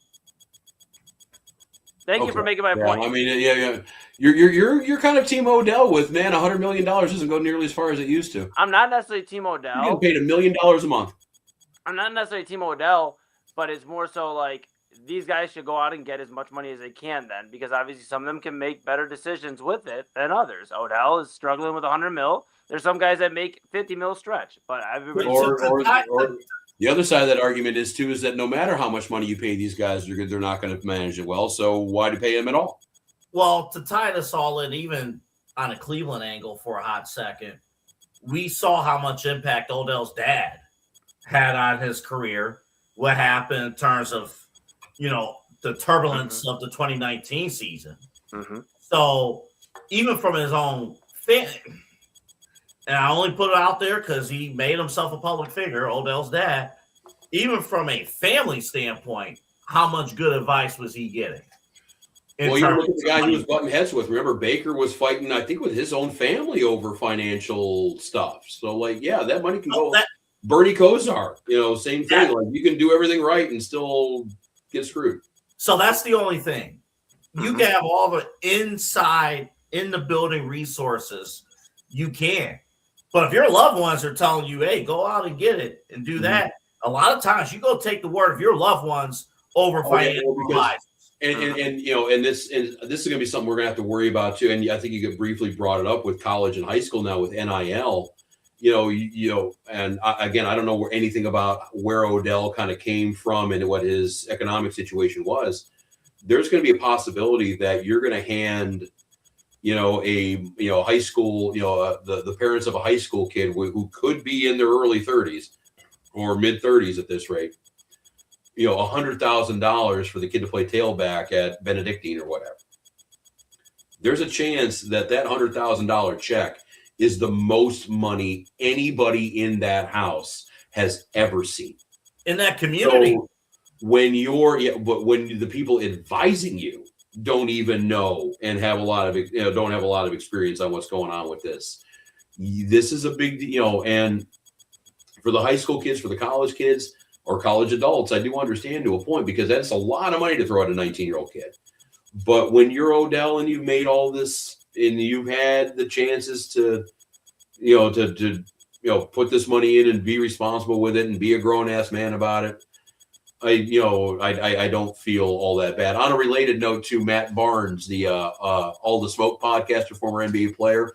thank you for making my point. I mean, yeah. You're kind of Team Odell with, man. $100 million doesn't go nearly as far as it used to. I'm not necessarily Team Odell. You're getting paid $1 million a month. I'm not necessarily Team Odell. But it's more so like these guys should go out and get as much money as they can then, because obviously some of them can make better decisions with it than others. Odell is struggling with $100 million. There's some guys that make $50 million stretch, but or the other side of that argument is that no matter how much money you pay these guys, they're not going to manage it well. So why do you pay them at all? Well, to tie this all in, even on a Cleveland angle for a hot second, we saw how much impact Odell's dad had on his career. What happened in terms of, the turbulence of the 2019 season. Mm-hmm. So even from his own family, and I only put it out there because he made himself a public figure, Odell's dad, even from a family standpoint, how much good advice was he getting? Well, you look at the guy he was butting heads with. Remember, Baker was fighting, I think, with his own family over financial stuff. So, that money can go. Bernie Kosar, same thing. Like, you can do everything right and still get screwed. So that's the only thing. You can have all the inside in the building resources you can. But if your loved ones are telling you, hey, go out and get it and do that, a lot of times you go take the word of your loved ones over financial advice. And this is going to be something we're going to have to worry about too. And I think you briefly brought it up with college and high school now with NIL. And again, I don't know anything about where Odell kind of came from and what his economic situation was. There's going to be a possibility that you're going to hand, a high school, the parents of a high school kid who could be in their early 30s or mid 30s at this rate, $100,000 for the kid to play tailback at Benedictine or whatever. There's a chance that $100,000 check is the most money anybody in that house has ever seen in that community. So when when the people advising you don't even know and have a lot of don't have a lot of experience on what's going on with this is a big and for the high school kids, for the college kids or college adults, I do understand to a point, because that's a lot of money to throw at a 19-year-old kid. But when you're Odell and you've made all this and you've had the chances to put this money in and be responsible with it and be a grown-ass man about it, I don't feel all that bad. On a related note to Matt Barnes, the All the Smoke podcaster, former NBA player,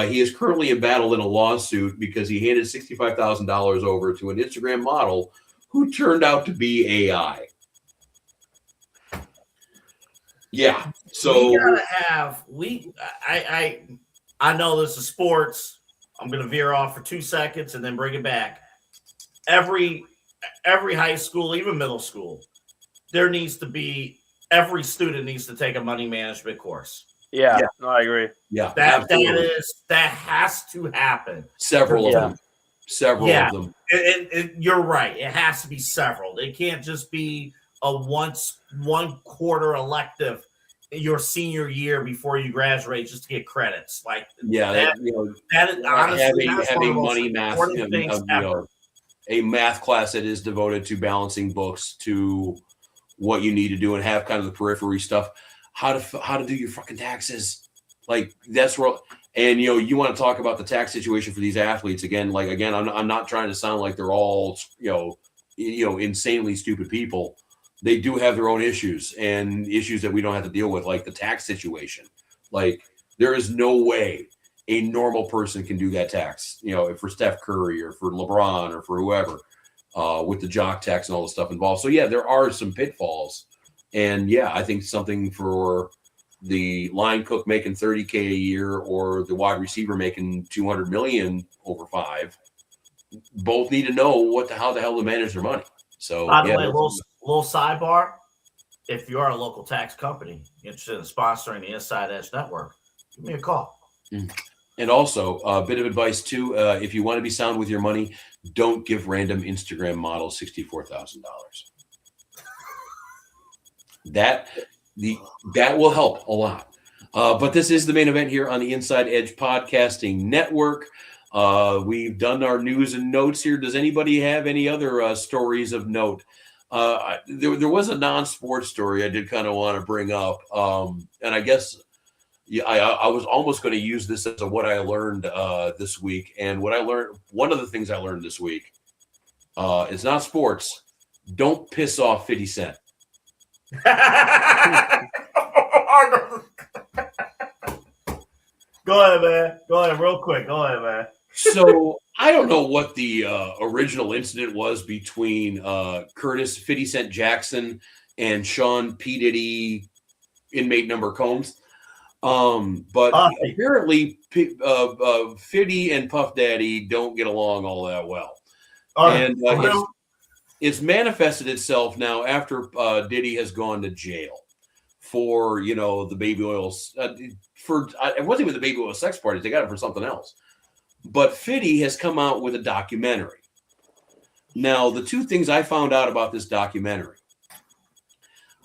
he is currently embattled in a lawsuit because he handed $65,000 over to an Instagram model who turned out to be AI. Yeah, so we gotta have I know this is sports. I'm gonna veer off for 2 seconds and then bring it back. Every high school, even middle school, every student needs to take a money management course. Yeah. No, I agree. Yeah, that has to happen. Several of them. And you're right. It has to be several. It can't just be a one quarter elective your senior year before you graduate just to get credits. Like that is honestly having money math, a math class that is devoted to balancing books, to what you need to do and have kind of the periphery stuff, how to do your fucking taxes, Like that's where, and you want to talk about the tax situation for these athletes again. Like again, I'm not trying to sound like they're all insanely stupid people. They do have their own issues and issues that we don't have to deal with, like the tax situation. Like there is no way a normal person can do that tax, for Steph Curry or for LeBron or for whoever, with the jock tax and all the stuff involved. So yeah, there are some pitfalls, and yeah, I think something for the line cook making $30K a year or the wide receiver making $200 million over 5, both need to know how the hell to manage their money. So by the way, little sidebar: if you are a local tax company interested in sponsoring the Inside Edge Network, give me a call. And also, a bit of advice too: if you want to be sound with your money, don't give random Instagram models $64,000. That will help a lot. But this is the main event here on the Inside Edge Podcasting Network. We've done our news and notes here. Does anybody have any other stories of note? There was a non-sports story I did kind of want to bring up, and I guess. Yeah, I was almost going to use this as what I learned this week. And what I learned, one of the things I learned this week, it's not sports. Don't piss off 50 Cent. Go ahead, man. Go ahead, real quick. Go ahead, man. So I don't know what the original incident was between Curtis 50 Cent Jackson and Sean P. Diddy inmate number Combs. But apparently, Fiddy and Puff Daddy don't get along all that well, and it's manifested itself now after Diddy has gone to jail for the baby oil. It wasn't even the baby oil sex parties; they got it for something else. But Fiddy has come out with a documentary. Now, the two things I found out about this documentary.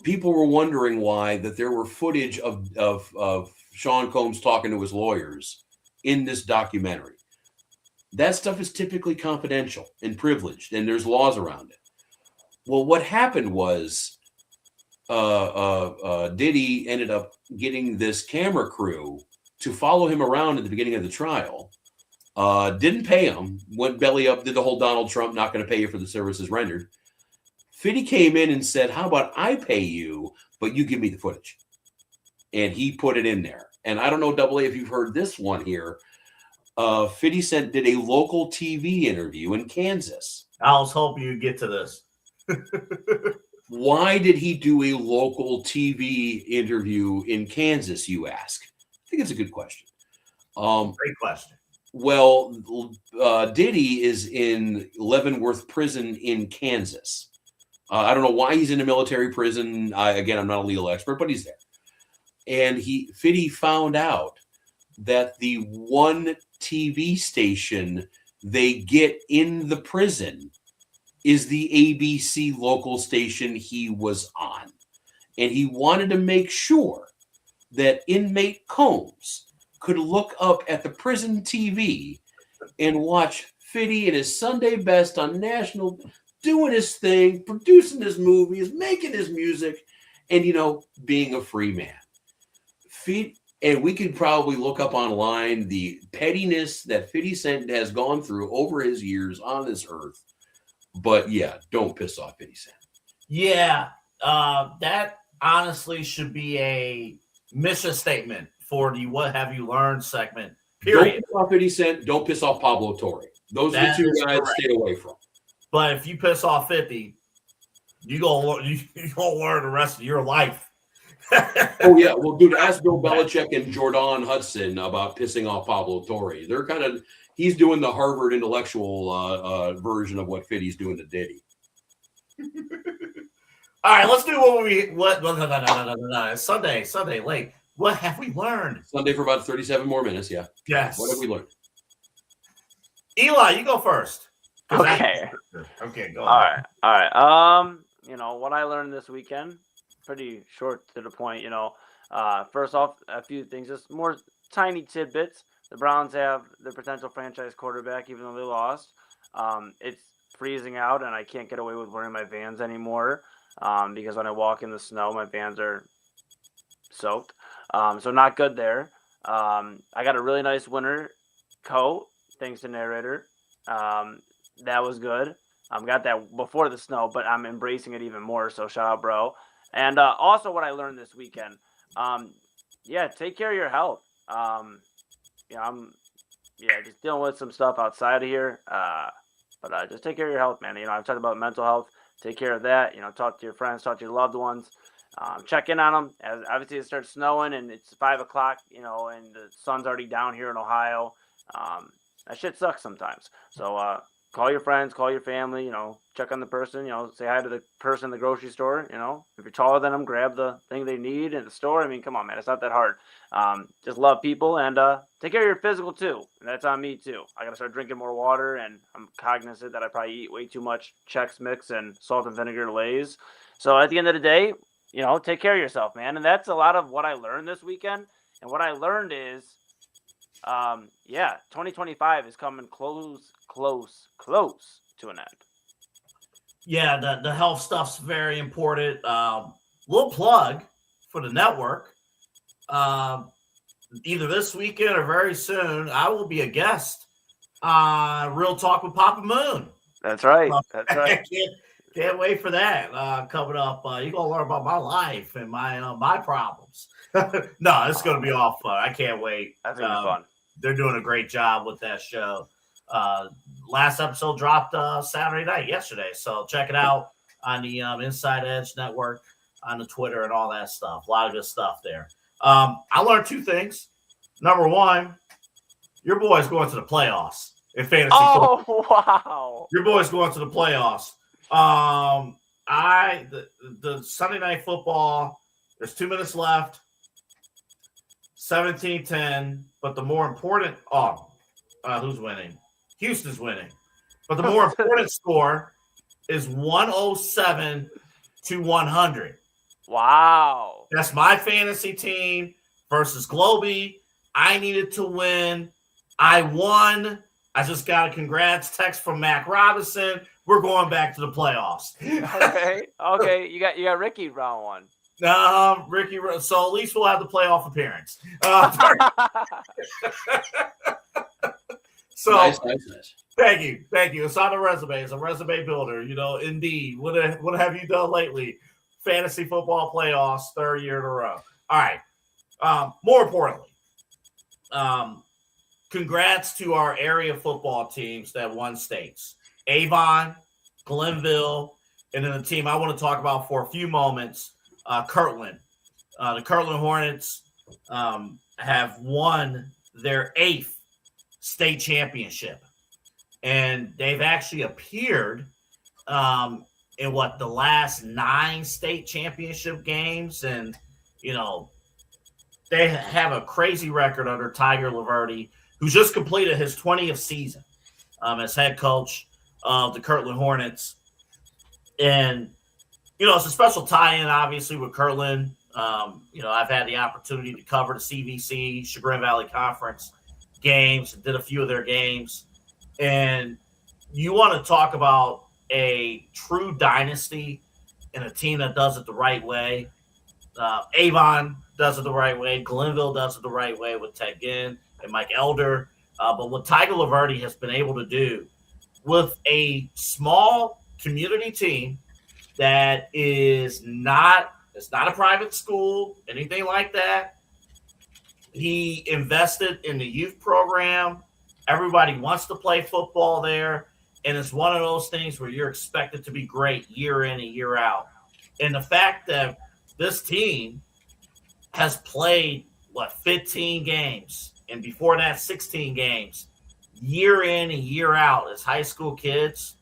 People were wondering why that there were footage of Sean Combs talking to his lawyers in this documentary. That stuff is typically confidential and privileged, and there's laws around it. Well, what happened was Diddy ended up getting this camera crew to follow him around at the beginning of the trial. Didn't pay him, went belly up, did the whole Donald Trump, not going to pay you for the services rendered. Fiddy came in and said, how about I pay you, but you give me the footage? And he put it in there. And I don't know, Double A, if you've heard this one here. 50 Cent did a local TV interview in Kansas. I was hoping you'd get to this. Why did he do a local TV interview in Kansas, you ask? I think it's a good question. Great question. Well, Diddy is in Leavenworth Prison in Kansas. I don't know why he's in a military prison. I'm not a legal expert, but he's there. And Fiddy found out that the one TV station they get in the prison is the ABC local station he was on. And he wanted to make sure that inmate Combs could look up at the prison TV and watch Fiddy in his Sunday best on national, doing his thing, producing his movies, making his music, and, being a free man. And we could probably look up online the pettiness that 50 Cent has gone through over his years on this earth. But, yeah, don't piss off 50 Cent. Yeah, that honestly should be a mission statement for the What Have You Learned segment, period. Don't piss off 50 Cent. Don't piss off Pablo Torre. Those are the two guys to stay away from. But if you piss off 50, you're gonna learn the rest of your life. Oh, yeah. Well, dude, ask Bill Belichick and Jordan Hudson about pissing off Pablo Torre. He's doing the Harvard intellectual version of what Fiddy's doing to Diddy. All right, let's do No. It's Sunday late. What have we learned? Sunday for about 37 more minutes, yeah. Yes. What have we learned? Eli, you go first. Okay. Okay, go on. All right. What I learned this weekend, pretty short to the point, first off, a few things, just more tiny tidbits. The Browns have their potential franchise quarterback, even though they lost. It's freezing out, and I can't get away with wearing my Vans anymore because when I walk in the snow, my Vans are soaked. So not good there. I got a really nice winter coat, thanks to Narrator. That was good. Got that before the snow, but I'm embracing it even more. So shout out, bro. And also what I learned this weekend, take care of your health. I'm just dealing with some stuff outside of here. But just take care of your health, man. I've talked about mental health. Take care of that. Talk to your friends, talk to your loved ones. Check in on them. As obviously it starts snowing and it's 5 o'clock, and the sun's already down here in Ohio. That shit sucks sometimes. So call your friends, call your family, check on the person, say hi to the person in the grocery store, if you're taller than them, grab the thing they need in the store. I mean, come on, man, it's not that hard. Just love people and take care of your physical too. And that's on me too. I got to start drinking more water, and I'm cognizant that I probably eat way too much Chex Mix and salt and vinegar Lay's. So at the end of the day, take care of yourself, man. And that's a lot of what I learned this weekend. And what I learned is, 2025 is coming close to an end. Yeah, the health stuff's very important. Little plug for the network. Either this weekend or very soon, I will be a guest on Real Talk with Papa Moon. That's right. That's right. Can't wait for that coming up. You're going to learn about my life and my problems. No, it's going to be all fun. I can't wait. I think it's fun. They're doing a great job with that show. Last episode dropped Saturday night, yesterday. So check it out on the Inside Edge Network, on the Twitter and all that stuff. A lot of good stuff there. I learned 2 things. Number 1, your boy's going to the playoffs in fantasy football. Oh, wow. Your boy's going to the playoffs. The Sunday Night Football, there's 2 minutes left. 17-10, but the more important who's winning? Houston's winning. But the more important score is 107 to 100. Wow. That's my fantasy team versus Globey. I needed to win. I won. I just got a congrats text from Mac Robinson. We're going back to the playoffs. Okay. You got Ricky round 1. Ricky. So at least we'll have the playoff appearance. So nice. Thank you. It's on the resume. It's a resume builder. Indeed. What have you done lately? Fantasy football playoffs, 3rd year in a row. All right. More importantly, congrats to our area football teams that won states. Avon, Glenville, and then the team I want to talk about for a few moments, Kirtland. The Kirtland Hornets have won their 8th state championship. And they've actually appeared in the last 9 state championship games. And, they have a crazy record under Tiger Laverty, who just completed his 20th season as head coach of the Kirtland Hornets. And, it's a special tie-in, obviously, with Kirtland. I've had the opportunity to cover the CVC, Chagrin Valley Conference games, did a few of their games. And you want to talk about a true dynasty and a team that does it the right way. Avon does it the right way. Glenville does it the right way with Ted Ginn and Mike Elder. But what Tiger Laverty has been able to do with a small community team that it's not a private school, anything like that. He invested in the youth program. Everybody wants to play football there. And it's one of those things where you're expected to be great year in and year out. And the fact that this team has played, 15 games, and before that, 16 games, year in and year out as high school kids,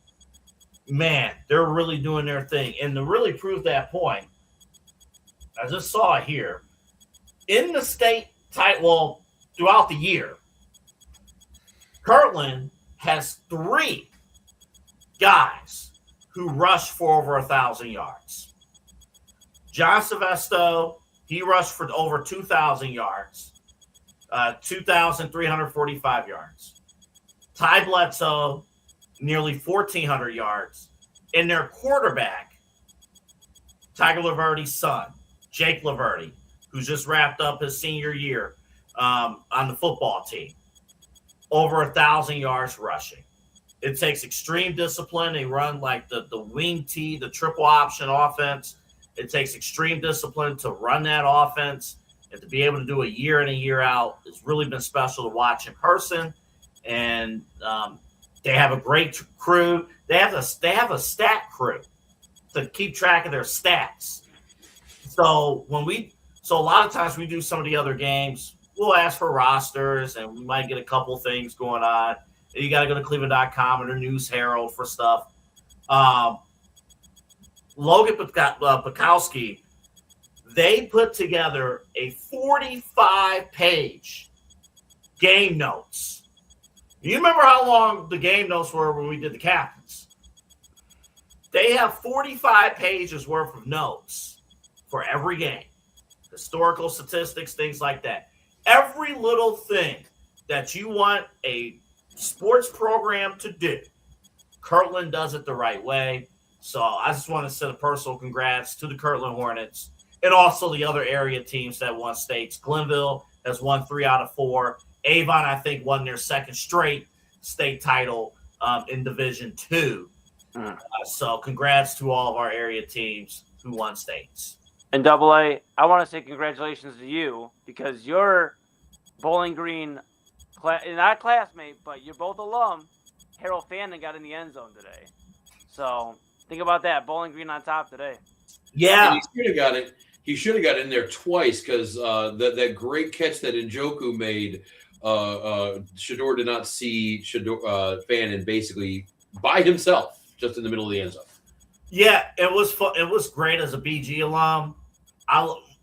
man, they're really doing their thing. And to really prove that point, I just saw it here. In the state title, throughout the year, Kirtland has 3 guys who rushed for over 1,000 yards. John Silvesto, he rushed for over 2,000 yards, 2,345 yards. Ty Bledsoe, nearly 1,400 yards. And their quarterback, Tiger Laverty's son, Jake Laverty, who's just wrapped up his senior year, on the football team. Over 1,000 yards rushing. It takes extreme discipline. They run like the wing T, the triple option offense. It takes extreme discipline to run that offense and to be able to do it year in and year out. It's really been special to watch in person. And they have a great crew. They have a stat crew to keep track of their stats. So a lot of times we do some of the other games, we'll ask for rosters and we might get a couple things going on. You got to go to Cleveland.com or the News Herald for stuff. Logan Bukowski, they put together a 45-page game notes. You remember how long the game notes were when we did the captains? They have 45 pages worth of notes for every game. Historical statistics, things like that. Every little thing that you want a sports program to do, Kirtland does it the right way. So I just want to send a personal congrats to the Kirtland Hornets and also the other area teams that won states. Glenville has won 3 out of 4. Avon, I think, won their second straight state title in Division II. So congrats to all of our area teams who won states. And AA, I want to say congratulations to you because your Bowling Green, not classmate, but you're both alum. Harold Fannin got in the end zone today. So think about that. Bowling Green on top today. Yeah. And he should have got it. He should have got in there twice because that great catch that Njoku made, Shador did not see Fannin basically by himself just in the middle of the end zone. Yeah, it was fun. It was great as a BG alum.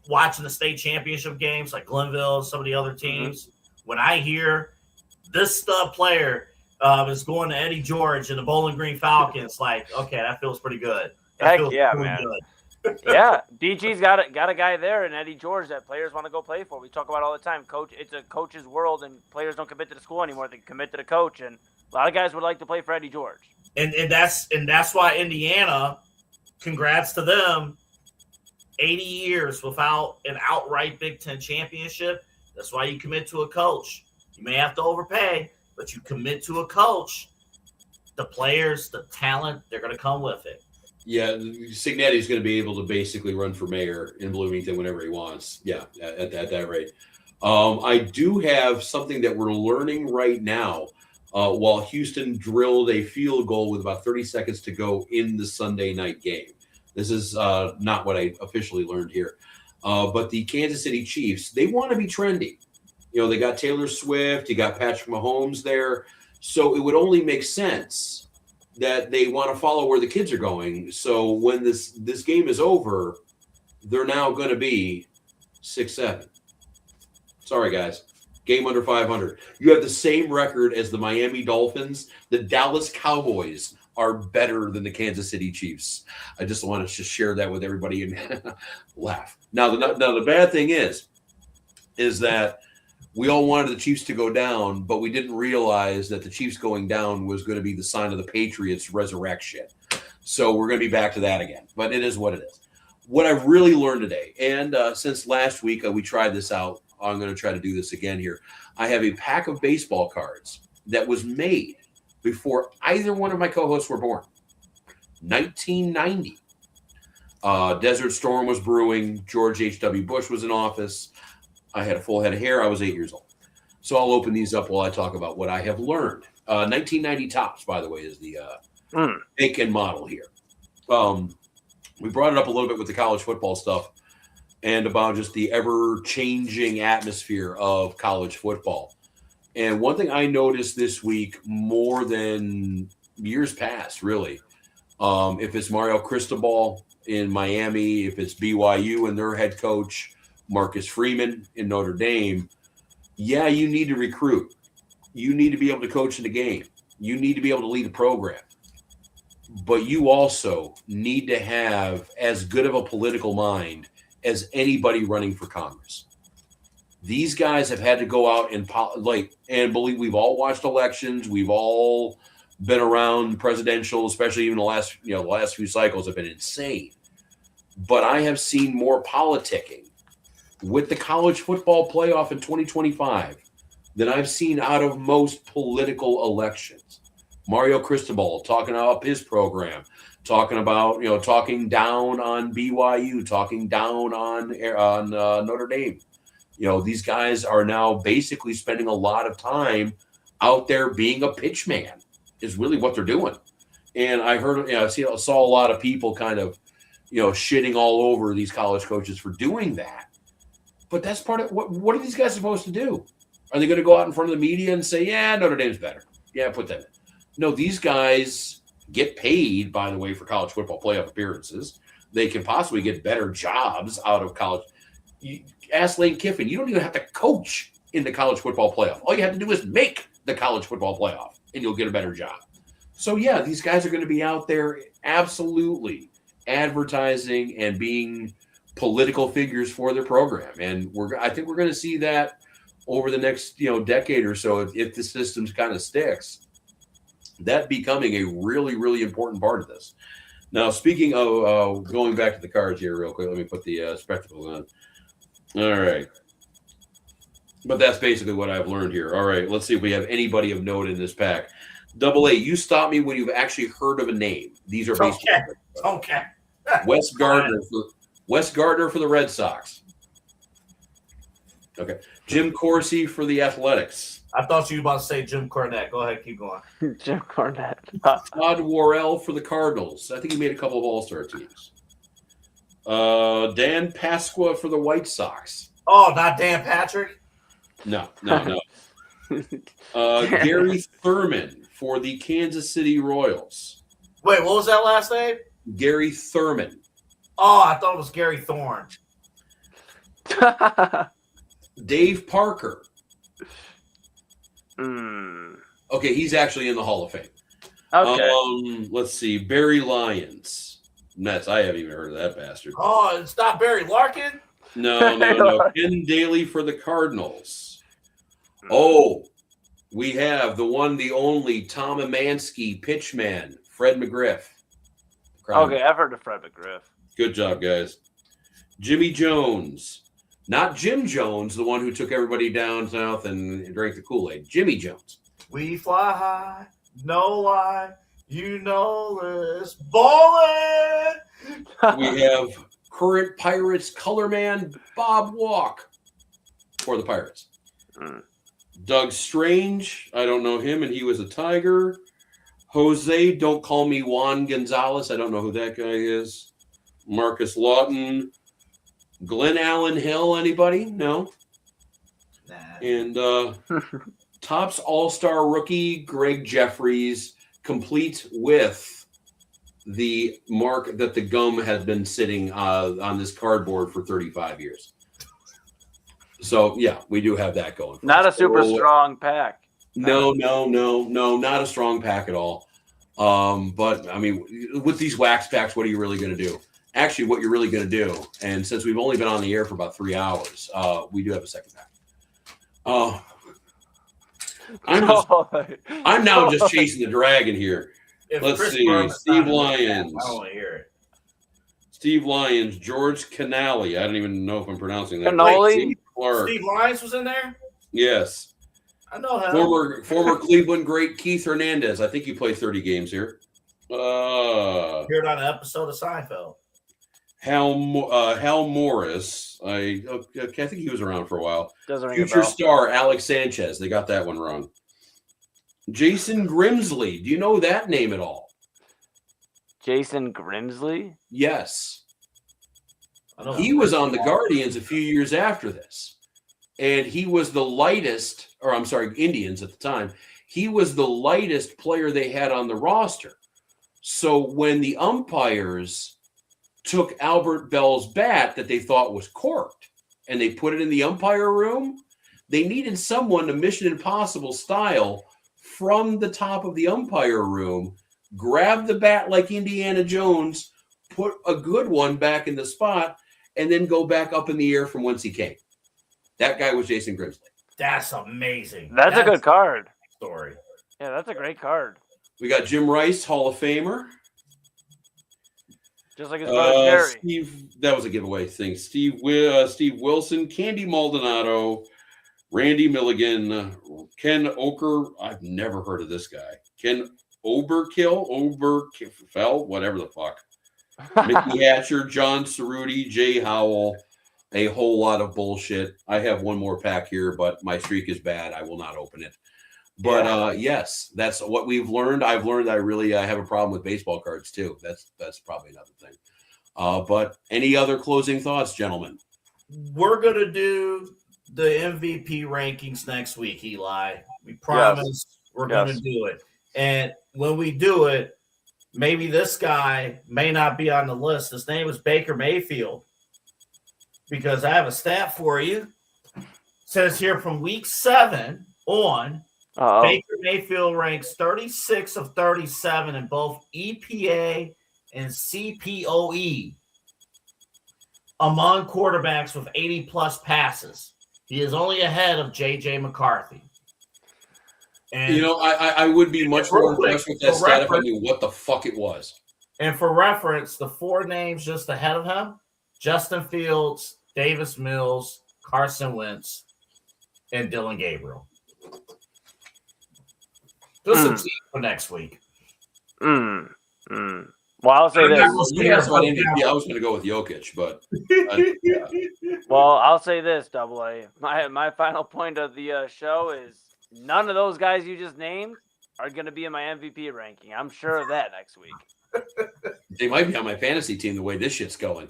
Watching the state championship games like Glenville, some of the other teams. When I hear this stud player is going to Eddie George and the Bowling Green Falcons, like, okay, that feels pretty good. Heck yeah, man. Yeah, BG's got a guy there in Eddie George that players want to go play for. We talk about all the time. Coach, it's a coach's world, and players don't commit to the school anymore. They commit to the coach, and a lot of guys would like to play for Eddie George. And that's why Indiana, congrats to them, 80 years without an outright Big Ten championship. That's why you commit to a coach. You may have to overpay, but you commit to a coach. The players, the talent, they're going to come with it. Yeah, Signetti's going to be able to basically run for mayor in Bloomington whenever he wants. Yeah, at that rate. I do have something that we're learning right now. While Houston drilled a field goal with about 30 seconds to go in the Sunday night game. This is not what I officially learned here. But the Kansas City Chiefs, they want to be trendy. You know, they got Taylor Swift, you got Patrick Mahomes there. So it would only make sense that they want to follow where the kids are going. So when this game is over, they're now going to be 6-7. Sorry, guys. Game under 500. You have the same record as the Miami Dolphins. The Dallas Cowboys are better than the Kansas City Chiefs. I just wanted to share that with everybody and laugh. Now the bad thing is that we all wanted the Chiefs to go down, but we didn't realize that the Chiefs going down was going to be the sign of the Patriots' resurrection. So we're going to be back to that again. But it is what it is. What I've really learned today, and since last week we tried this out, I'm going to try to do this again here. I have a pack of baseball cards that was made before either one of my co-hosts were born. 1990. Desert Storm was brewing. George H.W. Bush was in office. I had a full head of hair. I was 8 years old. So I'll open these up while I talk about what I have learned. 1990 Topps, by the way, is the make and model here. We brought it up a little bit with the college football stuff and about just the ever-changing atmosphere of college football. And one thing I noticed this week more than years past, really, if it's Mario Cristobal in Miami, if it's BYU and their head coach, Marcus Freeman in Notre Dame, yeah, you need to recruit. You need to be able to coach in the game. You need to be able to lead the program. But you also need to have as good of a political mind as anybody running for Congress. These guys have had to go out and believe we've all watched elections. We've all been around presidential, especially even the last few cycles have been insane. But I have seen more politicking with the college football playoff in 2025 than I've seen out of most political elections. Mario Cristobal talking about his program, talking about, talking down on BYU, talking down on Notre Dame. These guys are now basically spending a lot of time out there being a pitch man is really what they're doing. And I heard, I saw a lot of people kind of, shitting all over these college coaches for doing that. But that's part of what are these guys supposed to do? Are they going to go out in front of the media and say, yeah, Notre Dame's better? Yeah, put that in. No, these guys get paid, by the way, for college football playoff appearances. They can possibly get better jobs out of college. Ask Lane Kiffin. You don't even have to coach in the college football playoff. All you have to do is make the college football playoff, and you'll get a better job. So, yeah, these guys are going to be out there absolutely advertising and being political figures for their program. And I think we're going to see that over the next decade or so if the system kind of sticks. That becoming a really, really important part of this. Now, speaking of going back to the cards here real quick, let me put the spectacles on. All right. But that's basically what I've learned here. All right, let's see if we have anybody of note in this pack. Double A, you stop me when you've actually heard of a name. These are basically okay. Wes Gardner for the Red Sox. Okay. Jim Corsi for the Athletics. I thought you were about to say Jim Cornette. Go ahead, keep going. Jim Cornette. Todd Worrell for the Cardinals. I think he made a couple of All-Star teams. Dan Pasqua for the White Sox. Oh, not Dan Patrick? No. Gary Thurman for the Kansas City Royals. Wait, what was that last name? Gary Thurman. Oh, I thought it was Gary Thorne. Dave Parker. Okay, he's actually in the Hall of Fame. Okay. Let's see. Barry Lyons. Mets. I haven't even heard of that bastard. Oh, it's not Barry Larkin? No. Ken Daly for the Cardinals. Oh, we have the one, the only Tom Amansky pitchman, Fred McGriff. Okay, I've heard of Fred McGriff. Good job, guys. Jimmy Jones. Not Jim Jones, the one who took everybody down south and drank the Kool-Aid. Jimmy Jones. We fly high, no lie. You know this. Ballin'! We have current Pirates color man Bob Walk for the Pirates. Doug Strange. I don't know him, and he was a Tiger. Jose, don't call me Juan Gonzalez. I don't know who that guy is. Marcus Lawton. Glenn Allen Hill, anybody? No. Nah. And Topps All-Star rookie Greg Jeffries, complete with the mark that the gum has been sitting on this cardboard for 35 years. So, yeah, we do have that going. Not a super strong pack. No, not a strong pack at all. But, I mean, with these wax packs, what are you really going to do? Actually, what you're really going to do, and since we've only been on the air for about 3 hours, we do have a second pack. I'm now just chasing the dragon here. Let's see. Steve Lyons. I want to hear it. Steve Lyons, George Canali. I don't even know if I'm pronouncing that. Canali? Steve Lyons was in there? Yes. I know him. Former Cleveland great Keith Hernandez. I think he played 30 games here. Appeared on an episode of Seinfeld. Hal Morris. I think he was around for a while. Doesn't ring Future a bell. star Alex Sanchez. They got that one wrong. Jason Grimsley. Do you know that name at all? Jason Grimsley? Yes. He was on the Guardians a few years after this. And he was the lightest, or I'm sorry, Indians at the time. He was the lightest player they had on the roster. So when the umpires took Albert Bell's bat that they thought was corked and they put it in the umpire room, they needed someone to Mission Impossible style from the top of the umpire room, grab the bat like Indiana Jones, put a good one back in the spot, and then go back up in the air from whence he came. That guy was Jason Grimsley. That's amazing. That's a good card. Story. Yeah, that's a great card. We got Jim Rice, Hall of Famer. Just like his brother Jerry. Steve, that was a giveaway thing. Steve Wilson, Candy Maldonado, Randy Milligan, Ken Oker. I've never heard of this guy. Ken Oberfell, whatever the fuck. Mickey Hatcher, John Cerruti, Jay Howell. A whole lot of bullshit. I have one more pack here, but my streak is bad. I will not open it. But yes, that's what we've learned. I've learned I really have a problem with baseball cards too. That's probably another thing. But any other closing thoughts, gentlemen? We're gonna do the MVP rankings next week, Eli. We promise we're gonna do it. And when we do it, maybe this guy may not be on the list. His name is Baker Mayfield. Because I have a stat for you. It says here from week 7 on, Baker Mayfield ranks 36 of 37 in both EPA and CPOE among quarterbacks with 80-plus passes. He is only ahead of J.J. McCarthy. And I would be much more impressed with that stat if I knew what the fuck it was. And for reference, the 4 names just ahead of him, Justin Fields, Davis Mills, Carson Wentz, and Dylan Gabriel. Just a team for next week. Well, I'll say this. I was going to go with Jokic, but Well, I'll say this, Double A. My final point of the show is none of those guys you just named are going to be in my MVP ranking. I'm sure of that next week. They might be on my fantasy team the way this shit's going.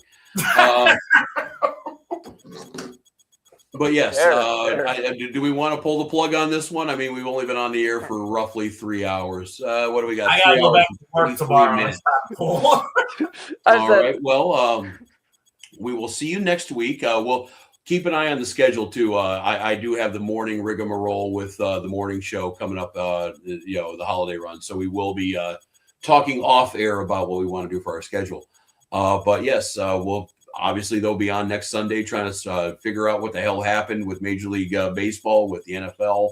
But yes, do we want to pull the plug on this one? I mean, we've only been on the air for roughly 3 hours. What do we got? I got to go back to work tomorrow. All right. Well, we will see you next week. We'll keep an eye on the schedule too. I do have the morning rigmarole with the morning show coming up. The holiday run, so we will be talking off air about what we want to do for our schedule. But yes, we'll obviously they'll be on next Sunday trying to figure out what the hell happened with Major League Baseball, with the NFL,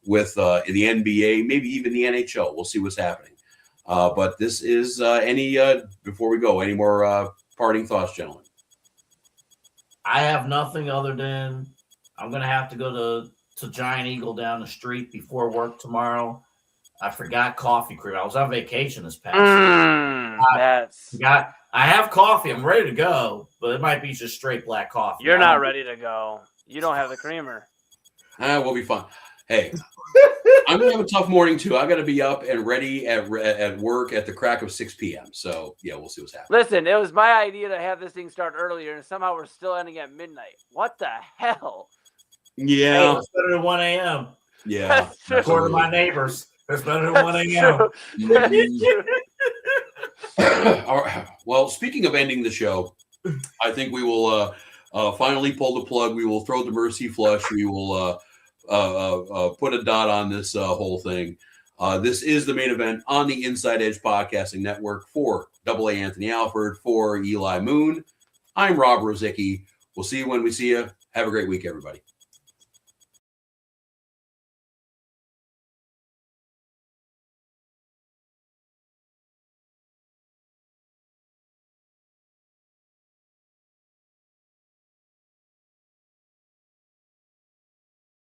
with the NBA, maybe even the NHL. We'll see what's happening. But this is before we go, any more parting thoughts, gentlemen? I have nothing other than I'm going to have to go to Giant Eagle down the street before work tomorrow. I forgot coffee cream. I was on vacation this past week. I have coffee. I'm ready to go, but it might be just straight black coffee. You're not ready to go. You don't have the creamer. We'll be fine. Hey, I'm going to have a tough morning, too. I got to be up and ready at work at the crack of 6 p.m. So, yeah, we'll see what's happening. Listen, it was my idea to have this thing start earlier, and somehow we're still ending at midnight. What the hell? Yeah. Hey, it's better than 1 a.m. Yeah. According to my neighbors, it's better than 1 a.m. All right. Well, speaking of ending the show, I think we will finally pull the plug. We will throw the mercy flush. We will put a dot on this whole thing. This is the main event on the Inside Edge Podcasting Network for AA Anthony Alford, for Eli Moon. I'm Rob Rozycki. We'll see you when we see you. Have a great week, everybody.